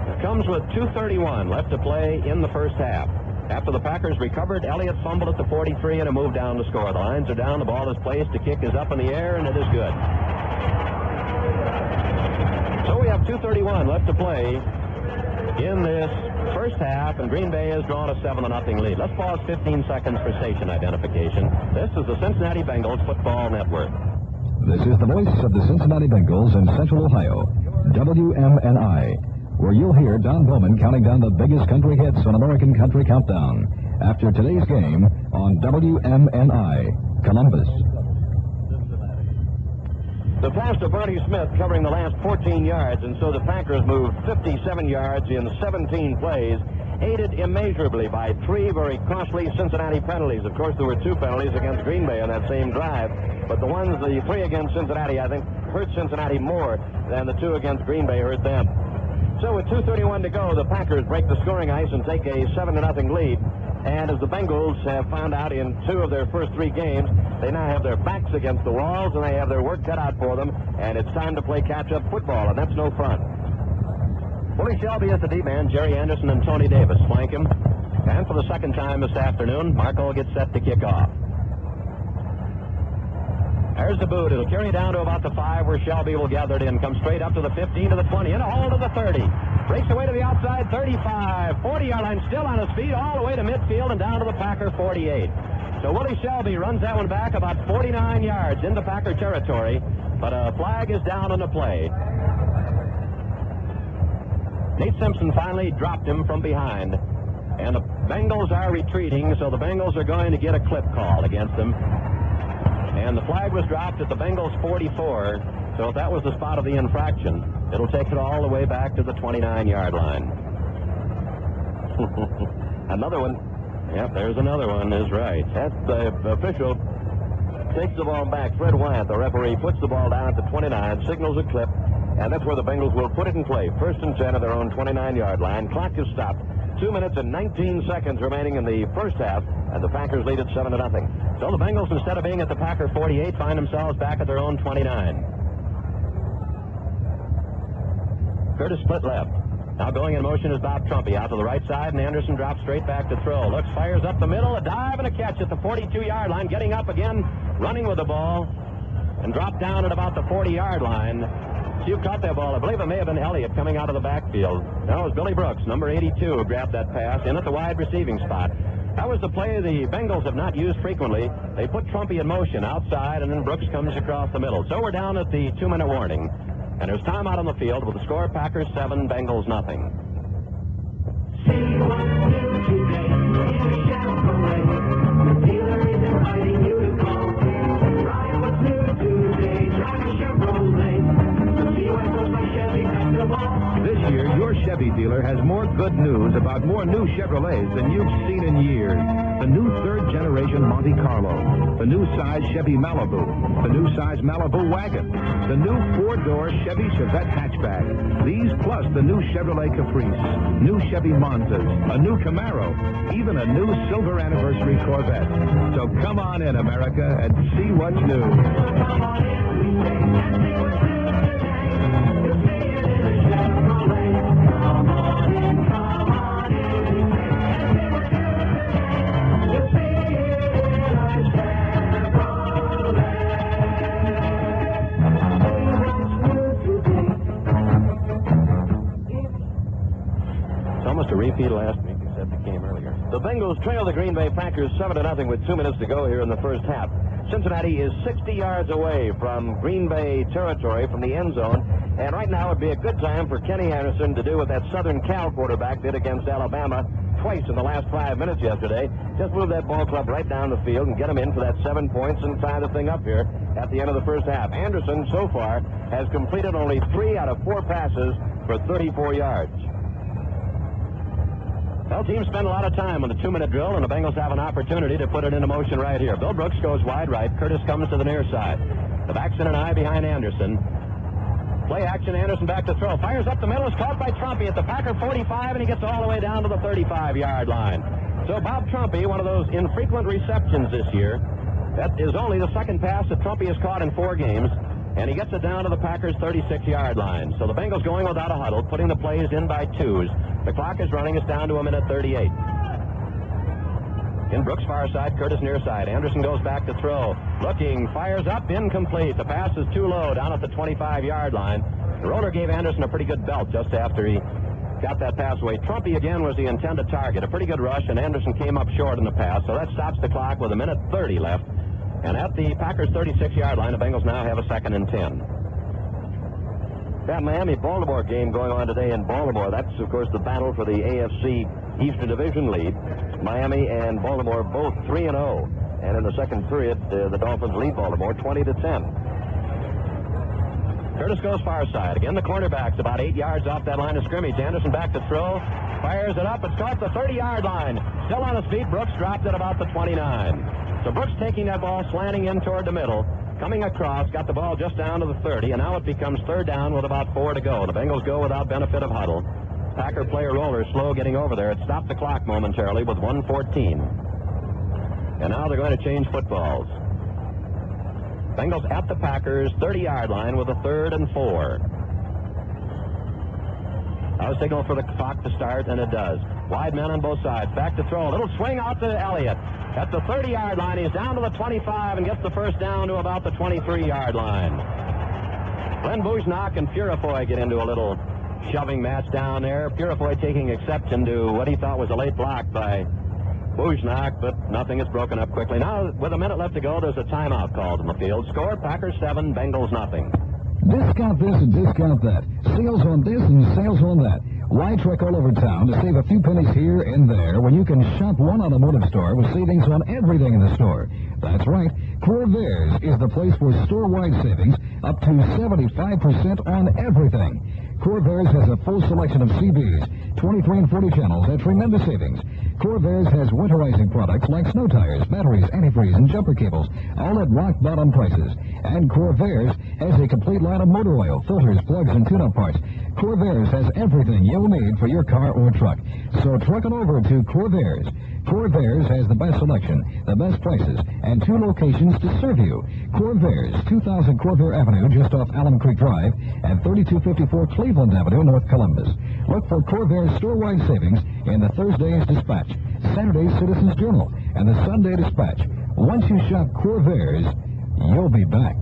It comes with 2:31 left to play in the first half. After the Packers recovered, Elliott fumbled at the 43 and a move down to score. The lines are down, the ball is placed, the kick is up in the air, and it is good. So we have 2:31 left to play in this first half, and Green Bay has drawn a 7-0 lead. Let's pause 15 seconds for station identification. This is the Cincinnati Bengals Football Network. This is the voice of the Cincinnati Bengals in Central Ohio, WMNI, where you'll hear Don Bowman counting down the biggest country hits on American Country Countdown after today's game on WMNI, Columbus. The pass to Barty Smith covering the last 14 yards, and so the Packers moved 57 yards in 17 plays, aided immeasurably by 3 very costly Cincinnati penalties. Of course, there were 2 penalties against Green Bay on that same drive, but the 3 against Cincinnati, I think, hurt Cincinnati more than the 2 against Green Bay hurt them. So with 2:31 to go, the Packers break the scoring ice and take a 7-0 lead. And as the Bengals have found out in 2 of their first 3 games, they now have their backs against the walls and they have their work cut out for them. And it's time to play catch-up football, and that's no fun. Willie Shelby is the D-man. Jerry Anderson and Tony Davis flank him. And for the second time this afternoon, Marco gets set to kick off. There's the boot. It'll carry down to about the 5 where Shelby will gather it in. Come straight up to the 15 to the 20. In a hole to the 30. Breaks away to the outside 35. 40-yard line still on his feet all the way to midfield and down to the Packer 48. So Willie Shelby runs that one back about 49 yards into Packer territory. But a flag is down on the play. Nate Simpson finally dropped him from behind. And the Bengals are retreating, so the Bengals are going to get a clip call against them. And the flag was dropped at the Bengals 44. So if that was the spot of the infraction, it'll take it all the way back to the 29-yard line. Another one. Yep, there's another one, is right. That's the official. Takes the ball back. Fred Wyatt, the referee, puts the ball down at the 29, signals a clip, and that's where the Bengals will put it in play. 1st and 10 at their own 29-yard line. Clock is stopped. 2 minutes and 19 seconds remaining in the first half, and the Packers lead it 7-0. So the Bengals, instead of being at the Packer 48, find themselves back at their own 29. Curtis split left. Now going in motion is Bob Trumpy out to the right side, and Anderson drops straight back to throw. Looks, fires up the middle, a dive and a catch at the 42-yard line. Getting up again, running with the ball, and dropped down at about the 40-yard line. So you caught that ball. I believe it may have been Elliott coming out of the backfield. That was Billy Brooks, number 82, who grabbed that pass in at the wide receiving spot. That was the play the Bengals have not used frequently. They put Trumpy in motion outside, and then Brooks comes across the middle. So we're down at the 2-minute warning. And there's time out on the field with the score: Packers 7, Bengals nothing. See what's new today in a Chevrolet. The dealer is inviting you to call. Try what's new today. Try a Chevrolet. See what goes by Chevy best of all. This year, your Chevy dealer has more good news about more new Chevrolets than you've seen in years. The new 3rd generation Monte Carlo, the new size Chevy Malibu, the new size Malibu wagon, the new 4-door Chevy Chevette hatchback. These plus the new Chevrolet Caprice, new Chevy Monzas, a new Camaro, even a new silver anniversary Corvette. So come on in, America, and see what's new. Come on in, we say, and see what's new today. You'll see it in a Chevrolet. Come on in, come on in, we say, and see what's new today. You'll see it in a Chevrolet. It's almost a repeat of last week, except it came earlier. The Bengals trail the Green Bay Packers 7-0 with 2 minutes to go here in the first half. Cincinnati is 60 yards away from Green Bay territory from the end zone, and right now would be a good time for Kenny Anderson to do what that Southern Cal quarterback did against Alabama twice in the last 5 minutes yesterday. Just move that ball club right down the field and get them in for that 7 points and tie the thing up here at the end of the first half. Anderson, so far, has completed only 3 out of 4 passes for 34 yards. Well, teams spend a lot of time on the 2-minute drill, and the Bengals have an opportunity to put it into motion right here. Bill Brooks goes wide right. Curtis comes to the near side. The back's in an eye behind Anderson. Play action, Anderson back to throw. Fires up the middle, is caught by Trumpy at the Packer 45, and he gets all the way down to the 35-yard line. So Bob Trumpy, one of those infrequent receptions this year, that is only the second pass that Trumpy has caught in 4 games, and he gets it down to the Packers' 36-yard line. So the Bengals going without a huddle, putting the plays in by 2s. The clock is running. It's down to 1:38. In Brooks' far side, Curtis near side. Anderson goes back to throw. Looking, fires up, incomplete. The pass is too low, down at the 25-yard line. The roller gave Anderson a pretty good belt just after he got that pass away. Trumpy again was the intended target. A pretty good rush, and Anderson came up short in the pass. So that stops the clock with 1:30 left. And at the Packers' 36-yard line, the Bengals now have a 2nd and 10. That Miami-Baltimore game going on today in Baltimore. That's, of course, the battle for the AFC Eastern Division lead. Miami and Baltimore both 3-0. And in the second period, the Dolphins lead Baltimore 20-10. Curtis goes far side. Again, the cornerback's about 8 yards off that line of scrimmage. Anderson back to throw. Fires it up. It's caught the 30-yard line. Still on his feet. Brooks dropped it about the 29. So Brooks taking that ball, slanting in toward the middle, coming across, got the ball just down to the 30, and now it becomes 3rd down with about 4 to go. The Bengals go without benefit of huddle. Packer player roller slow getting over there. It stopped the clock momentarily with 1:14. And now they're going to change footballs. Bengals at the Packers' 30-yard line with a 3rd and 4. Now a signal for the clock to start, and it does. Wide men on both sides. Back to throw. A little swing out to Elliott. At the 30-yard line, he's down to the 25 and gets the first down to about the 23-yard line. Glenn Bujnak and Purifoy get into a little shoving match down there. Purifoy taking exception to what he thought was a late block by Bujnak, but nothing is broken up quickly. Now, with a minute left to go, there's a timeout called in the field. Score, Packers 7, Bengals nothing. Discount this and discount that. Sales on this and sales on that. Why trek all over town to save a few pennies here and there when you can shop one automotive store with savings on everything in the store? That's right. Corvairs is the place for store-wide savings up to 75% on everything. Corvairs has a full selection of CBs, 23 and 40 channels at tremendous savings. Corvairs has winterizing products like snow tires, batteries, antifreeze, and jumper cables, all at rock-bottom prices. And Corvairs has a complete line of motor oil, filters, plugs, and tune-up parts. Corvairs has everything you'll need for your car or truck. So truck it over to Corvairs. Corvairs has the best selection, the best prices, and 2 locations to serve you. Corvairs, 2000 Corvair Avenue, just off Alum Creek Drive, and 3254 Cleveland Avenue, North Columbus. Look for Corvairs store-wide savings in the Thursday's Dispatch, Saturday's Citizens Journal, and the Sunday Dispatch. Once you shop Corvairs, you'll be back.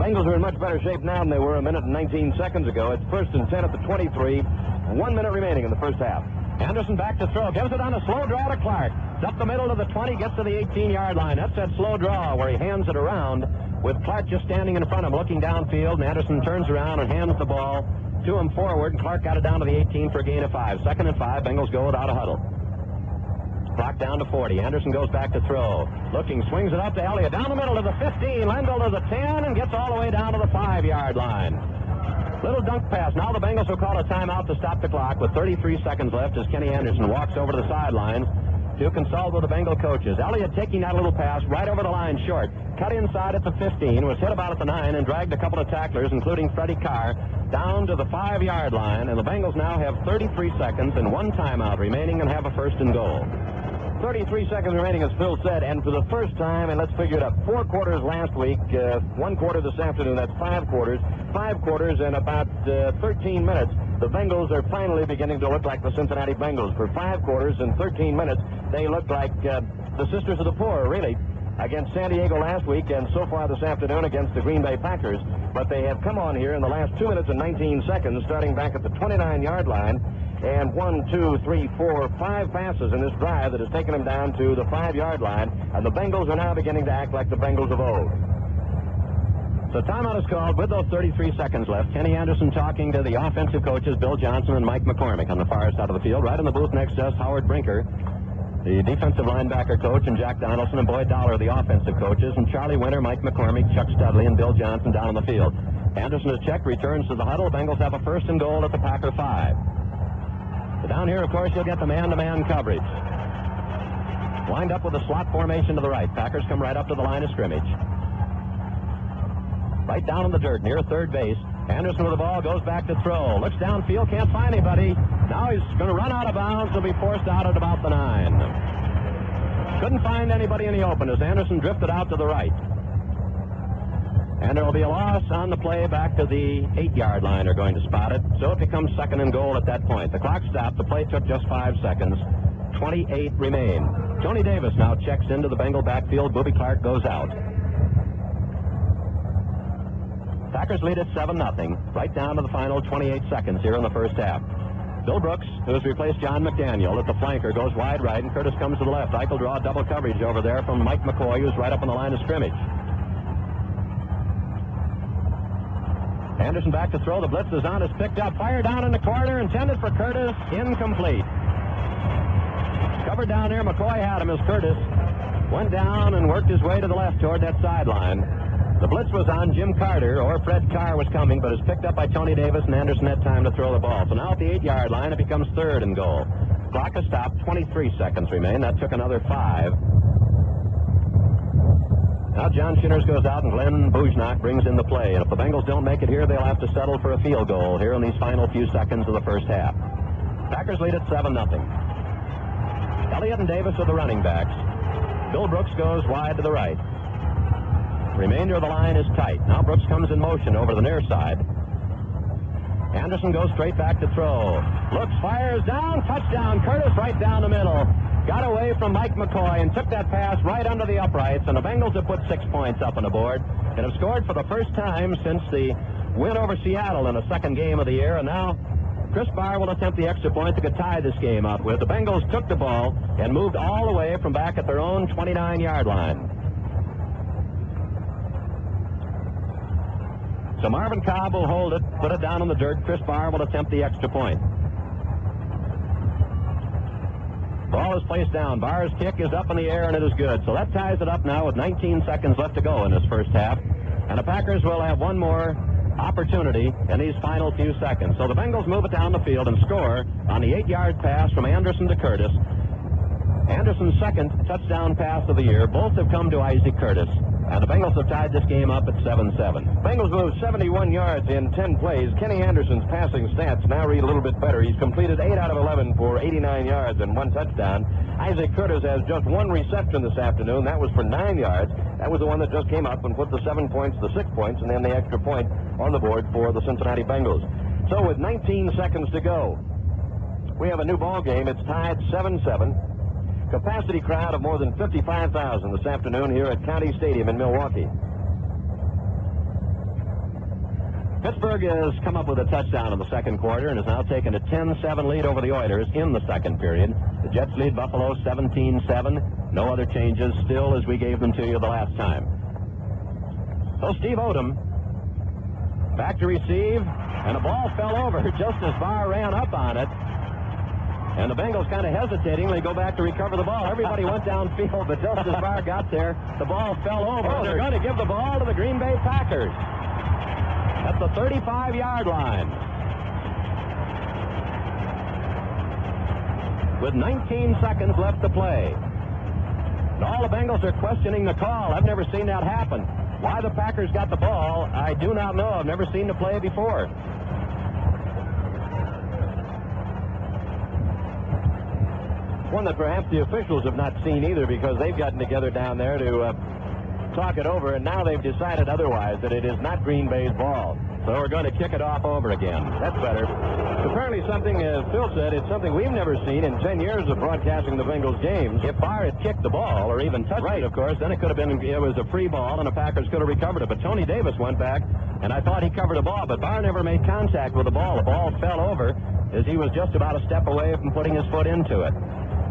Bengals are in much better shape now than they were a minute and 19 seconds ago. It's 1st and 10 at the 23. 1 minute remaining in the first half. Anderson back to throw. Gives it on a slow draw to Clark. It's up the middle to the 20. Gets to the 18-yard line. That's that slow draw where he hands it around with Clark just standing in front of him looking downfield. And Anderson turns around and hands the ball to him forward. And Clark got it down to the 18 for a gain of 5. 2nd and 5. Bengals go without a huddle. Clock down to 40. Anderson goes back to throw. Looking, swings it up to Elliott. Down the middle to the 15. Lendl to the 10 and gets all the way down to the 5-yard line. Little dunk pass. Now the Bengals will call a timeout to stop the clock with 33 seconds left as Kenny Anderson walks over to the sidelines to consult with the Bengal coaches. Elliott taking that little pass right over the line short. Cut inside at the 15, was hit about at the 9, and dragged a couple of tacklers, including Freddie Carr, down to the 5-yard line. And the Bengals now have 33 seconds and 1 timeout remaining and have a 1st and goal. 33 seconds remaining, as Phil said, and for the first time, and let's figure it up, 4 quarters last week, 1 quarter this afternoon, that's 5 quarters. 5 quarters in about 13 minutes. The Bengals are finally beginning to look like the Cincinnati Bengals. For 5 quarters and 13 minutes, they look like the Sisters of the Poor, really, against San Diego last week and so far this afternoon against the Green Bay Packers. But they have come on here in the last 2 minutes and 19 seconds, starting back at the 29-yard line. And 1, 2, 3, 4, 5 passes in this drive that has taken them down to the 5-yard line. And the Bengals are now beginning to act like the Bengals of old. So timeout is called with those 33 seconds left. Kenny Anderson talking to the offensive coaches, Bill Johnson and Mike McCormick on the far side of the field. Right in the booth next to us, Howard Brinker, the defensive linebacker coach, and Jack Donaldson and Boyd Dollar, the offensive coaches, and Charlie Winter, Mike McCormick, Chuck Studley, and Bill Johnson down on the field. Anderson is checked, returns to the huddle. Bengals have a 1st and goal at the Packer 5. So down here, of course, you'll get the man-to-man coverage. Lined up with a slot formation to the right. Packers come right up to the line of scrimmage. Right down in the dirt near third base. Anderson with the ball, goes back to throw. Looks downfield, can't find anybody. Now he's going to run out of bounds. He'll be forced out at about the 9. Couldn't find anybody in the open as Anderson drifted out to the right. And there will be a loss on the play back to the 8-yard line. They're going to spot it. So it becomes 2nd and goal at that point. The clock stopped. The play took just 5 seconds. 28 remain. Tony Davis now checks into the Bengal backfield. Booby Clark goes out. Packers lead at 7-0, right down to the final 28 seconds here in the first half. Bill Brooks, who has replaced John McDaniel at the flanker, goes wide right, and Curtis comes to the left. Eichel draw double coverage over there from Mike McCoy, who's right up on the line of scrimmage. Anderson back to throw. The blitz is on. Is picked up. Fire down in the corner. Intended for Curtis. Incomplete. Covered down there. McCoy had him as Curtis went down and worked his way to the left toward that sideline. The blitz was on Jim Carter, or Fred Carr was coming, but is picked up by Tony Davis, and Anderson had time to throw the ball. So now at the 8-yard line, it becomes 3rd and goal. Clock has stopped. 23 seconds remain. That took another 5. Now John Shinners goes out, and Glenn Bujnak brings in the play. And if the Bengals don't make it here, they'll have to settle for a field goal here in these final few seconds of the first half. Packers lead at 7-0. Elliott and Davis are the running backs. Bill Brooks goes wide to the right. Remainder of the line is tight. Now Brooks comes in motion over the near side. Anderson goes straight back to throw. Looks, fires down, touchdown. Curtis right down the middle. Got away from Mike McCoy and took that pass right under the uprights, and the Bengals have put 6 points up on the board and have scored for the first time since the win over Seattle in the 2nd game of the year. And now Chris Barr will attempt the extra point to tie this game up with. The Bengals took the ball and moved all the way from back at their own 29-yard line. So Marvin Cobb will hold it, put it down in the dirt. Chris Barr will attempt the extra point. Ball is placed down. Barr's kick is up in the air, and it is good. So that ties it up now with 19 seconds left to go in this first half. And the Packers will have one more opportunity in these final few seconds. So the Bengals move it down the field and score on the 8-yard pass from Anderson to Curtis. Anderson's second touchdown pass of the year. Both have come to Isaac Curtis. And the Bengals have tied this game up at 7-7. Bengals moved 71 yards in 10 plays. Kenny Anderson's passing stats now read a little bit better. He's completed 8 out of 11 for 89 yards and 1 touchdown. Isaac Curtis has just 1 reception this afternoon. That was for 9 yards. That was the one that just came up and put the 7 points, the 6 points, and then the extra point on the board for the Cincinnati Bengals. So with 19 seconds to go, we have a new ball game. It's tied 7-7. Capacity crowd of more than 55,000 this afternoon here at County Stadium in Milwaukee. Pittsburgh has come up with a touchdown in the second quarter and has now taken a 10-7 lead over the Oilers in the second period. The Jets lead Buffalo 17-7. No other changes still as we gave them to you the last time. So Steve Odom back to receive, and the ball fell over just as Barr ran up on it. And the Bengals kind of hesitatingly go back to recover the ball. Everybody went downfield, but just as Barr got there, the ball fell over. They're going to give the ball to the Green Bay Packers at the 35-yard line. With 19 seconds left to play. And all the Bengals are questioning the call. I've never seen that happen. Why the Packers got the ball, I do not know. I've never seen the play before. One that perhaps the officials have not seen either, because they've gotten together down there to talk it over, and now they've decided otherwise, that it is not Green Bay's ball. So we're going to kick it off over again. That's better. Apparently something, as Phil said, it's something we've never seen in 10 years of broadcasting the Bengals games. If Barr had kicked the ball or even touched it, of course, then it could have been, it was a free ball, and the Packers could have recovered it. But Tony Davis went back, and I thought he covered the ball, but Barr never made contact with the ball. The ball fell over as he was just about a step away from putting his foot into it.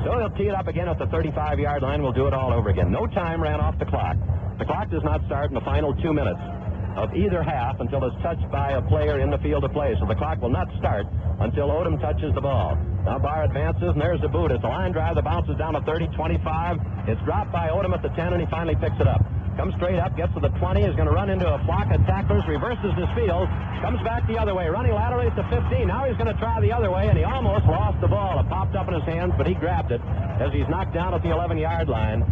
So they'll tee it up again at the 35-yard line. We'll do it all over again. No time ran off the clock. The clock does not start in the final 2 minutes of either half until it's touched by a player in the field of play. So the clock will not start until Odom touches the ball. Now Barr advances, and there's the boot. It's a line drive that bounces down to 30, 25. It's dropped by Odom at the 10, and he finally picks it up. Comes straight up, gets to the 20, is going to run into a flock of tacklers, reverses his field, comes back the other way, running laterally at the 15. Now he's going to try the other way, and he almost lost the ball. It popped up in his hands, but he grabbed it as he's knocked down at the 11-yard line.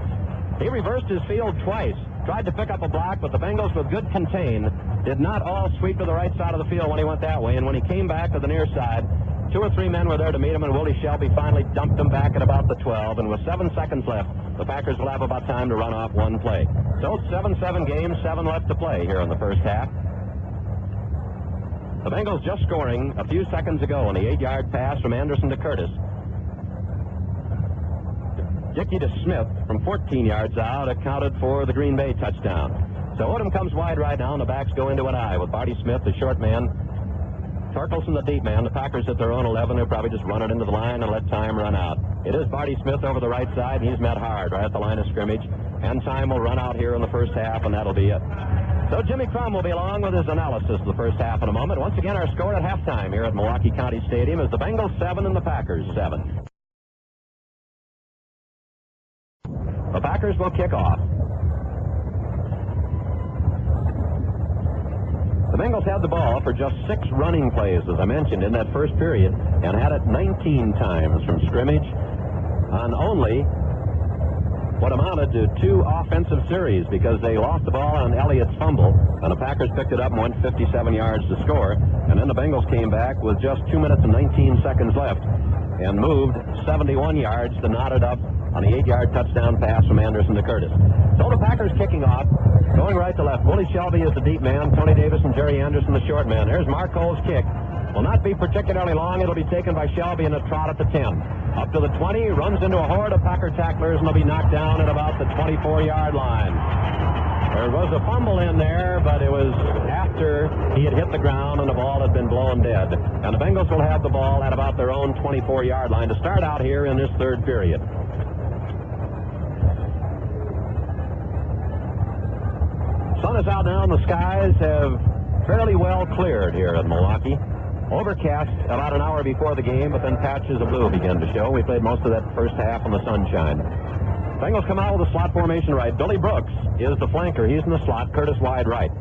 He reversed his field twice, tried to pick up a block, but the Bengals, with good contain, did not all sweep to the right side of the field when he went that way. And when he came back to the near side, 2 or 3 men were there to meet him, and Willie Shelby finally dumped him back at about the 12. And with 7 seconds left, the Packers will have about time to run off one play. So 7-7 game, 7 left to play here in the first half. The Bengals just scoring a few seconds ago on the 8-yard pass from Anderson to Curtis. Dickey to Smith from 14 yards out accounted for the Green Bay touchdown. So Odom comes wide right now, and the backs go into an I with Barty Smith, the short man, Torkelson, the deep man. The Packers at their own 11. They'll probably just run it into the line and let time run out. It is Barty Smith over the right side, and he's met hard right at the line of scrimmage. And time will run out here in the first half, and that'll be it. So Jimmy Crum will be along with his analysis of the first half in a moment. Once again, our score at halftime here at Milwaukee County Stadium is the Bengals 7 and the Packers 7. The Packers will kick off. The Bengals had the ball for just 6 running plays, as I mentioned, in that first period, and had it 19 times from scrimmage on only what amounted to 2 offensive series, because they lost the ball on Elliott's fumble, and the Packers picked it up and went 57 yards to score. And then the Bengals came back with just 2 minutes and 19 seconds left and moved 71 yards to knot it up on the 8-yard touchdown pass from Anderson to Curtis. So the Packers kicking off, going right to left. Willie Shelby is the deep man, Tony Davis and Jerry Anderson the short man. There's Marco's kick. Will not be particularly long. It'll be taken by Shelby in a trot at the 10. Up to the 20, runs into a horde of Packer tacklers, and will be knocked down at about the 24-yard line. There was a fumble in there, but it was after he had hit the ground and the ball had been blown dead. And the Bengals will have the ball at about their own 24-yard line to start out here in this third period. Sun is out now, and the skies have fairly well cleared here in Milwaukee. Overcast about an hour before the game, but then patches of blue began to show. We played most of that first half in the sunshine. Bengals come out with a slot formation right. Billy Brooks is the flanker. He's in the slot. Curtis wide right.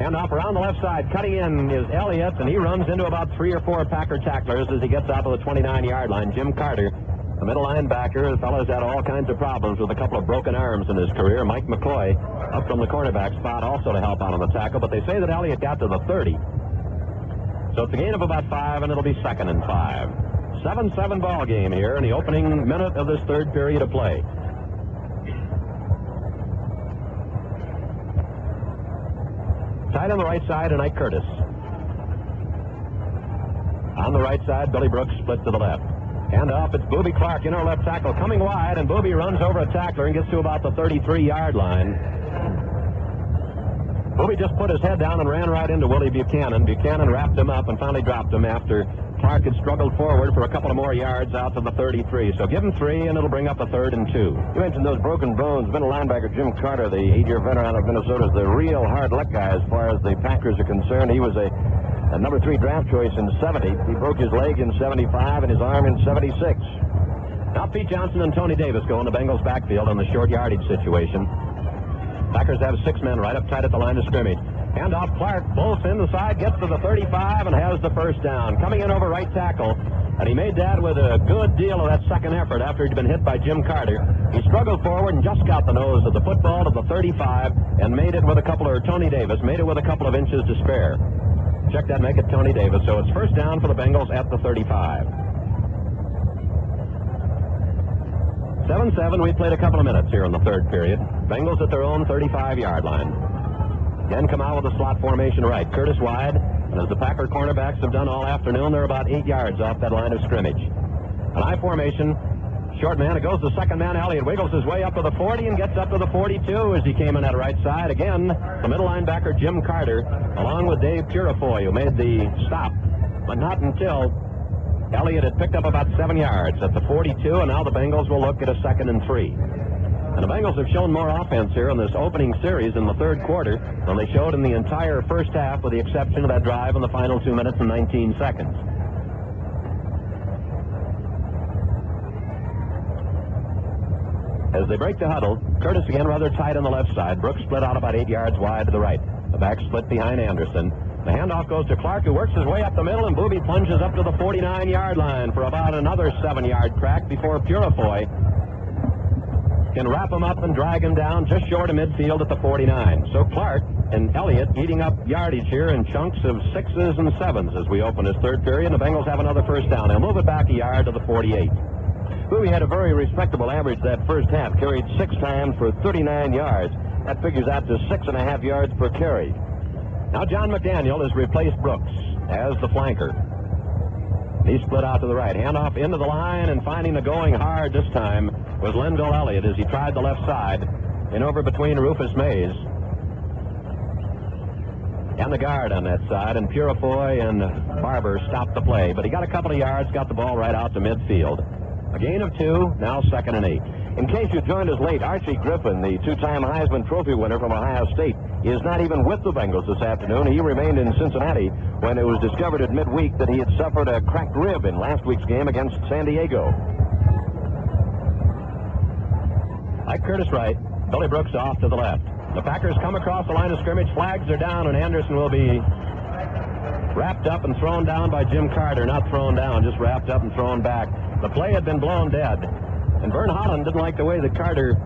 And off around the left side, cutting in is Elliott, and he runs into about 3 or 4 Packer tacklers as he gets out to the 29-yard line. Jim Carter, the middle linebacker, the fellow's had all kinds of problems with a couple of broken arms in his career. Mike McCoy up from the cornerback spot also to help out on the tackle, but they say that Elliott got to the 30. So it's a gain of about 5, and it'll be 2nd and 5. 7-7 ball game here in the opening minute of this third period of play. Tight on the right side, and Ike Curtis. On the right side, Billy Brooks split to the left. And up, it's Booby Clark in our left tackle, coming wide, and Booby runs over a tackler and gets to about the 33-yard line. Booby just put his head down and ran right into Willie Buchanan. Buchanan wrapped him up and finally dropped him after Clark had struggled forward for a couple of more yards out to the 33. So give him 3, and it'll bring up a 3rd and 2. You mentioned those broken bones. Middle linebacker Jim Carter, the 8-year veteran of Minnesota, is the real hard luck guy as far as the Packers are concerned. He was a number 3 draft choice in 70. He broke his leg in 75 and his arm in 76. Now Pete Johnson and Tony Davis go in the Bengals backfield on the short yardage situation. Packers have 6 men right up tight at the line of scrimmage. Hand off Clark, bolts in the side, gets to the 35 and has the first down. Coming in over right tackle, and he made that with a good deal of that second effort after he'd been hit by Jim Carter. He struggled forward and just got the nose of the football to the 35 and made it with a couple of, Tony Davis, made it with a couple of inches to spare. Check that, make it Tony Davis. So it's first down for the Bengals at the 35. 7-7, we played a couple of minutes here in the third period. Bengals at their own 35-yard line. Again, come out with a slot formation right. Curtis wide, and as the Packer cornerbacks have done all afternoon, they're about 8 yards off that line of scrimmage. An I formation, short man, it goes to second man. Elliott wiggles his way up to the 40 and gets up to the 42 as he came in that right side. Again, the middle linebacker, Jim Carter, along with Dave Purifoy, who made the stop, but not until Elliott had picked up about 7 yards at the 42, and now the Bengals will look at a 2nd and 3. And the Bengals have shown more offense here in this opening series in the third quarter than they showed in the entire first half, with the exception of that drive in the final 2 minutes and 19 seconds. As they break the huddle, Curtis again rather tight on the left side. Brooks split out about 8 yards wide to the right. The back split behind Anderson. The handoff goes to Clark, who works his way up the middle, and Booby plunges up to the 49-yard line for about another 7-yard crack before Purifoy can wrap him up and drag him down just short of midfield at the 49. So Clark and Elliott eating up yardage here in chunks of 6s and 7s as we open this third period. The Bengals have another first down. They'll move it back a yard to the 48. Booby had a very respectable average that first half, carried 6 times for 39 yards. That figures out to 6.5 yards per carry. Now John McDaniel has replaced Brooks as the flanker. He split out to the right. Handoff into the line, and finding the going hard this time was Linville Elliott as he tried the left side in over between Rufus Mays and the guard on that side, and Purifoy and Barber stopped the play. But he got a couple of yards, got the ball right out to midfield. A gain of 2, now 2nd and 8. In case you joined us late, Archie Griffin, the 2-time Heisman Trophy winner from Ohio State, is not even with the Bengals this afternoon. He remained in Cincinnati when it was discovered at midweek that he had suffered a cracked rib in last week's game against San Diego. Ike Curtis right, Billy Brooks off to the left. The Packers come across the line of scrimmage. Flags are down, and Anderson will be wrapped up and thrown down by Jim Carter. Not thrown down, just wrapped up and thrown back. The play had been blown dead, and Vern Holland didn't like the way that Carter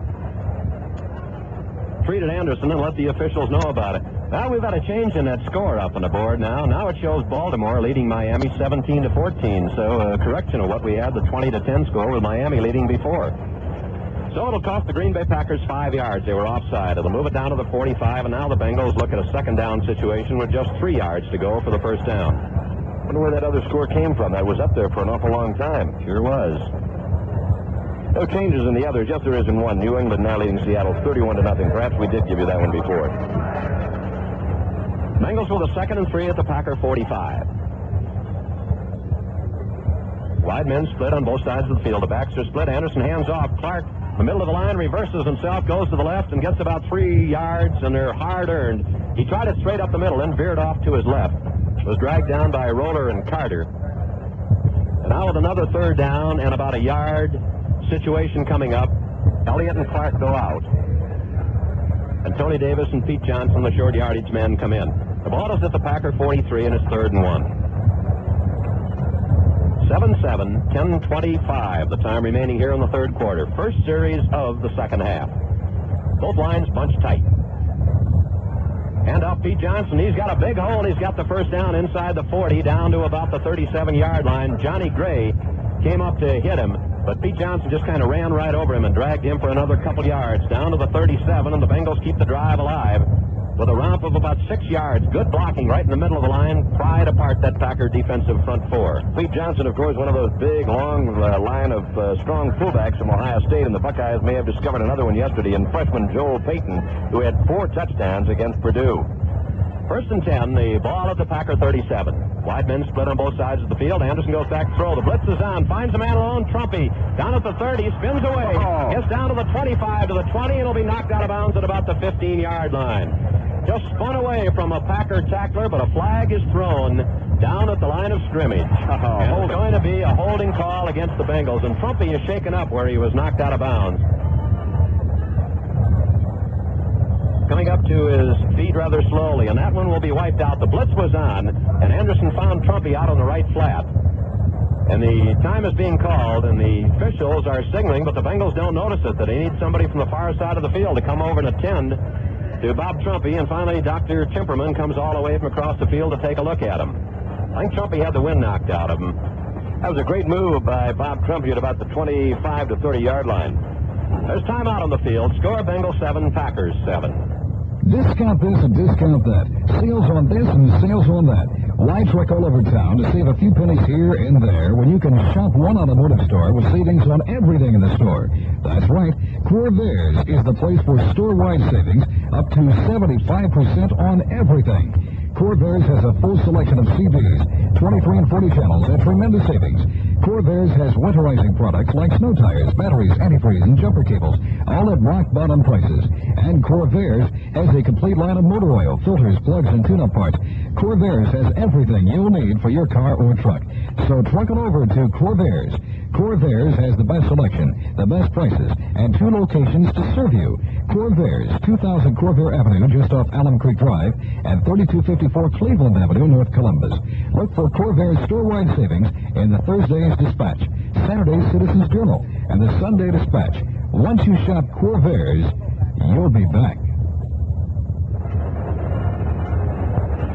treated Anderson and let the officials know about it. Well, we've got a change in that score up on the board now. Now it shows Baltimore leading Miami 17-14. So a correction of what we had, the 20-10 score with Miami leading before. So it'll cost the Green Bay Packers 5 yards. They were offside. It'll move it down to the 45, and now the Bengals look at a second down situation with just 3 yards to go for the first down. I wonder where that other score came from. That was up there for an awful long time. Sure was. No changes in the others. Yes, there is in one. New England now leading Seattle 31-0. Perhaps we did give you that one before. Bengals with a 2nd and 3 at the Packer 45. Wide men split on both sides of the field. The backs are split. Anderson hands off. Clark, the middle of the line, reverses himself, goes to the left, and gets about 3 yards, and they're hard-earned. He tried it straight up the middle, then veered off to his left. was dragged down by Roller and Carter. And now with another third down and about a yard situation coming up, Elliott and Clark go out. And Tony Davis and Pete Johnson, the short yardage men, come in. The ball is at the Packer 43, and it's 3rd and 1. 7-7, 10:25, the time remaining here in the third quarter. First series of the second half. Both lines bunched tight. Hand off Pete Johnson. He's got a big hole. He's got the first down inside the 40, down to about the 37-yard line. Johnny Gray came up to hit him, but Pete Johnson just kind of ran right over him and dragged him for another couple yards, down to the 37, and the Bengals keep the drive alive with a romp of about 6 yards. Good blocking right in the middle of the line, pried apart that Packer defensive front four. Pete Johnson, of course, one of those big, long line of strong fullbacks from Ohio State, and the Buckeyes may have discovered another one yesterday in freshman Joel Payton, who had 4 touchdowns against Purdue. 1st and 10, the ball at the Packer 37. Wide men split on both sides of the field. Anderson goes back to throw. The blitz is on. Finds a man alone. Trumpy down at the 30. Spins away. Gets down to the 25, to the 20, and will be knocked out of bounds at about the 15-yard line. Just spun away from a Packer tackler, but a flag is thrown down at the line of scrimmage. And it's going to be a holding call against the Bengals, and Trumpy is shaken up where he was knocked out of bounds. Coming up to his feet rather slowly, and that one will be wiped out. The blitz was on, and Anderson found Trumpy out on the right flat. And the time is being called, and the officials are signaling, but the Bengals don't notice it, that they need somebody from the far side of the field to come over and attend to Bob Trumpy, and finally Dr. Timperman comes all the way from across the field to take a look at him. I think Trumpy had the wind knocked out of him. That was a great move by Bob Trumpy at about the 25 to 30-yard line. There's timeout on the field. Score Bengals 7, Packers 7. Discount this and discount that. Sales on this and sales on that. Why trek all over town to save a few pennies here and there when you can shop one automotive store with savings on everything in the store? That's right. Corvairs is the place for store-wide savings up to 75% on everything. Corvairs has a full selection of CDs, 23 and 40 channels at tremendous savings. Corvairs has winterizing products like snow tires, batteries, antifreeze, and jumper cables, all at rock-bottom prices. And Corvairs has a complete line of motor oil, filters, plugs, and tune-up parts. Corvairs has everything you'll need for your car or truck. So truck it over to Corvairs. Corvairs has the best selection, the best prices, and 2 locations to serve you. Corvairs, 2000 Corvair Avenue, just off Alum Creek Drive, and 3254 Cleveland Avenue, North Columbus. Look for Corvair's store-wide savings in the Thursday's Dispatch, Saturday's Citizens Journal, and the Sunday Dispatch. Once you shop Corvairs, you'll be back.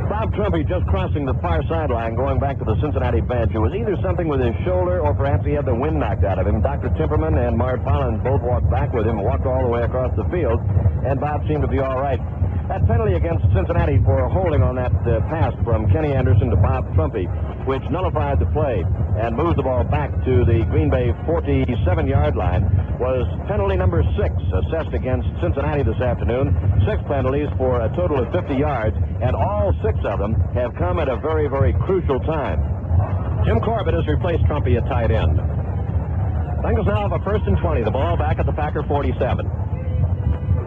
Bob Trumpy just crossing the far sideline, going back to the Cincinnati bench. It was either something with his shoulder or perhaps he had the wind knocked out of him. Dr. Timperman and Mart Collins both walked back with him and walked all the way across the field, and Bob seemed to be all right. That penalty against Cincinnati for holding on that pass from Kenny Anderson to Bob Trumpy, which nullified the play and moved the ball back to the Green Bay 47-yard line, was penalty number 6 assessed against Cincinnati this afternoon. 6 penalties for a total of 50 yards, and all 6 of them have come at a very, very crucial time. Jim Corbett has replaced Trumpy at tight end. Bengals now have a 1st and 20. The ball back at the Packer 47.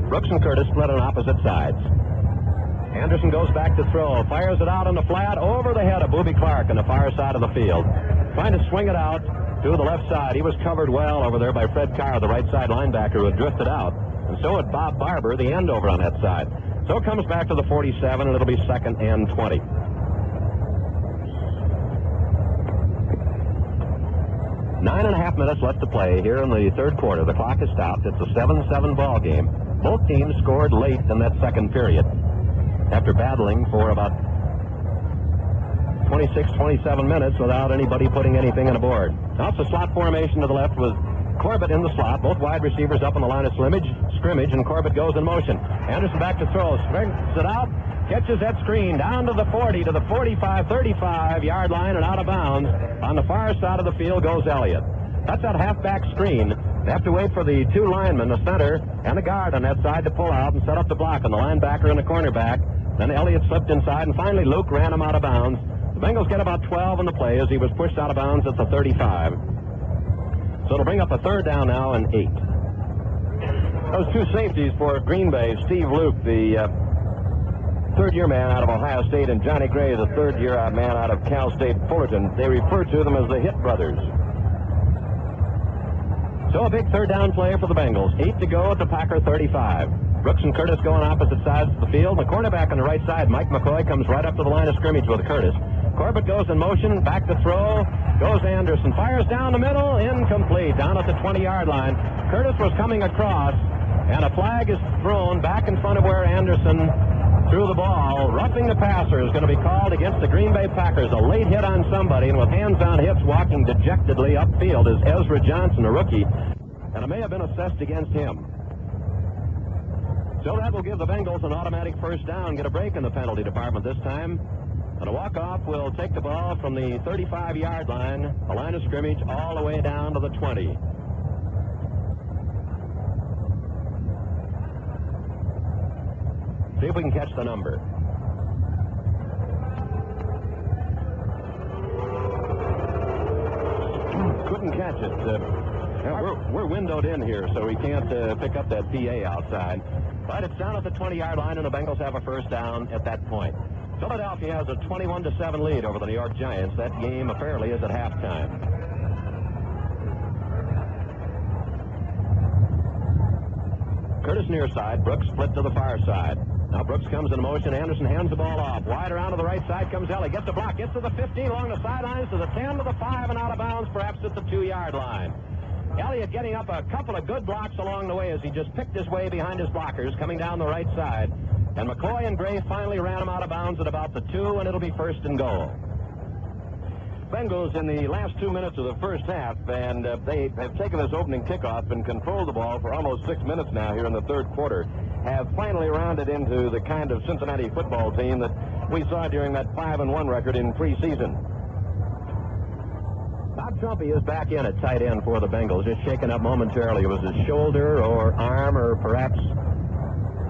Brooks and Curtis split on opposite sides. Anderson goes back to throw, fires it out on the flat, over the head of Booby Clark on the far side of the field. Trying to swing it out to the left side. He was covered well over there by Fred Carr, the right side linebacker, who had drifted out. And so had Bob Barber, the end over on that side. So it comes back to the 47, and it'll be 2nd and 20. 9.5 minutes left to play here in the third quarter. The clock has stopped. It's a 7-7 ball game. Both teams scored late in that second period after battling for about 26, 27 minutes without anybody putting anything on the board. Now it's a slot formation to the left with Corbett in the slot, both wide receivers up on the line of scrimmage, and Corbett goes in motion. Anderson back to throw, springs it out, catches that screen down to the 40, to the 45, 35-yard line, and out of bounds. On the far side of the field goes Elliott. That's that halfback screen. They have to wait for the 2 linemen, the center and a guard on that side, to pull out and set up the block on the linebacker and the cornerback. Then Elliott slipped inside, and finally Luke ran him out of bounds. The Bengals get about 12 in the play as he was pushed out of bounds at the 35. So it'll bring up a 3rd down now and 8. Those 2 safeties for Green Bay, Steve Luke, the third-year man out of Ohio State, and Johnny Gray, the third-year man out of Cal State Fullerton. They refer to them as the Hit Brothers. So a big third down play for the Bengals. 8 to go at the Packer 35. Brooks and Curtis going opposite sides of the field. The cornerback on the right side, Mike McCoy, comes right up to the line of scrimmage with Curtis. Corbett goes in motion, back to throw, goes Anderson, fires down the middle, incomplete, down at the 20-yard line. Curtis was coming across, and a flag is thrown back in front of where Anderson threw the ball. Roughing the passer is going to be called against the Green Bay Packers. A late hit on somebody, and with hands on hips walking dejectedly upfield is Ezra Johnson, a rookie, and it may have been assessed against him. So that will give the Bengals an automatic first down, get a break in the penalty department this time. And a walk-off will take the ball from the 35-yard line, the line of scrimmage, all the way down to the 20. See if we can catch the number. Couldn't catch it. We're windowed in here, so we can't pick up that PA outside. But it's down at the 20-yard line, and the Bengals have a first down at that point. Philadelphia has a 21-7 lead over the New York Giants. That game apparently is at halftime. Curtis near side. Brooks split to the far side. Now Brooks comes in motion. Anderson hands the ball off. Wide around to the right side comes Ellie. Gets the block. Gets to the 15 along the sidelines to the 10 to the 5 and out of bounds, perhaps at the 2-yard line. Elliott getting up a couple of good blocks along the way as he just picked his way behind his blockers coming down the right side. And McCoy and Gray finally ran him out of bounds at about the 2, and it'll be first and goal. Bengals in the last 2 minutes of the first half, and they have taken this opening kickoff and controlled the ball for almost 6 minutes now here in the third quarter, have finally rounded into the kind of Cincinnati football team that we saw during that 5-1 record in preseason. Bob Trumpy is back in at tight end for the Bengals, just shaken up momentarily. It was his shoulder or arm or perhaps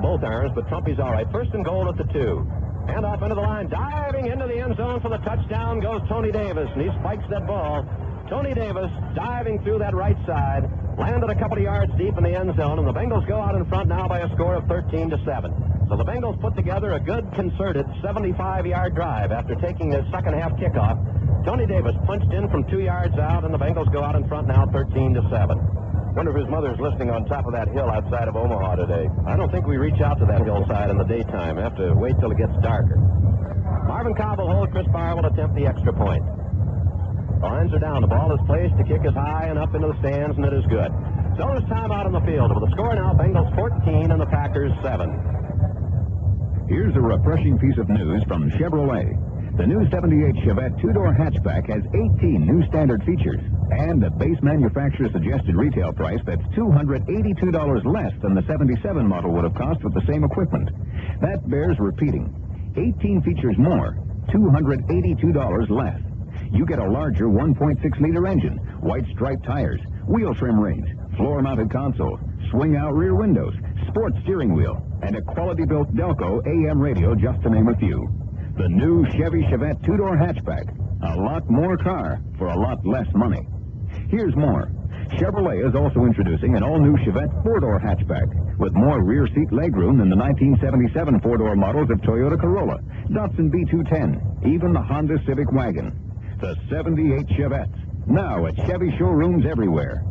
both arms, but Trumpy's all right. First and goal at the 2. And off into the line, diving into the end zone for the touchdown goes Tony Davis, and he spikes that ball. Tony Davis diving through that right side, landed a couple of yards deep in the end zone, and the Bengals go out in front now by a score of 13-7. So the Bengals put together a good, concerted 75-yard drive after taking the second half kickoff. Tony Davis punched in from 2 yards out, and the Bengals go out in front now 13-7. Wonder if his mother's listening on top of that hill outside of Omaha today. I don't think we reach out to that hillside in the daytime. We have to wait till it gets darker. Marvin Cobb will hold. Chris Barr will attempt the extra point. The lines are down. The ball is placed. The kick is high and up into the stands, and it is good. So there's time out on the field. With the score now, Bengals 14 and the Packers 7. Here's a refreshing piece of news from Chevrolet. The new 78 Chevette two-door hatchback has 18 new standard features and a base manufacturer suggested retail price that's $282 less than the 77 model would have cost with the same equipment. That bears repeating. 18 features more, $282 less. You get a larger 1.6-liter engine, white striped tires, wheel trim rings, floor-mounted console, swing-out rear windows, sports steering wheel, and a quality-built Delco AM radio, just to name a few. The new Chevy Chevette two-door hatchback. A lot more car for a lot less money. Here's more. Chevrolet is also introducing an all-new Chevette four-door hatchback with more rear seat legroom than the 1977 four-door models of Toyota Corolla, Datsun B210, even the Honda Civic wagon. The 78 Chevettes, now at Chevy showrooms everywhere.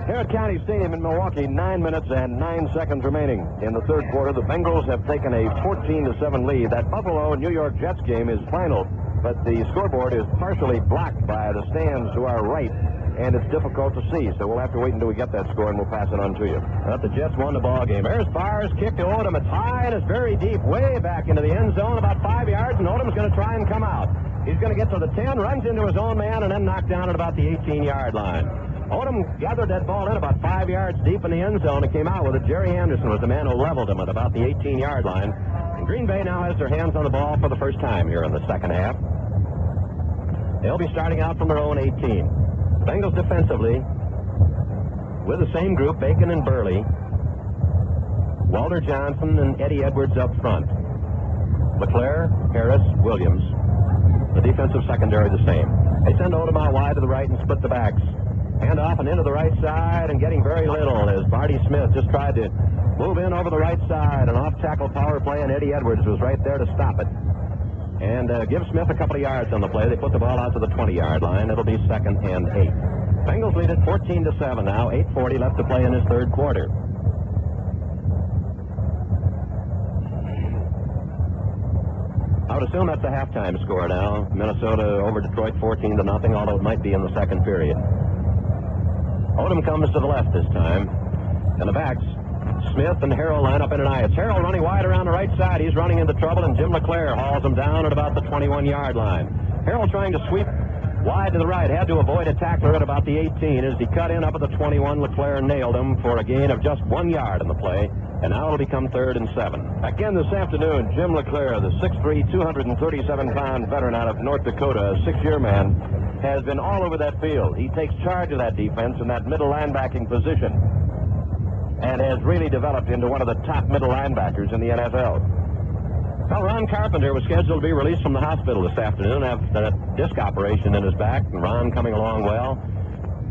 Here at County Stadium in Milwaukee, 9 minutes and 9 seconds remaining in the third quarter. The Bengals have taken a 14-7 lead. That Buffalo-New York Jets game is final, but the scoreboard is partially blocked by the stands to our right, and it's difficult to see. So we'll have to wait until we get that score, and we'll pass it on to you. But the Jets won the ball game. There's Barr's kick to Odom. It's high and it's very deep, way back into the end zone, about 5 yards, and Odom's going to try and come out. He's going to get to the 10, runs into his own man, and then knocked down at about the 18-yard line. Odom gathered that ball in about 5 yards deep in the end zone and came out with it. Jerry Anderson was the man who leveled him at about the 18-yard line. And Green Bay now has their hands on the ball for the first time here in the second half. They'll be starting out from their own 18. The Bengals defensively, with the same group, Bacon and Burley, Walter Johnson and Eddie Edwards up front. LeClaire, Harris, Williams. The defensive secondary the same. They send Odom out wide to the right and split the backs. Hand off and into the right side and getting very little as Barty Smith just tried to move in over the right side. An off-tackle power play, and Eddie Edwards was right there to stop it. And give Smith a couple of yards on the play. They put the ball out to the 20-yard line. It'll be 2nd and 8. Bengals lead it 14-7 now. 8:40 left to play in this third quarter. I would assume that's the halftime score now. Minnesota over Detroit 14-0, although it might be in the second period. Odom comes to the left this time. And the backs, Smith and Harrell line up in an eye. It's Harrell running wide around the right side. He's running into trouble, and Jim LeClaire hauls him down at about the 21-yard line. Harrell trying to sweep wide to the right. Had to avoid a tackler at about the 18. As he cut in up at the 21, LeClaire nailed him for a gain of just 1 yard in the play. And now it'll become 3rd and 7. Again this afternoon, Jim LeClaire, the 6'3", 237-pound veteran out of North Dakota, a 6-year man, has been all over that field. He takes charge of that defense in that middle linebacking position and has really developed into one of the top middle linebackers in the NFL. Well, Ron Carpenter was scheduled to be released from the hospital this afternoon after a disc operation in his back, and Ron coming along well.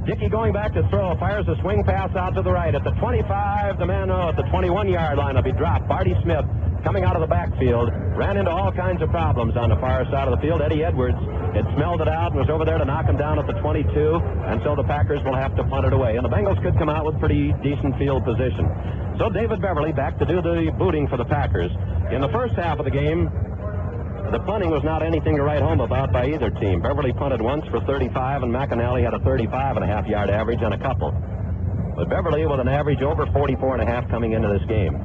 Dickey going back to throw, fires a swing pass out to the right. At the 25, the man at the 21-yard line will be dropped. Barty Smith coming out of the backfield, ran into all kinds of problems on the far side of the field. Eddie Edwards had smelled it out and was over there to knock him down at the 22, and so the Packers will have to punt it away. And the Bengals could come out with pretty decent field position. So David Beverly back to do the booting for the Packers. In the first half of the game, the punting was not anything to write home about by either team. Beverly punted once for 35, and McAnally had a 35.5-yard average on a couple. But Beverly with an average over 44.5 coming into this game.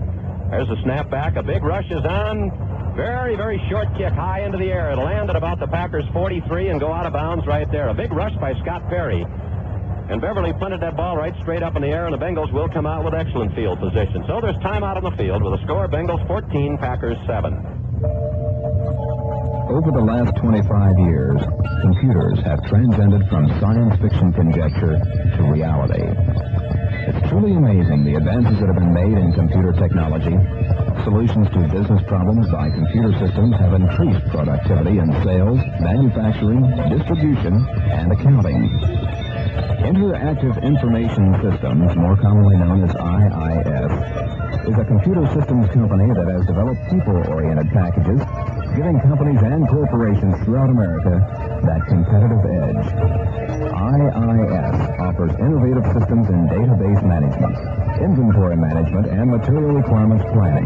There's a snap back. A big rush is on. Very, very short kick high into the air. It'll land at about the Packers' 43 and go out of bounds right there. A big rush by Scott Perry. And Beverly punted that ball right straight up in the air, and the Bengals will come out with excellent field position. So there's time out on the field with a score: Bengals 14, Packers 7. Over the last 25 years, computers have transcended from science fiction conjecture to reality. It's truly amazing the advances that have been made in computer technology. Solutions to business problems by computer systems have increased productivity in sales, manufacturing, distribution, and accounting. Interactive Information Systems, more commonly known as IIS, is a computer systems company that has developed people-oriented packages, giving companies and corporations throughout America that competitive edge. IIS offers innovative systems in database management, inventory management, and material requirements planning.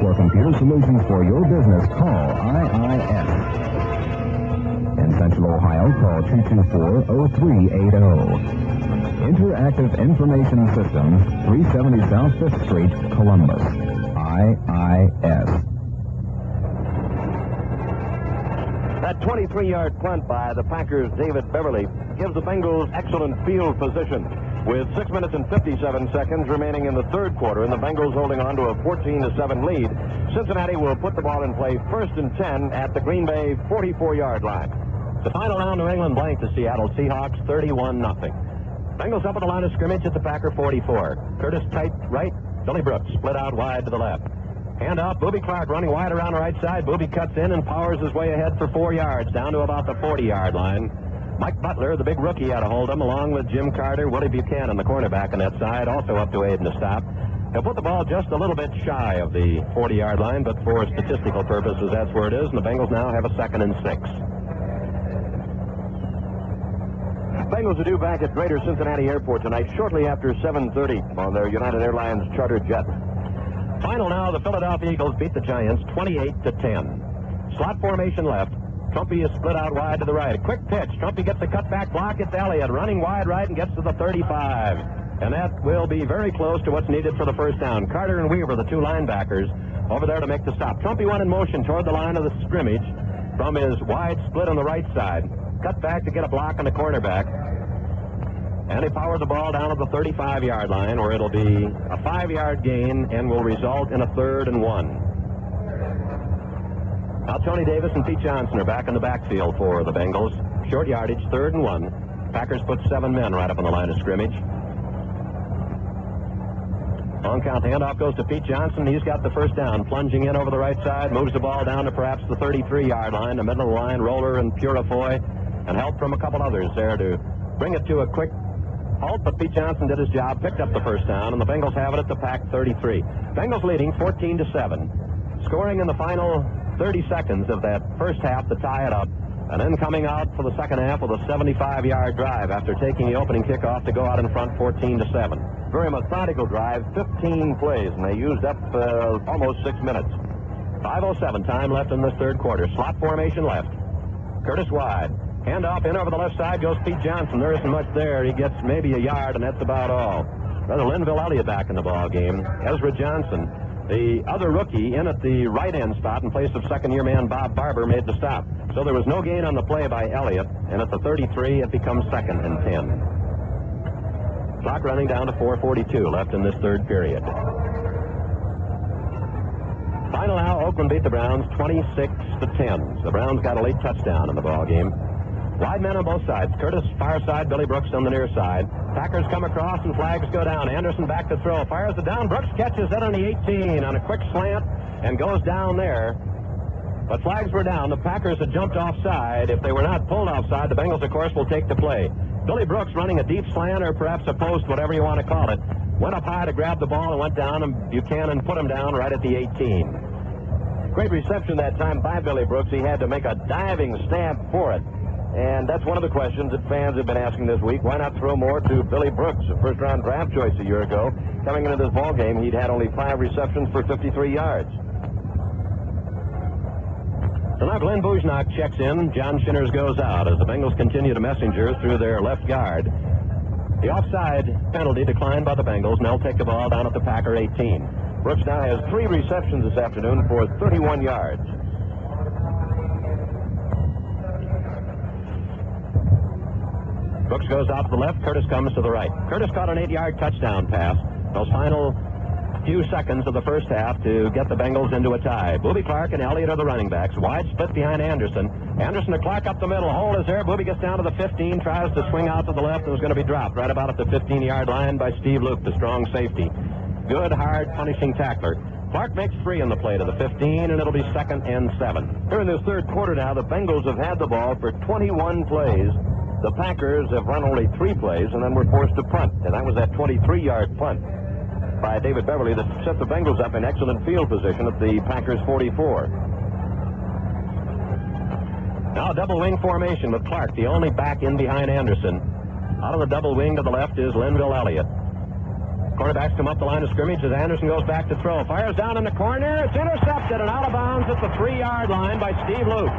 For computer solutions for your business, call IIS. In Central Ohio, call 224-0380. Interactive Information Systems, 370 South 5th Street, Columbus. IIS. That 23-yard punt by the Packers' David Beverly gives the Bengals excellent field position. With 6 minutes and 57 seconds remaining in the third quarter, and the Bengals holding on to a 14-7 lead, Cincinnati will put the ball in play 1st and 10 at the Green Bay 44-yard line. The final round, New England blanked the Seattle Seahawks 31-0. Bengals up at the line of scrimmage at the Packer 44. Curtis tight right, Billy Brooks split out wide to the left. Hand off, Booby Clark running wide around the right side. Booby cuts in and powers his way ahead for 4 yards, down to about the 40-yard line. Mike Butler, the big rookie, had to hold him, along with Jim Carter, Willie Buchanan, the cornerback on that side, also up to aid in the stop. He'll put the ball just a little bit shy of the 40-yard line, but for statistical purposes, that's where it is, and the Bengals now have a 2nd and 6. Bengals are due back at Greater Cincinnati Airport tonight, shortly after 7:30 on their United Airlines charter jet. Final now, the Philadelphia Eagles beat the Giants 28-10. Slot formation left. Trumpy is split out wide to the right. A quick pitch. Trumpy gets the cutback block. It's Elliott running wide right and gets to the 35. And that will be very close to what's needed for the first down. Carter and Weaver, the two linebackers, over there to make the stop. Trumpy went in motion toward the line of the scrimmage from his wide split on the right side. Cut back to get a block on the cornerback. And he powered the ball down at the 35-yard line, where it'll be a 5-yard gain and will result in a 3rd and 1. Now Tony Davis and Pete Johnson are back in the backfield for the Bengals. Short yardage, 3rd and 1. Packers put 7 men right up on the line of scrimmage. On count, handoff goes to Pete Johnson. He's got the first down, plunging in over the right side, moves the ball down to perhaps the 33-yard line, the middle of the line. Roller and Purifoy, and help from a couple others there to bring it to a quick halt, but Pete Johnson did his job, picked up the first down, and the Bengals have it at the Pack 33. Bengals leading 14-7. Scoring in the final 30 seconds of that first half to tie it up, and then coming out for the second half with a 75-yard drive after taking the opening kickoff to go out in front 14-7. Very methodical drive, 15 plays, and they used up almost 6 minutes. 5:07 time left in this third quarter. Slot formation left. Curtis wide. Handoff in over the left side goes Pete Johnson. There isn't much there. He gets maybe a yard, and that's about all. Brother Linville Elliott back in the ball game. Ezra Johnson, the other rookie, in at the right end spot in place of second-year man Bob Barber, made the stop. So there was no gain on the play by Elliott, and at the 33, it becomes 2nd and 10. Clock running down to 4:42 left in this third period. Final now, Oakland beat the Browns 26-10. The Browns got a late touchdown in the ball game. Wide men on both sides. Curtis far side, Billy Brooks on the near side. Packers come across and flags go down. Anderson back to throw. Fires it down. Brooks catches it on the 18 on a quick slant and goes down there. But flags were down. The Packers had jumped offside. If they were not pulled offside, the Bengals, of course, will take the play. Billy Brooks running a deep slant or perhaps a post, whatever you want to call it, went up high to grab the ball and went down, and Buchanan put him down right at the 18. Great reception that time by Billy Brooks. He had to make a diving stab for it. And that's one of the questions that fans have been asking this week. Why not throw more to Billy Brooks, a first-round draft choice a year ago? Coming into this ball game, he'd had only 5 receptions for 53 yards. So now Glenn Bujnak checks in. John Shinners goes out as the Bengals continue to messenger through their left guard. The offside penalty declined by the Bengals, and they'll take the ball down at the Packer 18. Brooks now has 3 receptions this afternoon for 31 yards. Brooks goes out to the left. Curtis comes to the right. Curtis caught an 8-yard touchdown pass. Those final few seconds of the first half to get the Bengals into a tie. Boobie Clark and Elliott are the running backs. Wide split behind Anderson. Anderson to Clark up the middle. Hold is there. Boobie gets down to the 15, tries to swing out to the left, and is going to be dropped right about at the 15-yard line by Steve Luke, the strong safety. Good, hard, punishing tackler. Clark makes 3 on the play to the 15, and it'll be 2nd and 7. Here in this third quarter now, the Bengals have had the ball for 21 plays. The Packers have run only 3 plays and then were forced to punt, and that was that 23-yard punt by David Beverly that set the Bengals up in excellent field position at the Packers' 44. Now a double wing formation with Clark, the only back in behind Anderson. Out of the double wing to the left is Linville Elliott. Quarterbacks come up the line of scrimmage as Anderson goes back to throw. Fires down in the corner. It's intercepted and out of bounds at the 3-yard line by Steve Luke.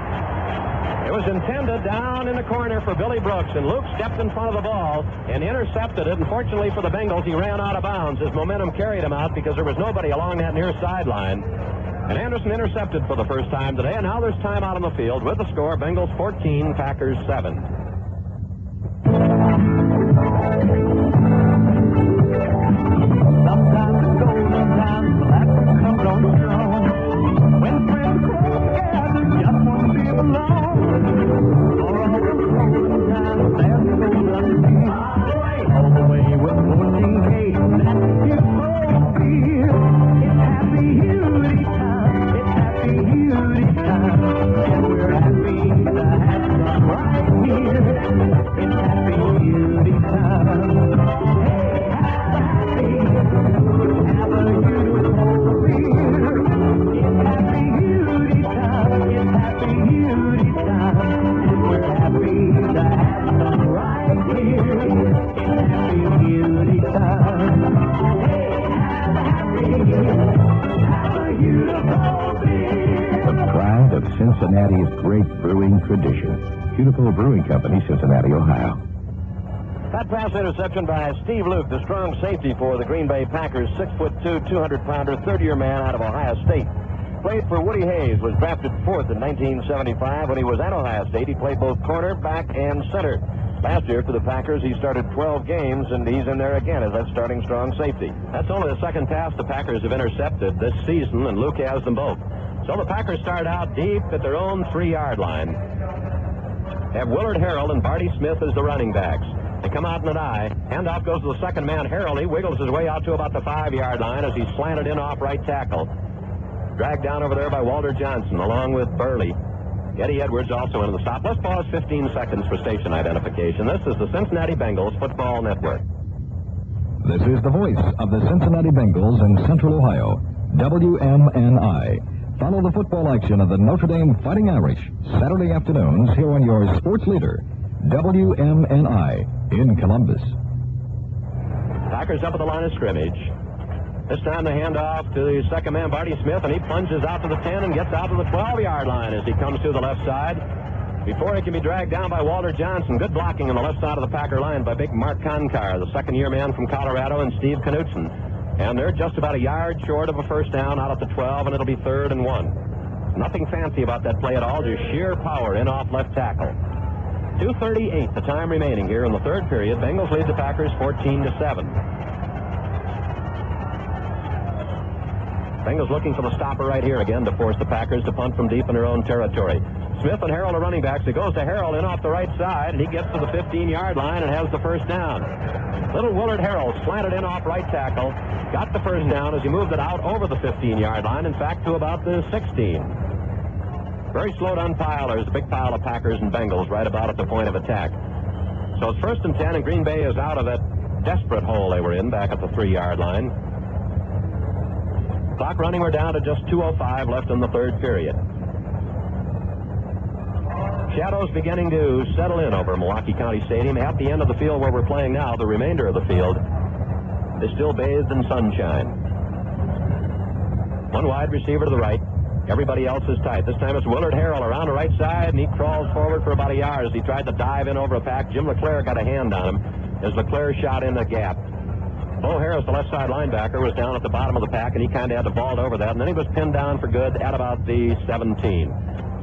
It was intended down in the corner for Billy Brooks, and Luke stepped in front of the ball and intercepted it. Unfortunately for the Bengals, he ran out of bounds. His momentum carried him out because there was nobody along that near sideline. And Anderson intercepted for the first time today, and now there's time out on the field with the score, Bengals 14, Packers 7. Sometimes the golden times will have to come on strong. When friends come together, just won't be alone. For all the golden times, there's the golden sea. All the way with 14K, that's his whole feel. It's happy beauty time, it's happy beauty time. And we're happy to have some right here. It's happy beauty time. Cincinnati's great brewing tradition. Beautiful Brewing Company, Cincinnati, Ohio. That pass interception by Steve Luke, the strong safety for the Green Bay Packers, 6'2", 200-pounder, third-year man out of Ohio State. Played for Woody Hayes, was drafted 4th in 1975. When he was at Ohio State, he played both corner, back, and center. Last year for the Packers, he started 12 games, and he's in there again as that starting strong safety. That's only the second pass the Packers have intercepted this season, and Luke has them both. So the Packers start out deep at their own 3-yard line. Have Willard Harrell and Barty Smith as the running backs. They come out in an eye. Handoff goes to the second man, Harrell. He wiggles his way out to about the 5-yard line as he's slanted in off right tackle. Dragged down over there by Walter Johnson along with Burley. Eddie Edwards also into the stop. Let's pause 15 seconds for station identification. This is the Cincinnati Bengals Football Network. This is the voice of the Cincinnati Bengals in Central Ohio, WMNI. Follow the football action of the Notre Dame Fighting Irish Saturday afternoons here on your sports leader, WMNI, in Columbus. Packers up at the line of scrimmage. This time the handoff to the second man, Barty Smith, and he plunges out to the 10 and gets out to the 12-yard line as he comes to the left side. Before he can be dragged down by Walter Johnson. Good blocking on the left side of the Packer line by big Mark Conkar, the second-year man from Colorado, and Steve Knutson. And they're just about a yard short of a first down out at the 12, and it'll be 3rd and 1. Nothing fancy about that play at all, just sheer power in off left tackle. 2:38, the time remaining here in the third period. Bengals lead the Packers 14-7. Bengals looking for the stopper right here again to force the Packers to punt from deep in their own territory. Smith and Harrell are running backs. It goes to Harrell in off the right side, and he gets to the 15-yard line and has the first down. Little Willard Harrell slanted in off right tackle, got the first down as he moved it out over the 15-yard line, in fact, to about the 16. Very slow to unpile. There's a big pile of Packers and Bengals right about at the point of attack. So it's 1st and 10, and Green Bay is out of that desperate hole they were in back at the 3-yard line. Clock running, we're down to just 2:05 left in the third period. Shadows beginning to settle in over Milwaukee County Stadium. At the end of the field where we're playing now, the remainder of the field is still bathed in sunshine. One wide receiver to the right. Everybody else is tight. This time it's Willard Harrell around the right side, and he crawls forward for about a yard as he tried to dive in over a pack. Jim LeClaire got a hand on him as LeClaire shot in the gap. Bo Harris, the left side linebacker, was down at the bottom of the pack, and he kind of had to vault over that, and then he was pinned down for good at about the 17.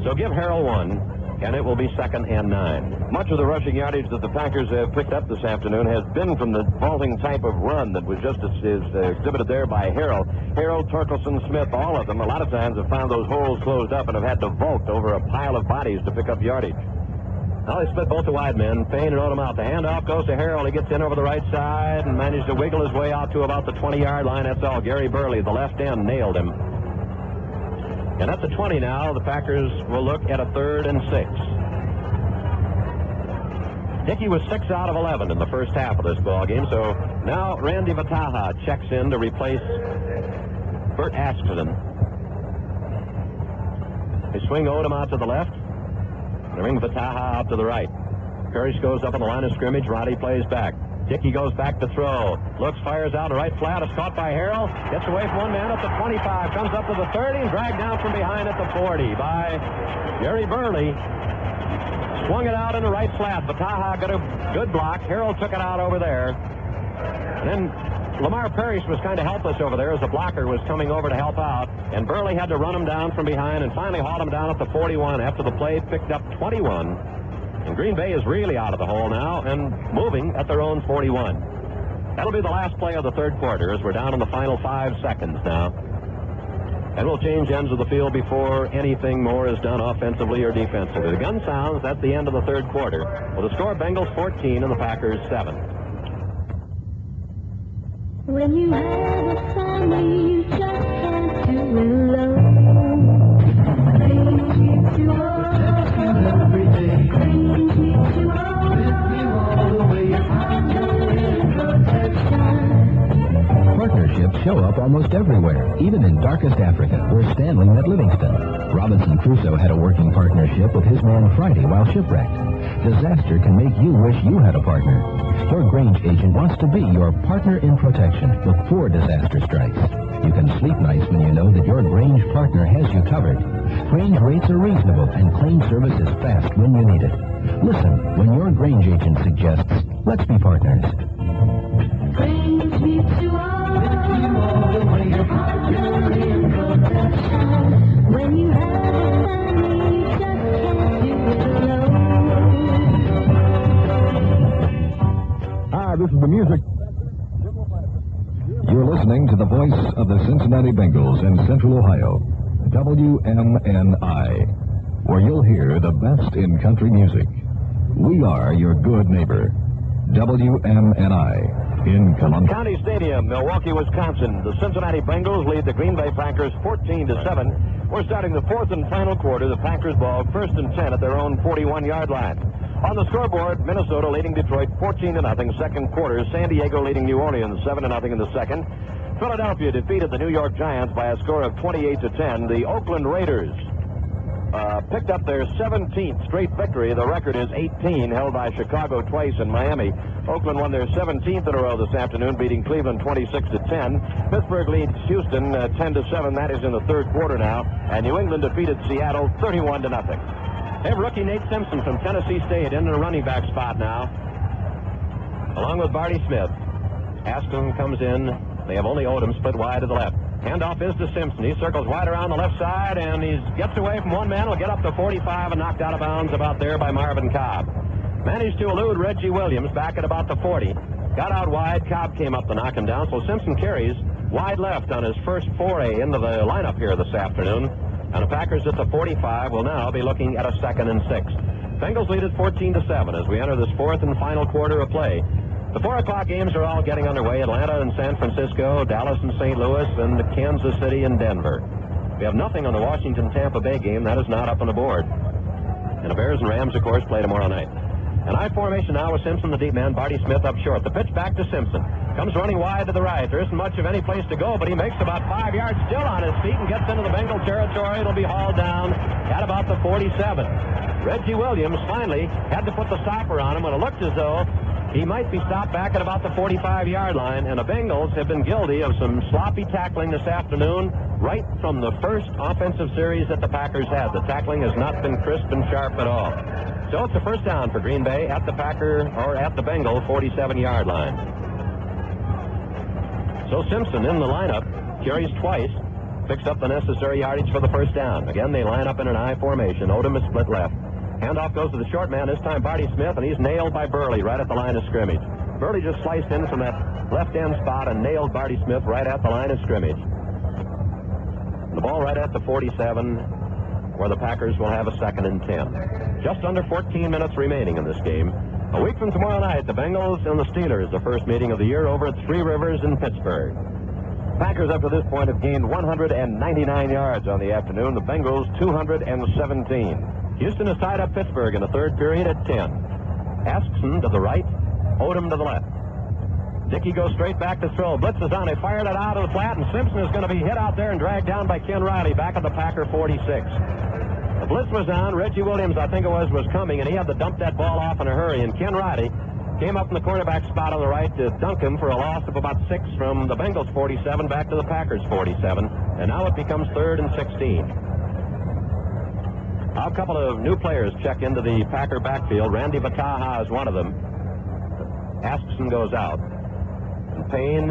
So give Harrell 1. And it will be 2nd and 9. Much of the rushing yardage that the Packers have picked up this afternoon has been from the vaulting type of run that was just exhibited there by Harrell. Harrell, Torkelson, Smith, all of them, a lot of times have found those holes closed up and have had to vault over a pile of bodies to pick up yardage. Now they split both the wide men. Payne wrote him out. The handoff goes to Harrell. He gets in over the right side and managed to wiggle his way out to about the 20-yard line. That's all. Gary Burley, the left end, nailed him. And at the 20 now, the Packers will look at a 3rd and 6. Dickey was 6 out of 11 in the first half of this ball game, so now Randy Vataha checks in to replace Bert Askinen. They swing Odom out to the left, and ring Vataha out to the right. Parrish goes up on the line of scrimmage. Roddy plays back. Dickey goes back to throw. Looks, fires out, right flat. Is caught by Harrell. Gets away from one man at the 25. Comes up to the 30 and dragged down from behind at the 40 by Gary Burley. Swung it out in the right flat. Vataha got a good block. Harrell took it out over there. And then Lamar Parrish was kind of helpless over there as the blocker was coming over to help out. And Burley had to run him down from behind and finally hauled him down at the 41. After the play, picked up 21. And Green Bay is really out of the hole now and moving at their own 41. That'll be the last play of the third quarter as we're down in the final 5 seconds now. And we'll change ends of the field before anything more is done offensively or defensively. The gun sounds. That's the end of the third quarter. With the score, Bengals 14 and the Packers 7. When you have a family, you just can't do it alone. Things keep you up every day. Things keep you up with you all the way. Under protection. Partnerships show up almost everywhere, even in darkest Africa, where Stanley met Livingston. Robinson Crusoe had a working partnership with his man Friday while shipwrecked. Disaster can make you wish you had a partner. Your Grange agent wants to be your partner in protection before disaster strikes. You can sleep nice when you know that your Grange partner has you covered. Grange rates are reasonable and claim service is fast when you need it. Listen when your Grange agent suggests, let's be partners. Grange keeps you up with you all the way. Under protection. When you have a family, you just can't do it alone. Hi, this is the music. You're listening to the voice of the Cincinnati Bengals in Central Ohio, WMNI, where you'll hear the best in country music. We are your good neighbor, WMNI, in Columbus. County Stadium, Milwaukee, Wisconsin. The Cincinnati Bengals lead the Green Bay Packers 14-7. We're starting the fourth and final quarter. The Packers ball 1st and 10 at their own 41-yard line. On the scoreboard, Minnesota leading Detroit 14-0. Second quarter, San Diego leading New Orleans 7-0 in the second. Philadelphia defeated the New York Giants by a score of 28-10. The Oakland Raiders picked up their 17th straight victory. The record is 18, held by Chicago twice and Miami. Oakland won their 17th in a row this afternoon, beating Cleveland 26-10. Pittsburgh leads Houston 10-7. That is in the third quarter now. And New England defeated Seattle 31-0. They have rookie Nate Simpson from Tennessee State in the running back spot now, along with Barty Smith. Aston comes in. They have only Odom split wide to the left. Handoff is to Simpson. He circles wide around the left side, and he gets away from one man. Will get up to 45 and knocked out of bounds about there by Marvin Cobb. Managed to elude Reggie Williams back at about the 40. Got out wide. Cobb came up to knock him down. So Simpson carries wide left on his first foray into the lineup here this afternoon. And the Packers at the 45 will now be looking at a 2nd and 6. Bengals lead at 14-7 as we enter this fourth and final quarter of play. The 4 o'clock games are all getting underway. Atlanta and San Francisco, Dallas and St. Louis, and Kansas City and Denver. We have nothing on the Washington-Tampa Bay game. That is not up on the board. And the Bears and Rams, of course, play tomorrow night. An I formation now with Simpson, the deep man, Barty Smith up short. The pitch back to Simpson. Comes running wide to the right. There isn't much of any place to go, but he makes about 5 yards still on his feet and gets into the Bengal territory. It'll be hauled down at about the 47. Reggie Williams finally had to put the stopper on him when it looked as though he might be stopped back at about the 45-yard line, and the Bengals have been guilty of some sloppy tackling this afternoon right from the first offensive series that the Packers had. The tackling has not been crisp and sharp at all. So it's a first down for Green Bay at the Bengal 47-yard line. So Simpson in the lineup, carries twice, picks up the necessary yardage for the first down. Again, they line up in an I formation. Odom is split left. Handoff goes to the short man, this time Barty Smith, and he's nailed by Burley right at the line of scrimmage. Burley just sliced in from that left-end spot and nailed Barty Smith right at the line of scrimmage. The ball right at the 47, where the Packers will have a 2nd and 10. Just under 14 minutes remaining in this game. A week from tomorrow night, the Bengals and the Steelers, the first meeting of the year over at Three Rivers in Pittsburgh. Packers up to this point have gained 199 yards on the afternoon. The Bengals 217. Houston has tied up Pittsburgh in the third period at 10. Askson to the right, Odom to the left. Dickey goes straight back to throw. Blitz is on. They fired it out of the flat, and Simpson is going to be hit out there and dragged down by Ken Riley back at the Packer 46. The blitz was on. Reggie Williams, I think it was coming, and he had to dump that ball off in a hurry. And Ken Riley came up in the cornerback spot on the right to dunk him for a loss of about 6 from the Bengals 47 back to the Packers 47. And now it becomes 3rd and 16. A couple of new players check into the Packer backfield. Randy Vataha is one of them. Askson goes out. And Payne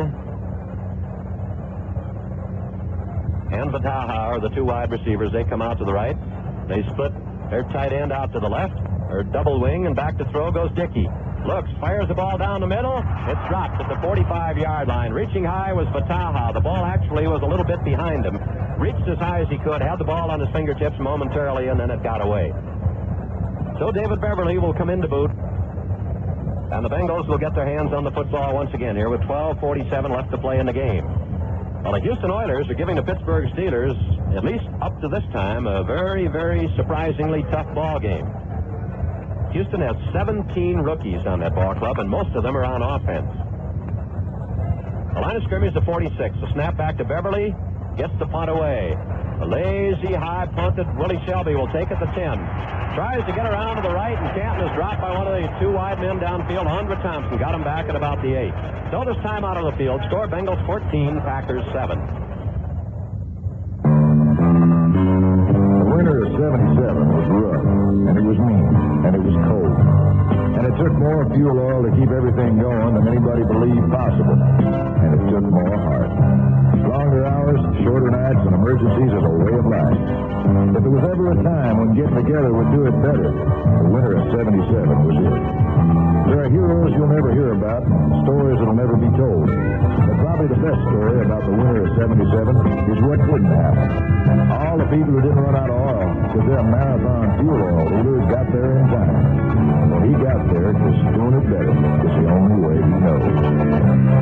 and Vataha are the 2 wide receivers. They come out to the right. They split their tight end out to the left, or double wing, and back to throw goes Dickey. Looks, fires the ball down the middle. It's dropped at the 45-yard line. Reaching high was Vataha. The ball actually was a little bit behind him. Reached as high as he could, had the ball on his fingertips momentarily, and then it got away. So David Beverly will come in to boot, and the Bengals will get their hands on the football once again here with 12:47 left to play in the game. Well, the Houston Oilers are giving the Pittsburgh Steelers, at least up to this time, a very, very surprisingly tough ball game. Houston has 17 rookies on that ball club, and most of them are on offense. The line of scrimmage is the 46. The snap back to Beverly. Gets the punt away. A lazy high punt that Willie Shelby will take at the 10. Tries to get around to the right, and Canton is dropped by one of the 2 wide men downfield. Hundred Thompson got him back at about the 8. So this time out of the field. Score Bengals 14, Packers 7. The winter of 77 was rough, and it was mean, and it was cold. And it took more fuel oil to keep everything going than anybody believed possible. And it took more heart. Longer hours, shorter nights, and emergencies are the way of life. If there was ever a time when getting together would do it better, the winter of 77 was it. There are heroes you'll never hear about, stories that'll never be told. But probably the best story about the winter of 77 is what didn't happen. All the people who didn't run out of oil because their marathon fuel oil leaders got there in time. And when he got there, just doing it better is the only way he knows.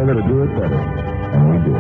together to do it better. And we did.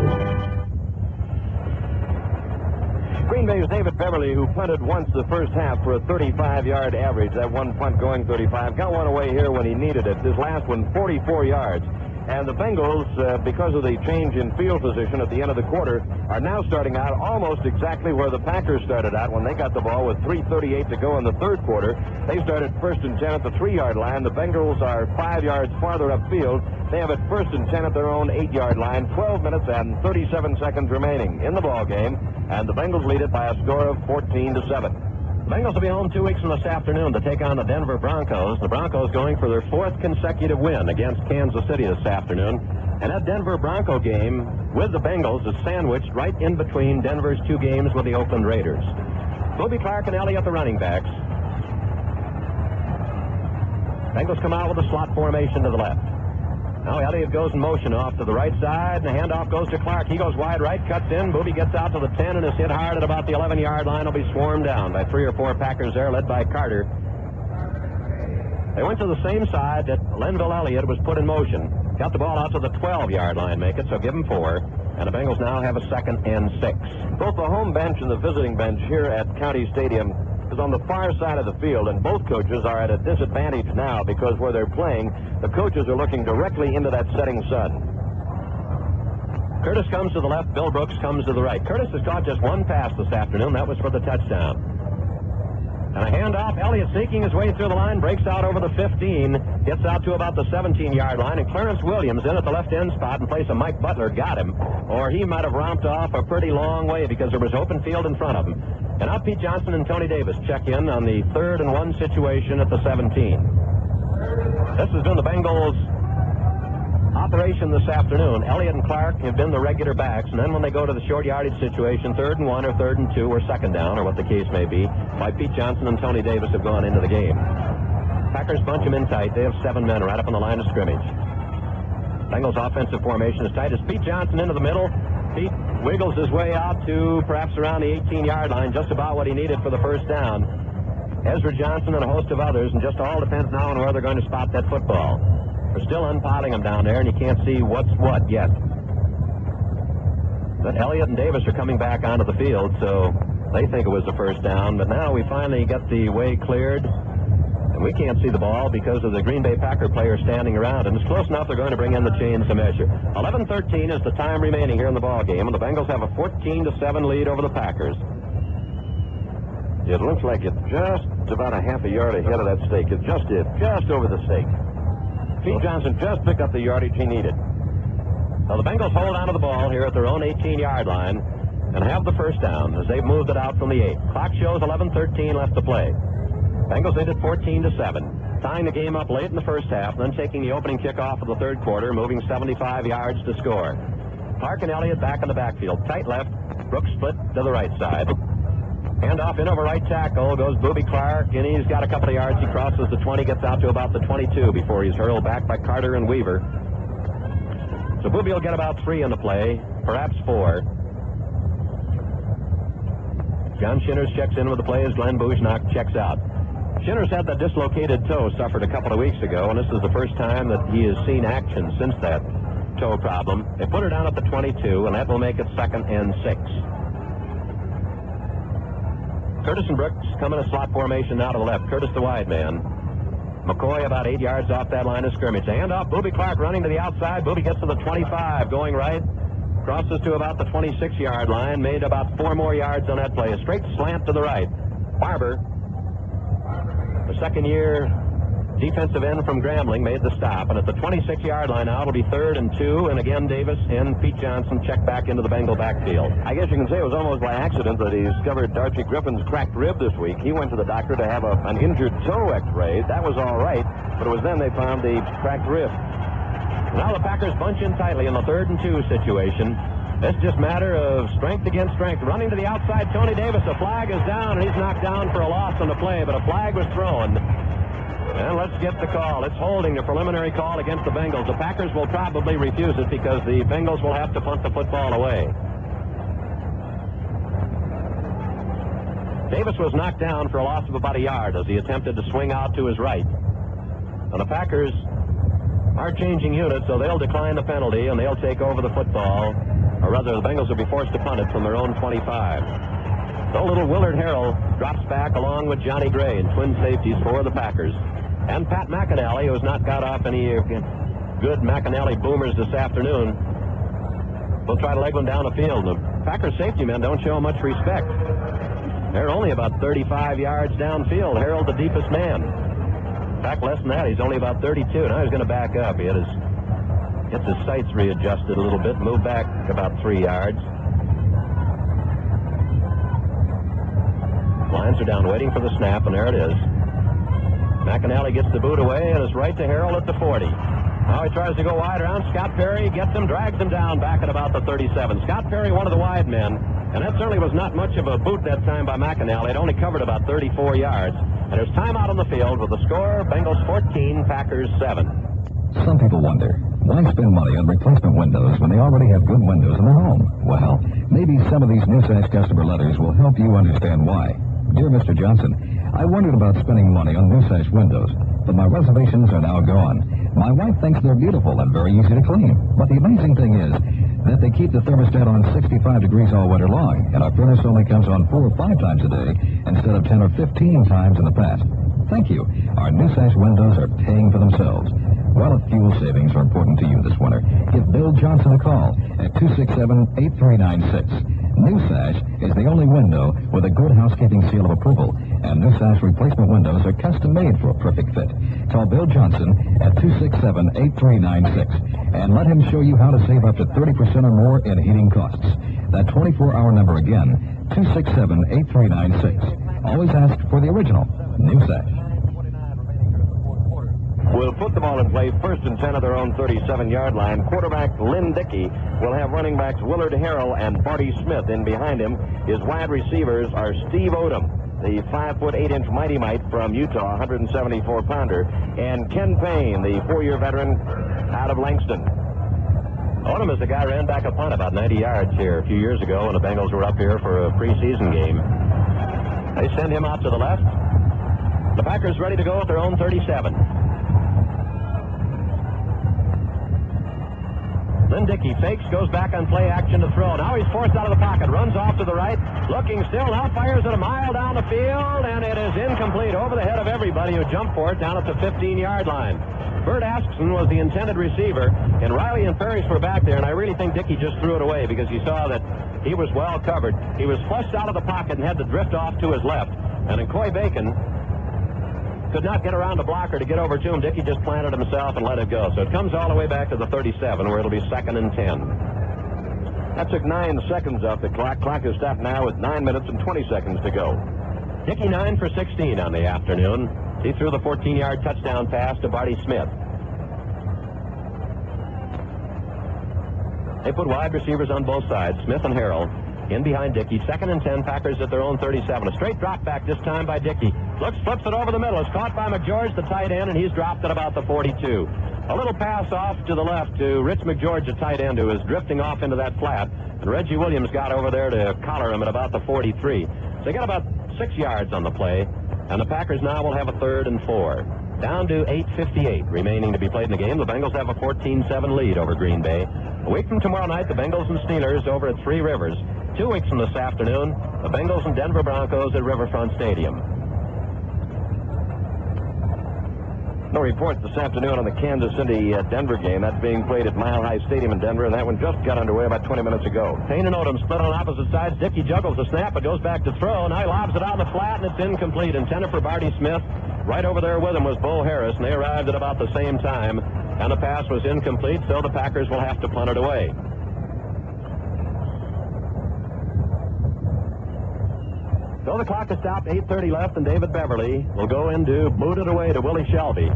Green Bay's David Beverly, who punted once the first half for a 35-yard average. That one punt going 35. Got one away here when he needed it. This last one, 44 yards. And the Bengals, because of the change in field position at the end of the quarter, are now starting out almost exactly where the Packers started out when they got the ball with 3:38 to go in the third quarter. They started 1st and 10 at the 3-yard line. The Bengals are 5 yards farther upfield. They have it 1st and 10 at their own 8-yard line. 12 minutes and 37 seconds remaining in the ball game, and the Bengals lead it by a score of 14-7. The Bengals will be home 2 weeks from this afternoon to take on the Denver Broncos. The Broncos going for their 4th consecutive win against Kansas City this afternoon. And that Denver Bronco game with the Bengals is sandwiched right in between Denver's 2 games with the Oakland Raiders. Bobby Clark and Elliott, the running backs. Bengals come out with a slot formation to the left. Now Elliott goes in motion off to the right side, and the handoff goes to Clark. He goes wide right, cuts in. Booby gets out to the 10 and is hit hard at about the 11-yard line. He'll be swarmed down by 3 or 4 Packers there, led by Carter. They went to the same side that Linville Elliott was put in motion. Got the ball out to the 12-yard line, make it, so give him 4. And the Bengals now have a 2nd and 6. Both the home bench and the visiting bench here at County Stadium is on the far side of the field, and both coaches are at a disadvantage now because where they're playing, the coaches are looking directly into that setting sun. Curtis comes to the left, Bill Brooks comes to the right. Curtis has caught just 1 pass this afternoon. That was for the touchdown. And a handoff. Elliott sneaking his way through the line, breaks out over the 15, gets out to about the 17-yard line, and Clarence Williams in at the left end spot in place of Mike Butler got him, or he might have romped off a pretty long way because there was open field in front of him. And now Pete Johnson and Tony Davis check in on the 3rd and 1 situation at the 17. This has been the Bengals' operation this afternoon. Elliott and Clark have been the regular backs, and then when they go to the short yardage situation, 3rd and 1 or 3rd and 2 or 2nd down or what the case may be, why Pete Johnson and Tony Davis have gone into the game. Packers bunch them in tight. They have 7 men right up on the line of scrimmage. Bengals' offensive formation is tight as Pete Johnson into the middle. Pete wiggles his way out to perhaps around the 18-yard line, just about what he needed for the first down. Ezra Johnson and a host of others, and just all depends now on where they're going to spot that football. They're still unpiling them down there, and you can't see what's what yet. But Elliott and Davis are coming back onto the field, so they think it was the first down. But now we finally get the way cleared, and we can't see the ball because of the Green Bay Packer player standing around. And it's close enough they're going to bring in the chains to measure. 11:13 is the time remaining here in the ball game, and the Bengals have a 14-7 lead over the Packers. It looks like it's just about a half a yard ahead of that stake. It just did, just over the stake. Pete Johnson just picked up the yardage he needed. So the Bengals hold onto the ball here at their own 18-yard line and have the first down as they've moved it out from the 8. Clock shows 11:13 left to play. Bengals lead it 14-7, tying the game up late in the first half, then taking the opening kickoff of the third quarter, moving 75 yards to score. Clark and Elliott back in the backfield. Tight left, Brooks split to the right side. Handoff in over right tackle, goes Booby Clark, and he's got a couple of yards. He crosses the 20, gets out to about the 22 before he's hurled back by Carter and Weaver. So Booby will get about 3 in the play, perhaps 4. John Shinners checks in with the play as Glenn Bujnock checks out. Shinners had that dislocated toe suffered a couple of weeks ago, and this is the first time that he has seen action since that toe problem. They put her down at the 22, and that will make it 2nd and 6. Curtis and Brooks come in a slot formation now to the left. Curtis the wide man. McCoy about 8 yards off that line of scrimmage. A handoff. Booby Clark running to the outside. Booby gets to the 25, going right. Crosses to about the 26-yard line. Made about 4 more yards on that play. A straight slant to the right. Barber, the second-year defensive end from Grambling, made the stop. And at the 26-yard line now, it'll be 3rd and 2. And again, Davis and Pete Johnson check back into the Bengal backfield. I guess you can say it was almost by accident that he discovered Darcy Griffin's cracked rib this week. He went to the doctor to have an injured toe x-ray. That was all right, but it was then they found the cracked rib. Now the Packers bunch in tightly in the 3rd and 2 situation. It's just a matter of strength against strength. Running to the outside, Tony Davis. A flag is down, and he's knocked down for a loss on the play, but a flag was thrown. And let's get the call. It's holding, the preliminary call against the Bengals. The Packers will probably refuse it because the Bengals will have to punt the football away. Davis was knocked down for a loss of about a yard as he attempted to swing out to his right. And the Packers are changing units, so they'll decline the penalty and they'll take over the football. Or rather, the Bengals will be forced to punt it from their own 25. So little Willard Harrell drops back along with Johnny Gray in twin safeties for the Packers. And Pat McAnally, who has not got off any good McAnally boomers this afternoon, will try to leg one down the field. The Packers safety men don't show much respect. They're only about 35 yards downfield. Harrell, the deepest man. In fact, less than that, he's only about 32. Now he's going to back up. He gets his sights readjusted a little bit, move back about 3 yards. Lions are down waiting for the snap, and there it is. McAnally gets the boot away, and it's right to Harrell at the 40. Now he tries to go wide around. Scott Perry gets him, drags him down back at about the 37. Scott Perry, one of the wide men, and that certainly was not much of a boot that time by McAnally. It only covered about 34 yards. And there's timeout on the field with the score, Bengals 14, Packers 7. Some people wonder, why spend money on replacement windows when they already have good windows in their home? Well, maybe some of these New Sash customer letters will help you understand why. Dear Mr. Johnson, I wondered about spending money on New Sash windows, but my reservations are now gone. My wife thinks they're beautiful and very easy to clean, but the amazing thing is that they keep the thermostat on 65 degrees all winter long, and our furnace only comes on 4 or 5 times a day instead of 10 or 15 times in the past. Thank you. Our New Sash windows are paying for themselves. Well, if fuel savings are important to you this winter, give Bill Johnson a call at 267-8396. New Sash is the only window with a good housekeeping seal of approval, and New Sash replacement windows are custom made for a perfect fit. Call Bill Johnson at 267-8396 and let him show you how to save up to 30% or more in heating costs. That 24-hour number again, 267-8396. Always ask for the original New Sash. Will put the ball in play, first and 10 of their own 37-yard line. Quarterback Lynn Dickey will have running backs Willard Harrell and Barty Smith in behind him. His wide receivers are Steve Odom, the 5'8" Mighty Mite from Utah, 174-pounder, and Ken Payne, the 4-year veteran out of Langston. Odom is the guy who ran back a punt about 90 yards here a few years ago when the Bengals were up here for a preseason game. They send him out to the left. The Packers ready to go at their own 37. Lynn Dickey fakes, goes back on play action to throw. Now he's forced out of the pocket, runs off to the right, looking still, now fires it a mile down the field, and it is incomplete over the head of everybody who jumped for it down at the 15-yard line. Bert Askson was the intended receiver, and Riley and Parrish were back there, and I really think Dickey just threw it away because he saw that he was well covered. He was flushed out of the pocket and had to drift off to his left, and then Coy Bacon could not get around a blocker to get over to him. Dickey just planted himself and let it go. So it comes all the way back to the 37, where it'll be 2nd and 10. That took 9 seconds off the clock. Clock is stopped now with 9 minutes and 20 seconds to go. Dickey 9 for 16 on the afternoon. He threw the 14-yard touchdown pass to Barty Smith. They put wide receivers on both sides, Smith and Harrell. In behind Dickey, 2nd and 10, Packers at their own 37. A straight drop back this time by Dickey. Looks, flips it over the middle. It's caught by McGeorge, the tight end, and he's dropped at about the 42. A little pass off to the left to Rich McGeorge, the tight end, who is drifting off into that flat. And Reggie Williams got over there to collar him at about the 43. So they got about 6 yards on the play, and the Packers now will have a 3rd and 4. Down to 8:58 remaining to be played in the game. The Bengals have a 14-7 lead over Green Bay. A week from tomorrow night, the Bengals and Steelers over at Three Rivers. 2 weeks from this afternoon, the Bengals and Denver Broncos at Riverfront Stadium. No report this afternoon on the Kansas City-Denver game. That's being played at Mile High Stadium in Denver, and that one just got underway about 20 minutes ago. Payne and Odom split on opposite sides. Dickey juggles the snap, but goes back to throw. Now he lobs it on the flat, and it's incomplete. Intended for Barty Smith. Right over there with him was Bo Harris, and they arrived at about the same time. And the pass was incomplete, so the Packers will have to punt it away. So the clock is stopped, 8:30 left, and David Beverly will go in to boot it away to Willie Shelby.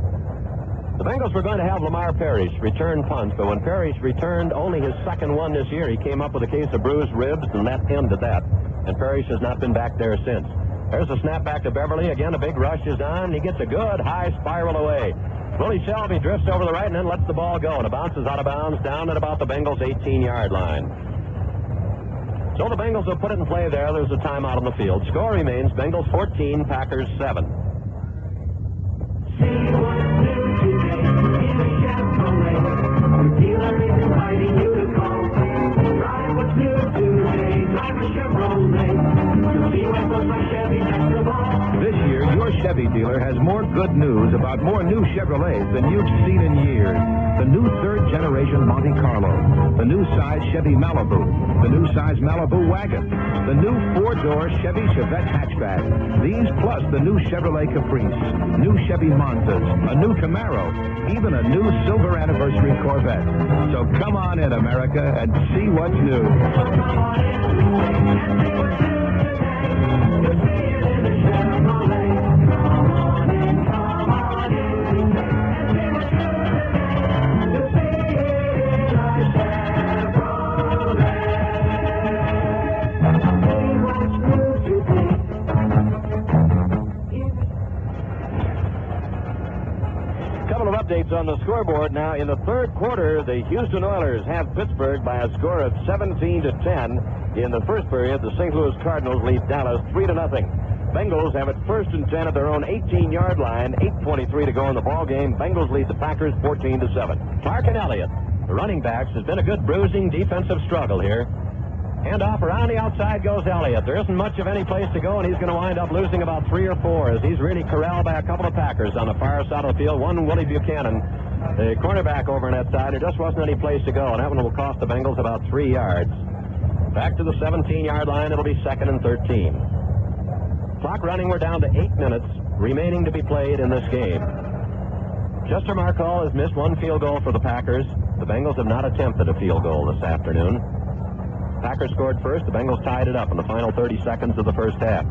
The Bengals were going to have Lamar Parrish return punts, but when Parrish returned only his 2nd one this year, he came up with a case of bruised ribs, and that ended that. And Parrish has not been back there since. There's a snap back to Beverly. Again, a big rush is on. He gets a good high spiral away. Willie Shelby drifts over the right and then lets the ball go, and it bounces out of bounds down at about the Bengals' 18-yard line. So the Bengals will put it in play there. There's a timeout on the field. Score remains Bengals 14, Packers 7. See what new today in the This year, your Chevy dealer has more good news about more new Chevrolets than you've seen in years. The new third-generation Monte Carlo, the new size Chevy Malibu, the new size Malibu wagon, the new four-door Chevy Chevette hatchback. These plus the new Chevrolet Caprice, new Chevy Monzas, a new Camaro, even a new silver anniversary Corvette. So come on in, America, and see what's new. Updates on the scoreboard now. In the third quarter, the Houston Oilers have Pittsburgh by a score of 17-10. In the first period, the St. Louis Cardinals lead Dallas 3-0. Bengals have it 1st and 10 at their own 18-yard line. 8:23 to go in the ball game. Bengals lead the Packers 14-7. Clark and Elliott, the running backs, has been a good bruising defensive struggle here. Hand off around the outside goes Elliott. There isn't much of any place to go, and he's going to wind up losing about 3 or 4 as he's really corralled by a couple of Packers on the far side of the field. One, Willie Buchanan, the cornerback over on that side. There just wasn't any place to go, and that one will cost the Bengals about 3 yards. Back to the 17-yard line. It'll be 2nd and 13. Clock running. We're down to 8 minutes remaining to be played in this game. Chester Marcall has missed 1 field goal for the Packers. The Bengals have not attempted a field goal this afternoon. Packers scored first. The Bengals tied it up in the final 30 seconds of the first half.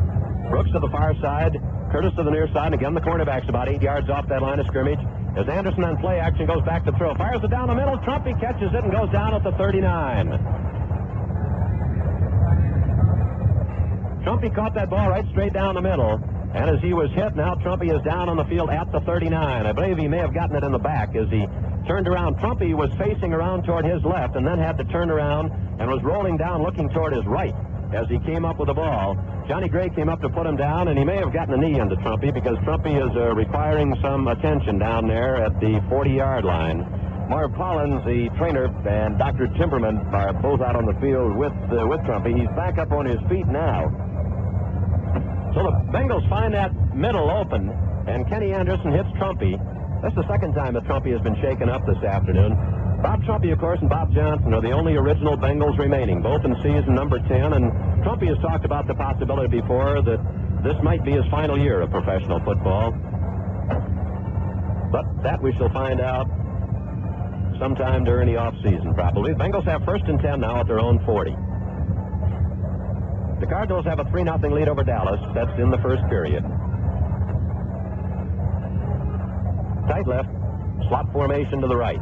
Brooks to the far side, Curtis to the near side, and again the cornerback's about 8 yards off that line of scrimmage. As Anderson on play action goes back to throw, fires it down the middle. Trumpy catches it and goes down at the 39. Trumpy caught that ball right straight down the middle, and as he was hit, now Trumpy is down on the field at the 39. I believe he may have gotten it in the back as he turned around. Trumpy was facing around toward his left and then had to turn around and was rolling down looking toward his right as he came up with the ball. Johnny Gray came up to put him down, and he may have gotten a knee into Trumpy because Trumpy is requiring some attention down there at the 40-yard line. Marv Collins, the trainer, and Dr. Timberman are both out on the field with Trumpy. He's back up on his feet now. So the Bengals find that middle open, and Kenny Anderson hits Trumpy. That's the second time that Trumpy has been shaken up this afternoon. Bob Trumpy, of course, and Bob Johnson are the only original Bengals remaining, both in season number 10. And Trumpy has talked about the possibility before that this might be his final year of professional football. But that we shall find out sometime during the offseason, probably. The Bengals have 1st and 10 now at their own 40. The Cardinals have a 3-0 lead over Dallas. That's in the first period. Tight left, slot formation to the right.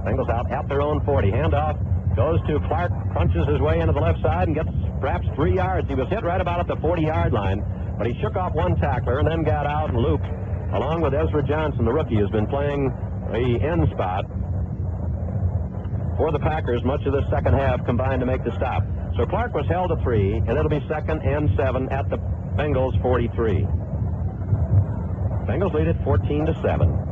Bengals out at their own 40. Handoff goes to Clark, punches his way into the left side and gets perhaps 3 yards. He was hit right about at the 40-yard line, but he shook off one tackler and then got out and looped, along with Ezra Johnson, the rookie, who's been playing the end spot for the Packers much of the second half, combined to make the stop. So Clark was held to 3, and it'll be 2nd and 7 at the Bengals 43. Bengals lead it 14-7.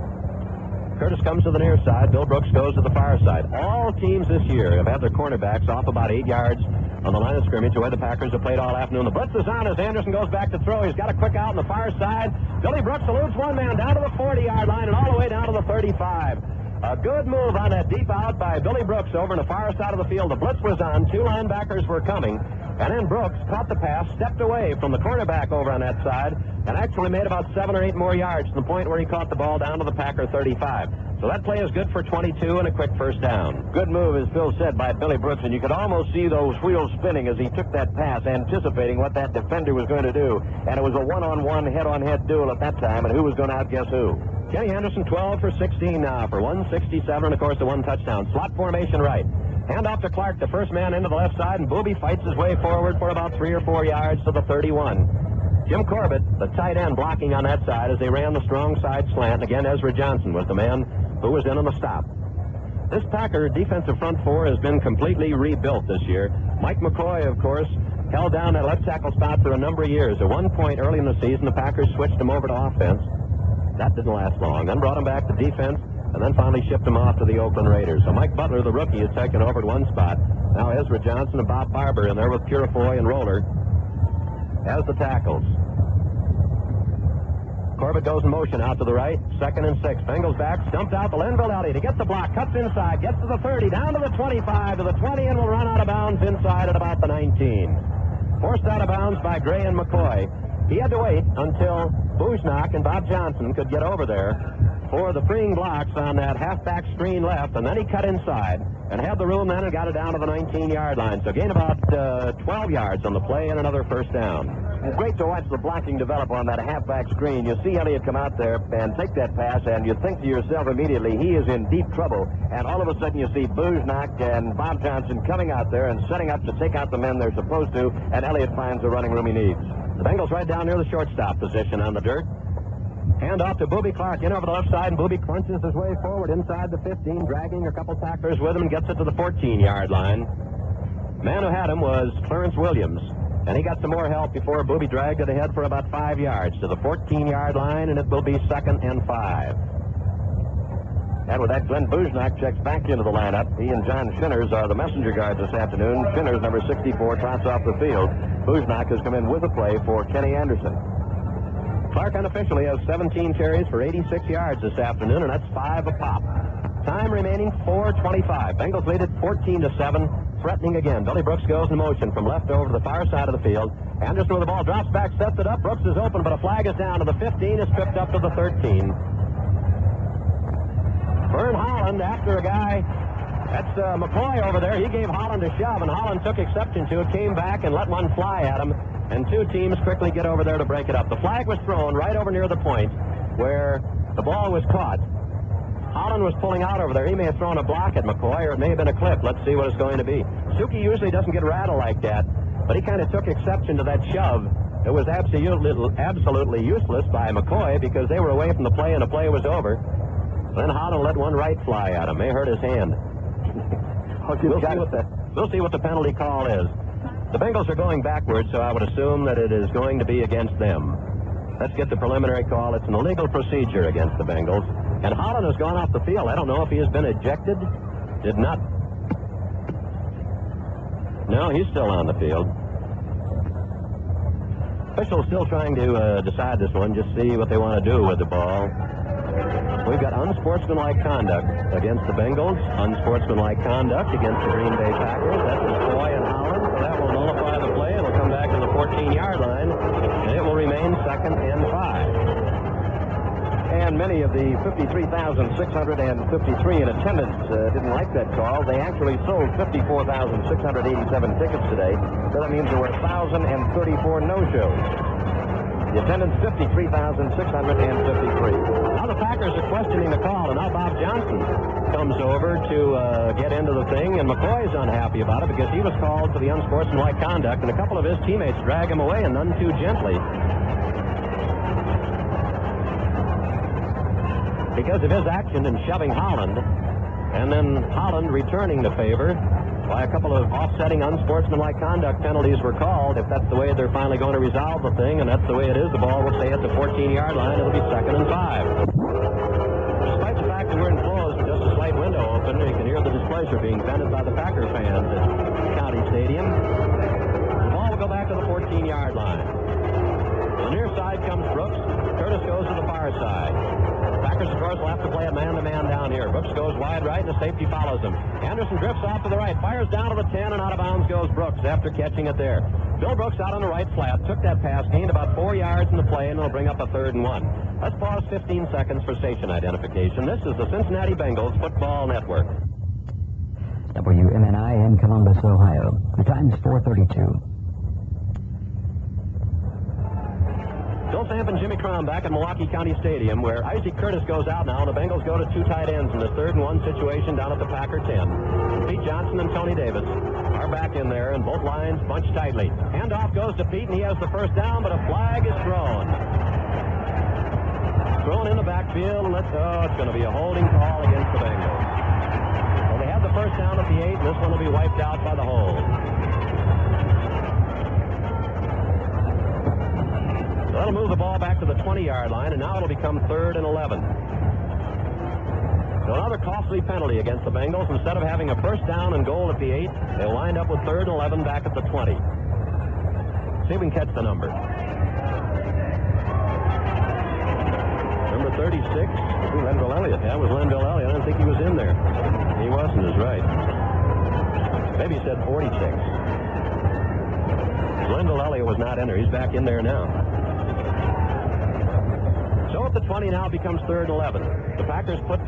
Curtis comes to the near side. Bill Brooks goes to the far side. All teams this year have had their cornerbacks off about 8 yards on the line of scrimmage, the way the Packers have played all afternoon. The blitz is on as Anderson goes back to throw. He's got a quick out on the far side. Billy Brooks eludes one man down to the 40-yard line and all the way down to the 35. A good move on that deep out by Billy Brooks over on the far side of the field. The blitz was on. 2 linebackers were coming. And then Brooks caught the pass, stepped away from the cornerback over on that side, and actually made about 7 or 8 more yards to the point where he caught the ball down to the Packer 35. So that play is good for 22 and a quick first down. Good move, as Phil said, by Billy Brooks, and you could almost see those wheels spinning as he took that pass, anticipating what that defender was going to do. And it was a one-on-one, head-on-head duel at that time, and who was going to outguess who? Kenny Anderson 12 for 16 now for 167, and of course the 1 touchdown. Slot formation right. Hand off to Clark, the first man into the left side, and Booby fights his way forward for about 3 or 4 yards to the 31. Jim Corbett, the tight end, blocking on that side as they ran the strong side slant. And again, Ezra Johnson was the man who was in on the stop. This Packer defensive front 4 has been completely rebuilt this year. Mike McCoy, of course, held down that left tackle spot for a number of years. At one point early in the season, the Packers switched him over to offense. That didn't last long. Then brought him back to defense. and then finally shipped him off to the Oakland Raiders. So Mike Butler, the rookie, is taken over at one spot. Now Ezra Johnson and Bob Barber in there with Purifoy and Roller as the tackles. Corbett goes in motion out to the right. 2nd and 6. Bengals back. Stumped out to Linville Elliott. He gets the block. Cuts inside. Gets to the 30. Down to the 25. To the 20. And will run out of bounds inside at about the 19. Forced out of bounds by Gray and McCoy. He had to wait until Bujnak and Bob Johnson could get over there for the freeing blocks on that halfback screen left. And then he cut inside and had the room then and got it down to the 19-yard line. So gained about 12 yards on the play and another first down. It's great to watch the blocking develop on that halfback screen. You see Elliott come out there and take that pass, and you think to yourself immediately, he is in deep trouble. And all of a sudden you see Bujnak and Bob Johnson coming out there and setting up to take out the men they're supposed to, and Elliott finds the running room he needs. The Bengals right down near the shortstop position on the dirt. Hand off to Booby Clark in over the left side, and Booby crunches his way forward inside the 15, dragging a couple tacklers with him and gets it to the 14-yard line. Man who had him was Clarence Williams. And he got some more help before Booby dragged it ahead for about 5 yards to the 14-yard line, and it will be 2nd and 5. And with that, Glenn Bujnak checks back into the lineup. He and John Shinners are the messenger guards this afternoon. Shinners, number 64, trots off the field. Bujnak has come in with a play for Kenny Anderson. Clark unofficially has 17 carries for 86 yards this afternoon, and that's 5 a pop. Time remaining 4:25. Bengals lead it 14-7. Threatening again. Billy Brooks goes in motion from left over to the far side of the field. Anderson with the ball drops back, sets it up. Brooks is open, but a flag is down to the 15. Is tripped up to the 13. Vern Holland, after a guy, that's McCoy over there. He gave Holland a shove, and Holland took exception to it, came back and let one fly at him. And two teams quickly get over there to break it up. The flag was thrown right over near the point where the ball was caught. Holland was pulling out over there. He may have thrown a block at McCoy, or it may have been a clip. Let's see what it's going to be. Suki usually doesn't get rattled like that, but he kind of took exception to that shove. It was absolutely useless by McCoy because they were away from the play and the play was over. Then Holland let one right fly at him. May hurt his hand. We'll see what the penalty call is. The Bengals are going backwards, so I would assume that it is going to be against them. Let's get the preliminary call. It's an illegal procedure against the Bengals. And Holland has gone off the field. I don't know if he has been ejected. Did not. No, he's still on the field. Officials still trying to decide this one, just see what they want to do with the ball. We've got unsportsmanlike conduct against the Bengals, unsportsmanlike conduct against the Green Bay Packers. That's McCoy and Holland, so that will nullify the play. It'll come back to the 14-yard line, and it will remain 2nd and 5. And many of the 53,653 in attendance didn't like that call. They actually sold 54,687 tickets today, so that means there were 1,034 no-shows. The attendance, 53,653. Now the Packers are questioning the call, and now Bob Johnson comes over to get into the thing, and McCoy is unhappy about it because he was called for the unsportsmanlike conduct, and a couple of his teammates drag him away, and none too gently. Because of his action in shoving Holland, and then Holland returning the favor by a couple of offsetting unsportsmanlike conduct penalties were called. If that's the way they're finally going to resolve the thing, and that's the way it is, the ball will stay at the 14-yard line. It'll be 2nd and 5. Despite the fact that we're enclosed with just a slight window open, you can hear the displeasure being vented by the Packer fans at County Stadium. The ball will go back to the 14-yard line. On the near side comes Brooks. Curtis goes to the far side. Packers, of course, will have to play a man-to-man down here. Brooks goes wide right, and the safety follows him. Anderson drifts off to the right, fires down to the 10, and out of bounds goes Brooks after catching it there. Bill Brooks out on the right flat, took that pass, gained about 4 yards in the play, and it'll bring up a 3rd and 1. Let's pause 15 seconds for station identification. This is the Cincinnati Bengals Football Network. WMNI in Columbus, Ohio. The time's 4:32. Bill Samp and Jimmy Crum back at Milwaukee County Stadium, where Isaac Curtis goes out now, and the Bengals go to 2 tight ends in the 3rd and 1 situation down at the Packer 10. Pete Johnson and Tony Davis are back in there, and both lines bunched tightly. Handoff goes to Pete, and he has the first down, but a flag is thrown. Thrown in the backfield, and it's going to be a holding call against the Bengals. Well, they had the first down at the 8, and this one will be wiped out by the hold. That'll move the ball back to the 20-yard line, and now it'll become 3rd and 11. So another costly penalty against the Bengals. Instead of having a first down and goal at the 8, they'll wind up with 3rd and 11 back at the 20. See if we can catch the number. Number 36. Lenville Elliott. That was Lenville Elliott. I didn't think he was in there. He wasn't, is right. Maybe he said 46. Lenville Elliott was not in there. He's back in there now. So at the 20 now becomes 3rd and 11. The Packers thought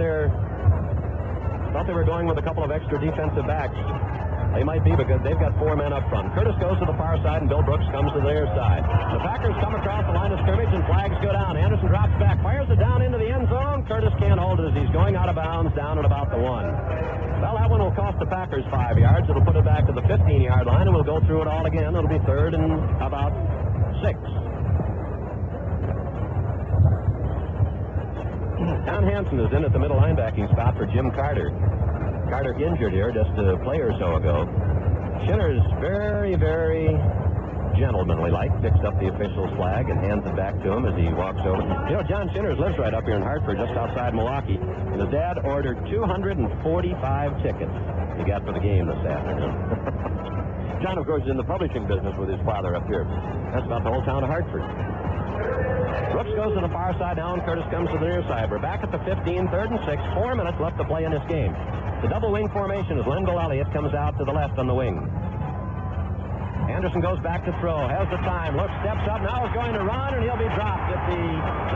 they were going with a couple of extra defensive backs. They might be because they've got 4 men up front. Curtis goes to the far side and Bill Brooks comes to their side. The Packers come across the line of scrimmage and flags go down. Anderson drops back, fires it down into the end zone. Curtis can't hold it as he's going out of bounds down at about the 1. Well, that one will cost the Packers 5 yards. It'll put it back to the 15-yard line, and we'll go through it all again. It'll be 3rd and about 6. Don Hansen is in at the middle linebacking spot for Jim Carter. Carter injured here just a play or so ago. Schinner's very, very gentlemanly-like, picks up the official's flag and hands it back to him as he walks over. You know, John Schinner lives right up here in Hartford, just outside Milwaukee, and his dad ordered 245 tickets he got for the game this afternoon. John, of course, is in the publishing business with his father up here. That's about the whole town of Hartford. Brooks goes to the far side now, and Curtis comes to the near side. We're back at the 15, 3rd and 6. 4 minutes left to play in this game. The double wing formation as Lenville Elliott comes out to the left on the wing. Anderson goes back to throw, has the time, looks, steps up, now is going to run, and he'll be dropped at the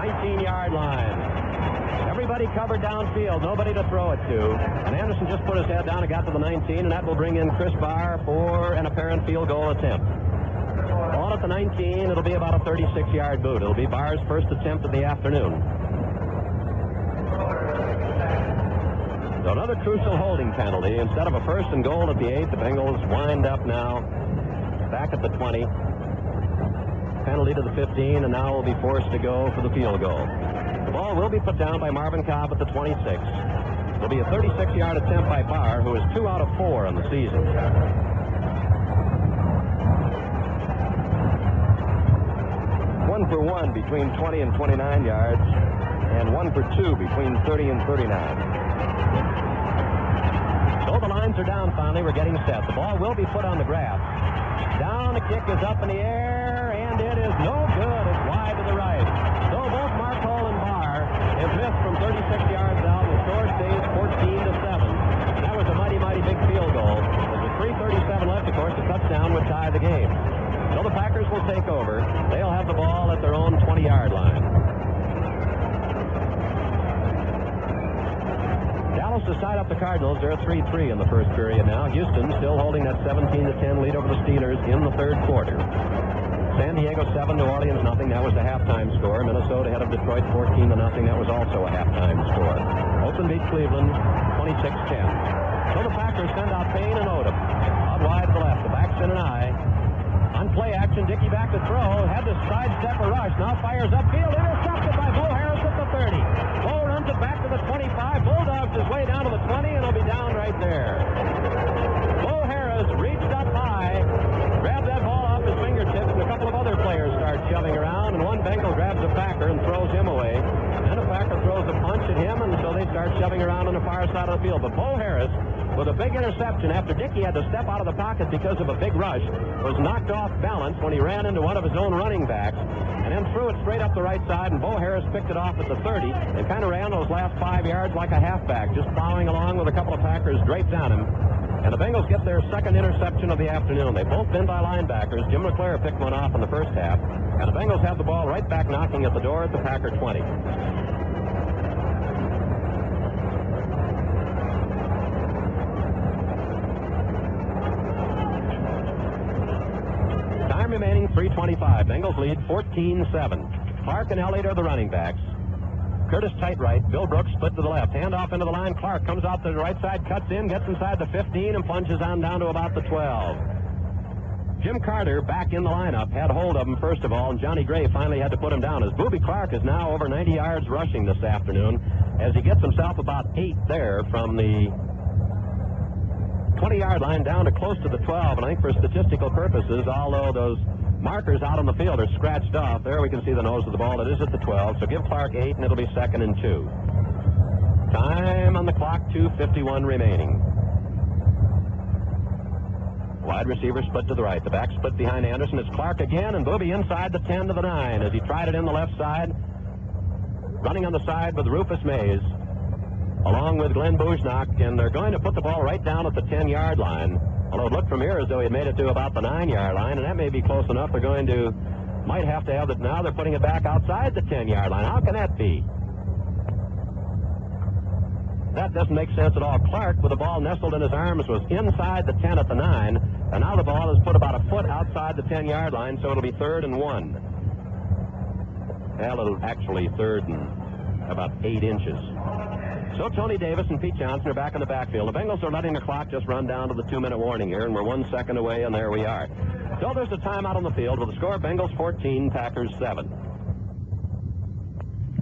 19-yard line. Everybody covered downfield, nobody to throw it to. And Anderson just put his head down and got to the 19, and that will bring in Chris Barr for an apparent field goal attempt. Ball at the 19, it'll be about a 36-yard boot. It'll be Barr's first attempt of the afternoon. So another crucial holding penalty. Instead of a 1st and goal at the 8, the Bengals wind up now back at the 20. Penalty to the 15, and now will be forced to go for the field goal. The ball will be put down by Marvin Cobb at the 26. It'll be a 36-yard attempt by Barr, who is 2 out of 4 on the season. One for 1 between 20 and 29 yards, and 1 for 2 between 30 and 39. So the lines are down finally. We're getting set. The ball will be put on the grass. Down, the kick is up in the air, and it is no good. It's wide to the right. So both Marcol and Barr have missed from 36 yards out. The score stays 14-7. That was a mighty, mighty big field goal. With 3:37 left, of course, the touchdown would tie the game. So the Packers will take over. They'll have the ball at their own 20-yard line. Dallas has tied up the Cardinals. They're 3-3 in the first period now. Houston still holding that 17-10 lead over the Steelers in the 3rd quarter. San Diego 7, New Orleans nothing. That was the halftime score. Minnesota ahead of Detroit 14-0. That was also a halftime score. Oakland beat Cleveland 26-10. So the Packers send out Payne and Odom. Out wide to the left. The back's in an eye. On play action, Dickey back to throw. Had to sidestep a rush. Now fires upfield. Intercepted by Bo Harris at the 30. Bo runs it back to the 25. Bulldogs his way down to the 20, and he'll be down right there. Bo Harris reached up high, grabbed that ball off his fingertips, and a couple of other players start shoving around, and one Bengal grabs a Packer and throws him away. Then a Packer throws a punch at him, and so they start shoving around on the far side of the field. But Bo Harris, with a big interception after Dickey had to step out of the pocket because of a big rush, was knocked off balance when he ran into one of his own running backs and then threw it straight up the right side, and Bo Harris picked it off at the 30 and kind of ran those last 5 yards like a halfback, just plowing along with a couple of Packers draped on him. And the Bengals get their second interception of the afternoon. They've both been by linebackers. Jim LeClaire picked one off in the first half, and the Bengals have the ball right back knocking at the door at the Packer 20. Remaining 3:25. Bengals lead 14-7. Clark and Elliott are the running backs. Curtis tight right. Bill Brooks split to the left. Hand off into the line. Clark comes out to the right side, cuts in, gets inside the 15, and plunges on down to about the 12. Jim Carter back in the lineup. Had hold of him first of all, and Johnny Gray finally had to put him down as Booby Clark is now over 90 yards rushing this afternoon as he gets himself about 8 there from the 20-yard line down to close to the 12, and I think for statistical purposes, although those markers out on the field are scratched off, there we can see the nose of the ball. It is at the 12, so give Clark 8, and it'll be 2nd and 2. Time on the clock, 2:51 remaining. Wide receiver split to the right. The back split behind Anderson. It's Clark again, and Booby inside the 10 to the 9 as he tried it in the left side. Running on the side with Rufus Mays, along with Glenn Bujnock, and they're going to put the ball right down at the 10-yard line. Although it looked from here as though he had made it to about the 9-yard line, and that may be close enough. They're going to, might have to have it now. They're putting it back outside the 10-yard line. How can that be? That doesn't make sense at all. Clark, with the ball nestled in his arms, was inside the 10 at the 9, and now the ball is put about a foot outside the 10-yard line, so it'll be 3rd and 1. Well, it'll actually 3rd and about 8 inches. So Tony Davis and Pete Johnson are back in the backfield. The Bengals are letting the clock just run down to the 2-minute warning here, and we're 1 second away, and there we are. So there's a timeout on the field with the score: Bengals 14, Packers 7.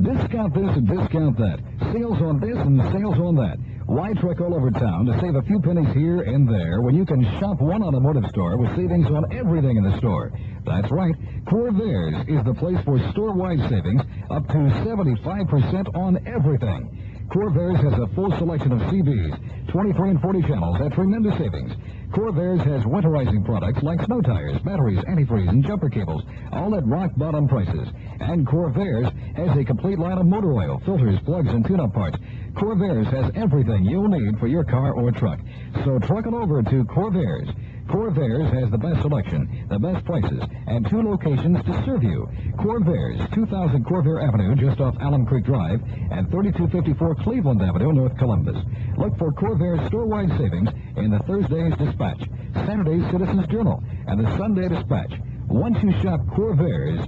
Discount this and discount that. Sales on this and sales on that. Why trek all over town to save a few pennies here and there when you can shop one automotive store with savings on everything in the store? That's right. Corvairs is the place for store-wide savings up to 75% on everything. Corvairs has a full selection of CBs, 23 and 40 channels at tremendous savings. Corvairs has winterizing products like snow tires, batteries, antifreeze, and jumper cables, all at rock-bottom prices. And Corvairs has a complete line of motor oil, filters, plugs, and tune-up parts. Corvairs has everything you'll need for your car or truck. So truck it over to Corvairs. Corvairs has the best selection, the best prices, and 2 locations to serve you. Corvairs, 2000 Corvair Avenue, just off Alum Creek Drive, and 3254 Cleveland Avenue, North Columbus. Look for Corvair's store-wide savings in the Thursday's Dispatch, Saturday's Citizens Journal, and the Sunday Dispatch. Once you shop Corvairs,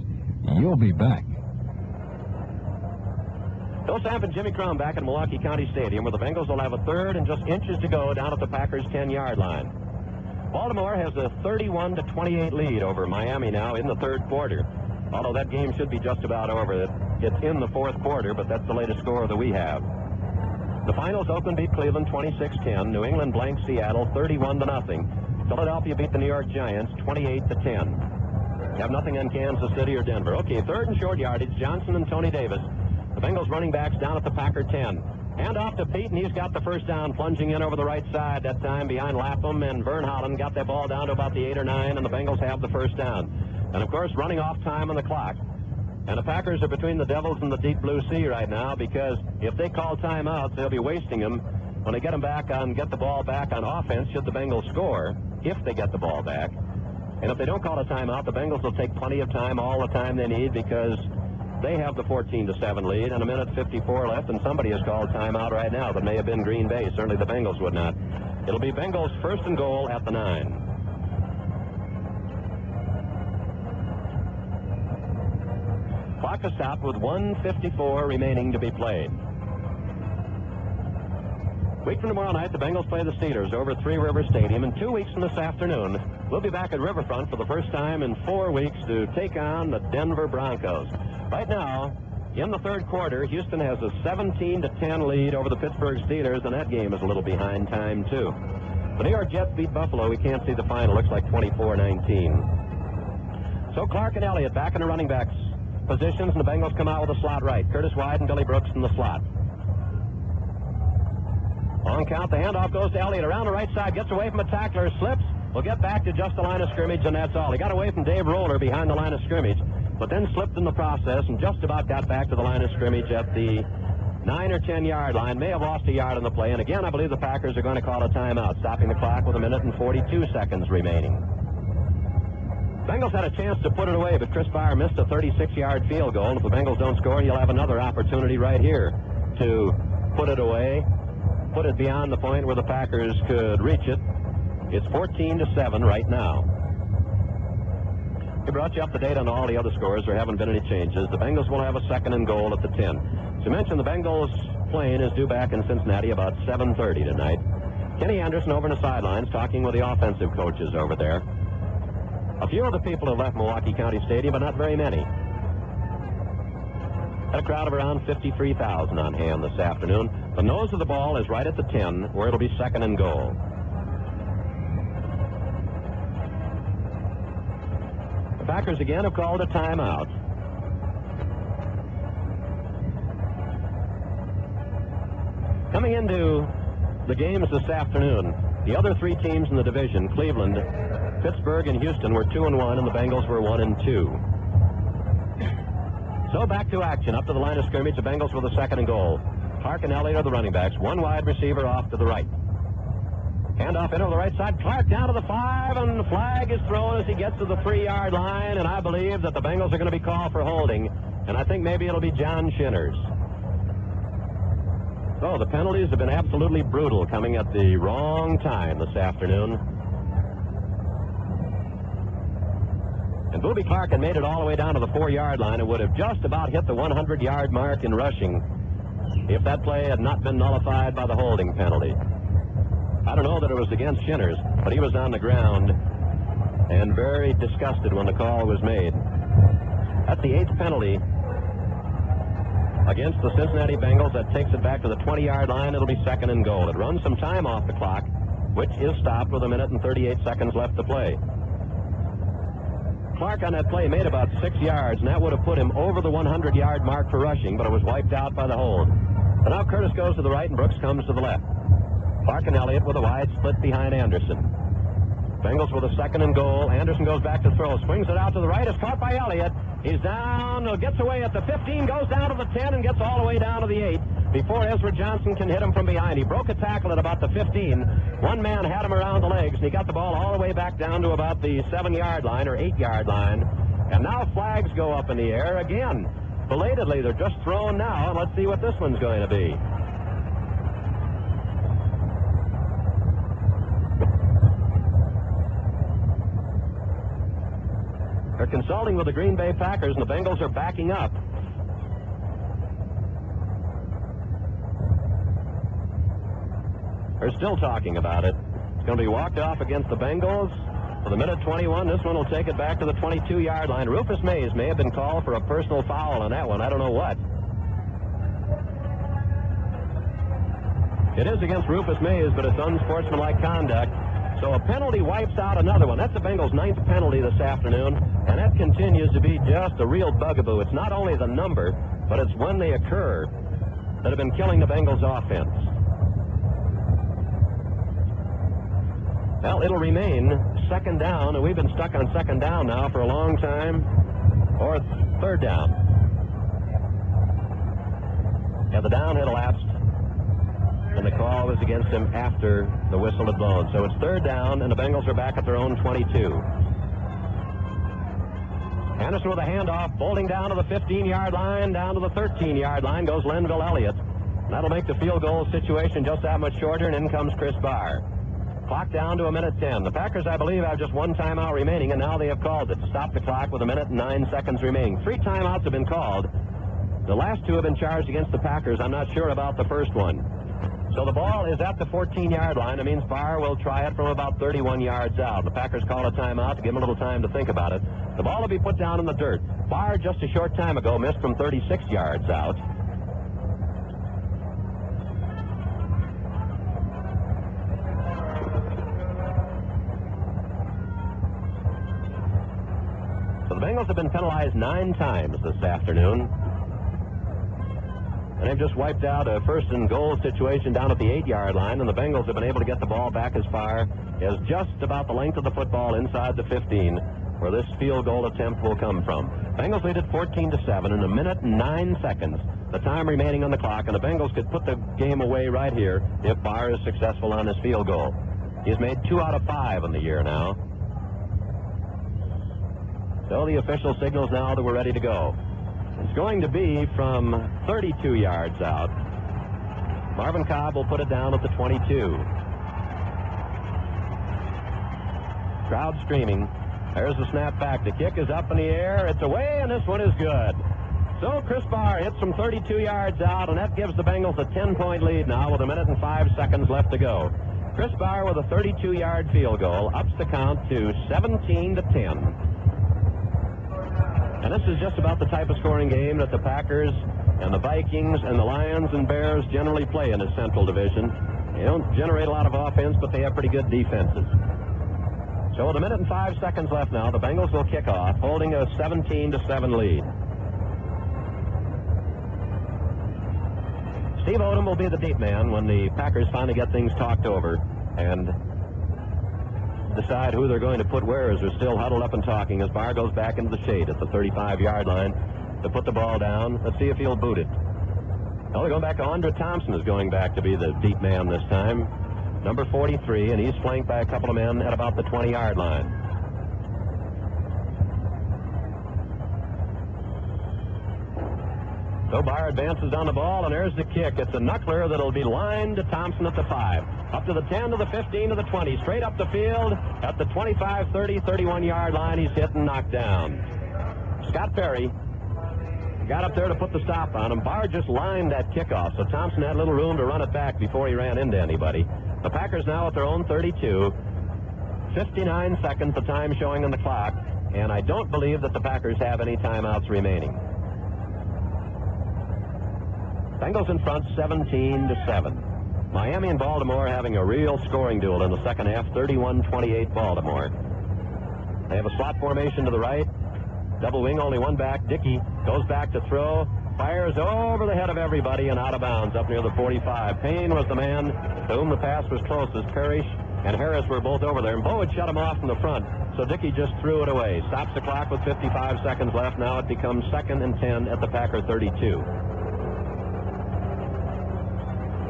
you'll be back. Bill Samp and Jimmy Crum back at Milwaukee County Stadium, where the Bengals will have a 3rd and just inches to go down at the Packers' 10-yard line. Baltimore has a 31-28 lead over Miami now in the 3rd quarter. Although that game should be just about over. It's in the 4th quarter, but that's the latest score that we have. The finals: Oakland beat Cleveland 26-10. New England blanked Seattle 31-0. Philadelphia beat the New York Giants 28-10. You have nothing on Kansas City or Denver. Okay, 3rd and short yardage. Johnson and Tony Davis. The Bengals running backs down at the Packer 10. Hand off to Pete, and he's got the first down, plunging in over the right side that time behind Lapham, and Vern Holland got that ball down to about the 8 or 9, and the Bengals have the first down. And, of course, running off time on the clock. And the Packers are between the Devils and the deep blue sea right now, because if they call timeouts, they'll be wasting them when they get the ball back on offense should the Bengals score, if they get the ball back. And if they don't call a timeout, the Bengals will take plenty of time, all the time they need, because they have the 14-7 lead and 1:54 left, and somebody has called timeout right now. That may have been Green Bay. Certainly the Bengals would not. It'll be Bengals 1st and goal at the 9. Clock is stopped with 1:54 remaining to be played. Week from tomorrow night, the Bengals play the Steelers over at Three River Stadium. And 2 weeks from this afternoon, we'll be back at Riverfront for the first time in 4 weeks to take on the Denver Broncos. Right now, in the 3rd quarter, Houston has a 17-10 lead over the Pittsburgh Steelers, and that game is a little behind time, too. The New York Jets beat Buffalo. We can't see the final. Looks like 24-19. So Clark and Elliott back in the running backs positions, and the Bengals come out with a slot right. Curtis White and Billy Brooks in the slot. On count, the handoff goes to Elliott around the right side, gets away from a tackler, slips, will get back to just the line of scrimmage, and that's all. He got away from Dave Roller behind the line of scrimmage, but then slipped in the process and just about got back to the line of scrimmage at the 9 or 10 yard line. May have lost a yard on the play, and again, I believe the Packers are going to call a timeout, stopping the clock with 1:42 remaining. Bengals had a chance to put it away, but Chris Bauer missed a 36-yard field goal. And if the Bengals don't score, he'll have another opportunity right here to put it away, put it beyond the point where the Packers could reach it. It's 14-7 right now. We brought you up to date on all the other scores. There haven't been any changes. The Bengals will have a 2nd and goal at the 10. As you mentioned, the Bengals plane is due back in Cincinnati about 7:30 tonight. Kenny Anderson over on the sidelines talking with the offensive coaches over there. A few of the people have left Milwaukee County Stadium, but not very many. Had a crowd of around 53,000 on hand this afternoon. The nose of the ball is right at the 10, where it'll be 2nd and goal. The Packers again have called a timeout. Coming into the games this afternoon, the other three teams in the division, Cleveland, Pittsburgh, and Houston, were 2-1, and the Bengals were 1-2. So back to action. Up to the line of scrimmage, the Bengals with a 2nd and goal. Clark and Elliott are the running backs. One wide receiver off to the right. Handoff into the right side. Clark down to the 5, and the flag is thrown as he gets to the 3-yard line, and I believe that the Bengals are going to be called for holding, and I think maybe it'll be John Shinners. So the penalties have been absolutely brutal, coming at the wrong time this afternoon. And Booby Clark had made it all the way down to the 4-yard line and would have just about hit the 100-yard mark in rushing if that play had not been nullified by the holding penalty. I don't know that it was against Shinners, but he was on the ground and very disgusted when the call was made. That's the 8th penalty against the Cincinnati Bengals. That takes it back to the 20-yard line. It'll be 2nd and goal. It runs some time off the clock, which is stopped with 1 minute and 38 seconds left to play. Clark on that play made about 6 yards, and that would have put him over the 100-yard mark for rushing, but it was wiped out by the hold. But now Curtis goes to the right, and Brooks comes to the left. Clark and Elliott with a wide split behind Anderson. Bengals with a 2nd and goal. Anderson goes back to throw, swings it out to the right. It's caught by Elliott. He's down, gets away at the 15, goes down to the 10, and gets all the way down to the 8 before Ezra Johnson can hit him from behind. He broke a tackle at about the 15. One man had him around the legs, and he got the ball all the way back down to about the 7-yard line or 8-yard line. And now flags go up in the air again. Belatedly, they're just thrown now, and let's see what this one's going to be. They're consulting with the Green Bay Packers, and the Bengals are backing up. They're still talking about it. It's going to be walked off against the Bengals for the minute 21. This one will take it back to the 22-yard line. Rufus Mays may have been called for a personal foul on that one. I don't know what. It is against Rufus Mays, but it's unsportsmanlike conduct. So a penalty wipes out another one. That's the Bengals' 9th penalty this afternoon, and that continues to be just a real bugaboo. It's not only the number, but it's when they occur that have been killing the Bengals' offense. Well, it'll remain 2nd down, and we've been stuck on 2nd down now for a long time, or 3rd down. Yeah, the down had elapsed, and the call was against him after the whistle had blown. So it's 3rd down, and the Bengals are back at their own 22. Anderson with a handoff, bolting down to the 15-yard line, down to the 13-yard line goes Lenville Elliott. That'll make the field goal situation just that much shorter, and in comes Chris Barr. Clock down to 1 minute 10. The Packers, I believe, have just one timeout remaining, and now they have called it. Stop the clock with 1 minute and 9 seconds remaining. 3 timeouts have been called. The last 2 have been charged against the Packers. I'm not sure about the first one. So the ball is at the 14-yard line. It means Barr will try it from about 31 yards out. The Packers call a timeout to give him a little time to think about it. The ball will be put down in the dirt. Barr, just a short time ago, missed from 36 yards out. So the Bengals have been penalized 9 times this afternoon. And they've just wiped out a 1st and goal situation down at the 8-yard line, and the Bengals have been able to get the ball back as far as just about the length of the football inside the 15, where this field goal attempt will come from. Bengals lead it 14-7 in 1 minute and 9 seconds, the time remaining on the clock, and the Bengals could put the game away right here if Barr is successful on his field goal. He's made 2 out of 5 in the year now. So the official signals now that we're ready to go. It's going to be from 32 yards out. Marvin Cobb will put it down at the 22. Crowd screaming. There's the snap back. The kick is up in the air. It's away, and this one is good. So Chris Barr hits from 32 yards out, and that gives the Bengals a 10-point lead now with 1 minute and 5 seconds left to go. Chris Barr with a 32-yard field goal ups the count to 17-10. And this is just about the type of scoring game that the Packers and the Vikings and the Lions and Bears generally play in the Central Division. They don't generate a lot of offense, but they have pretty good defenses. So with 1 minute and 5 seconds left now, the Bengals will kick off, holding a 17-7 lead. Steve Odom will be the deep man when the Packers finally get things talked over and decide who they're going to put where as they're still huddled up and talking as Barr goes back into the shade at the 35-yard line to put the ball down. Let's see if he'll boot it. Well, they're going back to Andre Thompson is going back to be the deep man this time. Number 43, and he's flanked by a couple of men at about the 20-yard line. So Barr advances on the ball, and there's the kick. It's a knuckler that'll be lined to Thompson at the 5. Up to the 10, to the 15, to the 20. Straight up the field at the 25, 30, 31-yard line. He's hit and knocked down. Scott Perry got up there to put the stop on him. Barr just lined that kickoff, so Thompson had little room to run it back before he ran into anybody. The Packers now at their own 32. 59 seconds, the time showing on the clock, and I don't believe that the Packers have any timeouts remaining. Bengals in front 17-7. Miami and Baltimore having a real scoring duel in the second half, 31-28 Baltimore. They have a slot formation to the right. Double wing, only one back. Dickey goes back to throw. Fires over the head of everybody and out of bounds up near the 45. Payne was the man to whom the pass was closest. Parrish and Harris were both over there, and Bo had shut him off from the front, so Dickey just threw it away. Stops the clock with 55 seconds left. Now it becomes 2nd and 10 at the Packer 32.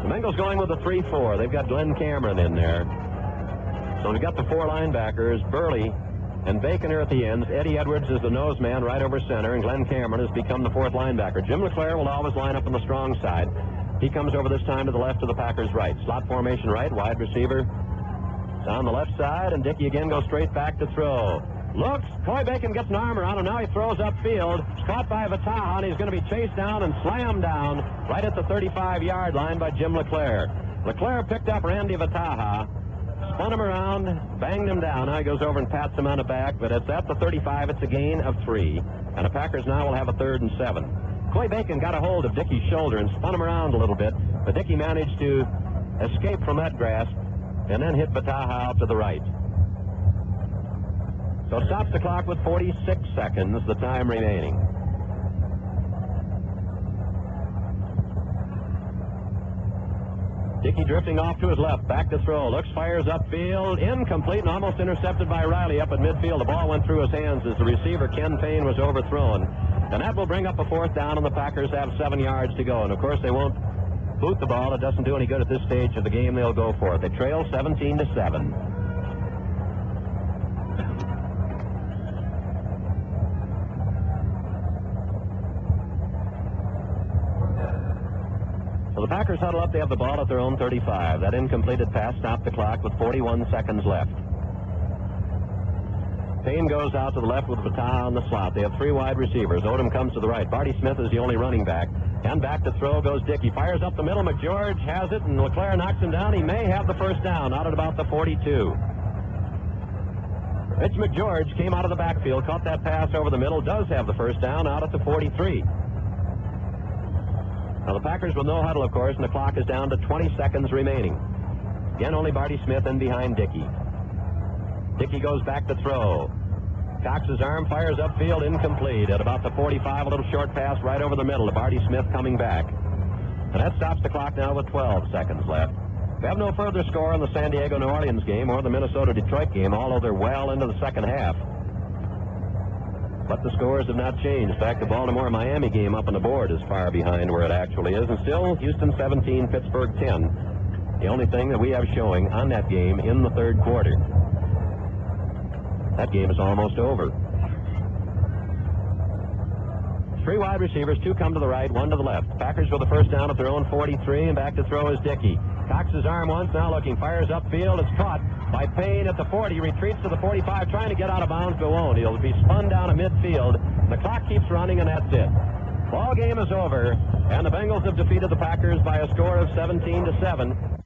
The Bengals going with a 3-4. They've got Glenn Cameron in there. So we've got the 4 linebackers, Burley and Bacon are at the ends. Eddie Edwards is the nose man right over center, and Glenn Cameron has become the 4th linebacker. Jim LeClaire will always line up on the strong side. He comes over this time to the left of the Packers' right. Slot formation right, wide receiver is on the left side, and Dickey again goes straight back to throw. Looks, Coy Bacon gets an arm around him. Now he throws upfield. It's caught by Vataha, and he's going to be chased down and slammed down right at the 35-yard line by Jim LeClaire. LeClaire picked up Randy Vataha, spun him around, banged him down. Now he goes over and pats him on the back, but it's at the 35. It's a gain of 3, and the Packers now will have a 3rd and 7. Coy Bacon got a hold of Dickey's shoulder and spun him around a little bit, but Dickey managed to escape from that grasp and then hit Vataha out to the right. So it stops the clock with 46 seconds, the time remaining. Dickey drifting off to his left, back to throw, looks, fires upfield, incomplete and almost intercepted by Riley up at midfield. The ball went through his hands as the receiver, Ken Payne, was overthrown. And that will bring up a 4th down, and the Packers have 7 yards to go. And, of course, they won't boot the ball. It doesn't do any good at this stage of the game. They'll go for it. They trail 17-7. So the Packers huddle up. They have the ball at their own 35. That incompleted pass stopped the clock with 41 seconds left. Payne goes out to the left with Vataha on the slot. They have 3 wide receivers. Odom comes to the right. Barty Smith is the only running back. And back to throw goes Dickey. Fires up the middle. McGeorge has it, and LeClaire knocks him down. He may have the 1st down out at about the 42. Mitch McGeorge came out of the backfield, caught that pass over the middle, does have the 1st down out at the 43. Now the Packers will no huddle, of course, and the clock is down to 20 seconds remaining. Again, only Barty Smith in behind Dickey. Dickey goes back to throw. Cox's arm fires upfield, incomplete. At about the 45, a little short pass right over the middle to Barty Smith coming back. And that stops the clock now with 12 seconds left. We have no further score on the San Diego-New Orleans game or the Minnesota-Detroit game, although they're well into the second half. But the scores have not changed. In fact, the Baltimore-Miami game up on the board is far behind where it actually is. And still, Houston 17, Pittsburgh 10. The only thing that we have showing on that game in the 3rd quarter. That game is almost over. 3 wide receivers, 2 come to the right, 1 to the left. Packers with the 1st down at their own 43, and back to throw is Dickey. Cox's arm once, now looking, fires upfield. It's caught by Payne at the 40, retreats to the 45, trying to get out of bounds, but won't. He'll be spun down to midfield. The clock keeps running, and that's it. Ball game is over, and the Bengals have defeated the Packers by a score of 17-7.